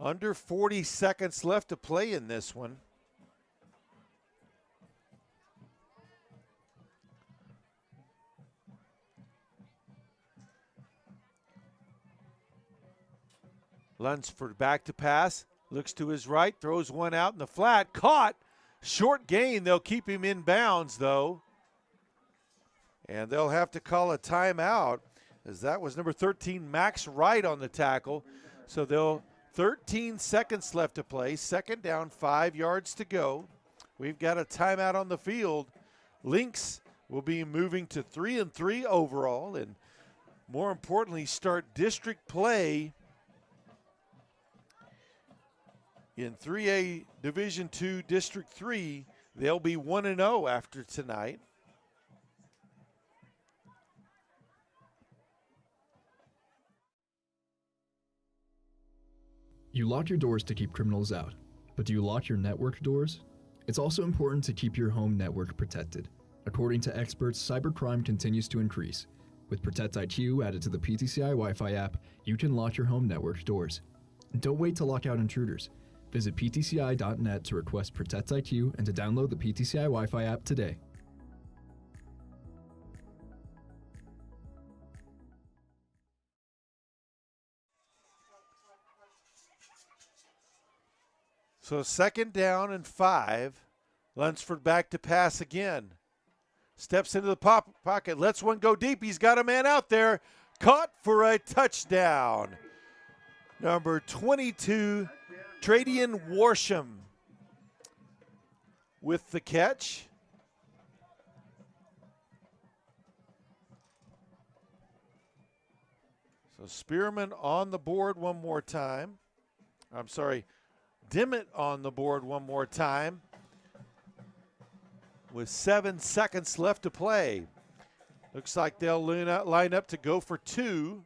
Under 40 seconds left to play in this one. Lunsford back to pass, looks to his right, throws one out in the flat, caught, short gain. They'll keep him in bounds though. And they'll have to call a timeout as that was number 13, Max Wright on the tackle. So they'll 13 seconds left to play, 2nd down, 5 yards to go. We've got a timeout on the field. Lynx will be moving to 3-3 overall and more importantly start district play in 3A Division II District 3. They'll be 1-0 after tonight. You lock your doors to keep criminals out, but do you lock your network doors? It's also important to keep your home network protected. According to experts, cybercrime continues to increase. With Protect IQ added to the PTCI Wi-Fi app, you can lock your home network doors. Don't wait to lock out intruders. Visit ptci.net to request Protect IQ and to download the PTCI Wi-Fi app today. So 2nd down and 5. Lunsford back to pass again. Steps into the pocket, lets one go deep. He's got a man out there. Caught for a touchdown. Number 22, Tradian Warsham with the catch. So Spearman on the board one more time. I'm sorry, Dimmitt on the board one more time with 7 seconds left to play. Looks like they'll line up to go for 2.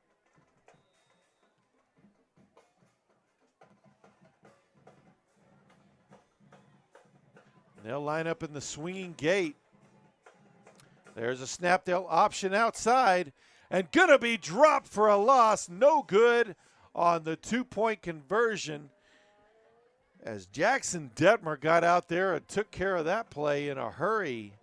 They'll line up in the swinging gate. There's a snap. They'll option outside and gonna be dropped for a loss. No good on the 2-point conversion as Jackson Detmer got out there and took care of that play in a hurry.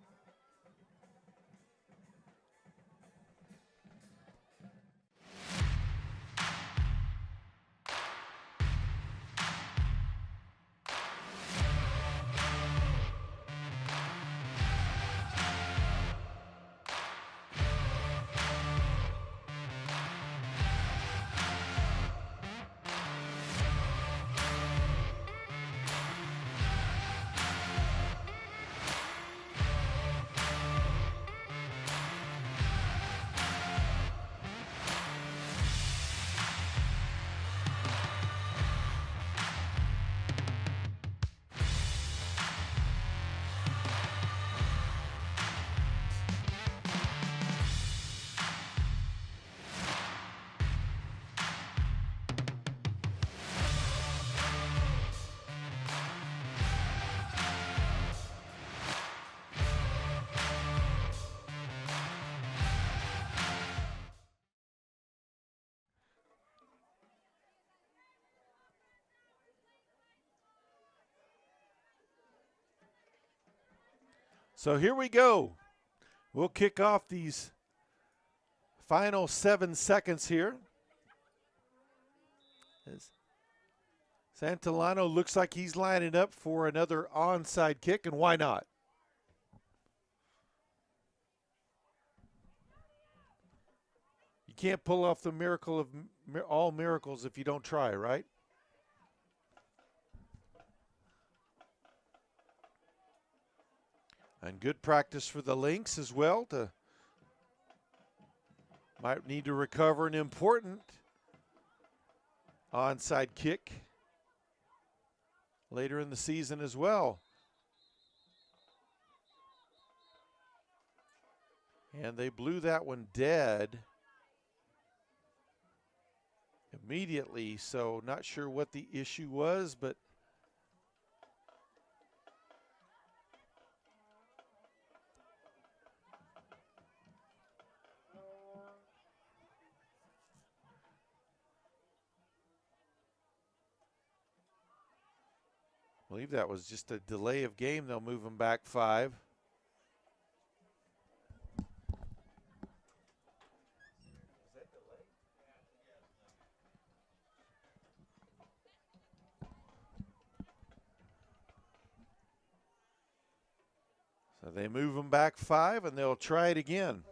So here we go. We'll kick off these final 7 seconds here. As Santillano looks like he's lining up for another onside kick, and why not? You can't pull off the miracle of all miracles if you don't try, right? And good practice for the Lynx as well. Might need to recover an important onside kick later in the season as well. And they blew that one dead immediately, so not sure what the issue was, but I believe that was just a delay of game. They'll move them back 5. So they move them back 5, and they'll try it again.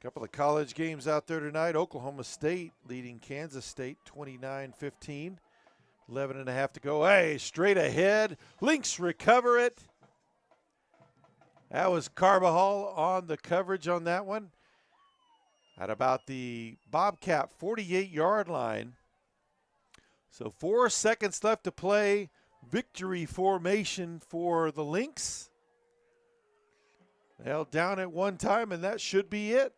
Couple of college games out there tonight. Oklahoma State leading Kansas State 29-15. 11 and a half to go. Hey, straight ahead. Lynx recover it. That was Carbajal on the coverage on that one. at about the Bobcat 48-yard line. So 4 seconds left to play. Victory formation for the Lynx. Held down at one time, and that should be it.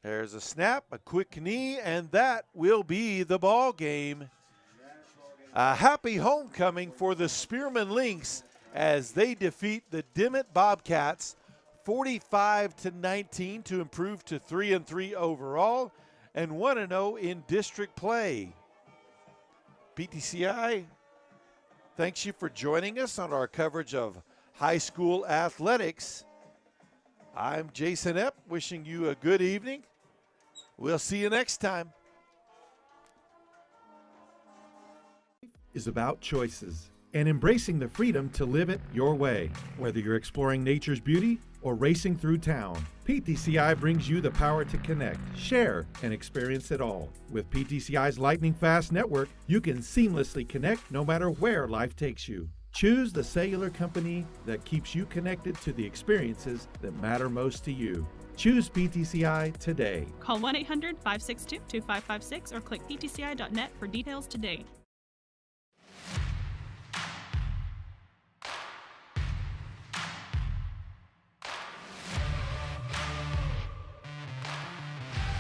There's a snap, a quick knee, and that will be the ball game. A happy homecoming for the Spearman Lynx as they defeat the Dimmitt Bobcats 45-19 to improve to 3-3 overall and 1-0 in district play. PTCI, thanks you for joining us on our coverage of high school athletics. I'm Jason Epp, wishing you a good evening. We'll see you next time. Is about choices and embracing the freedom to live it your way. Whether you're exploring nature's beauty or racing through town, PTCI brings you the power to connect, share, and experience it all. With PTCI's lightning fast network, you can seamlessly connect no matter where life takes you. Choose the cellular company that keeps you connected to the experiences that matter most to you. Choose PTCI today. Call 1-800-562-2556 or click ptci.net for details today.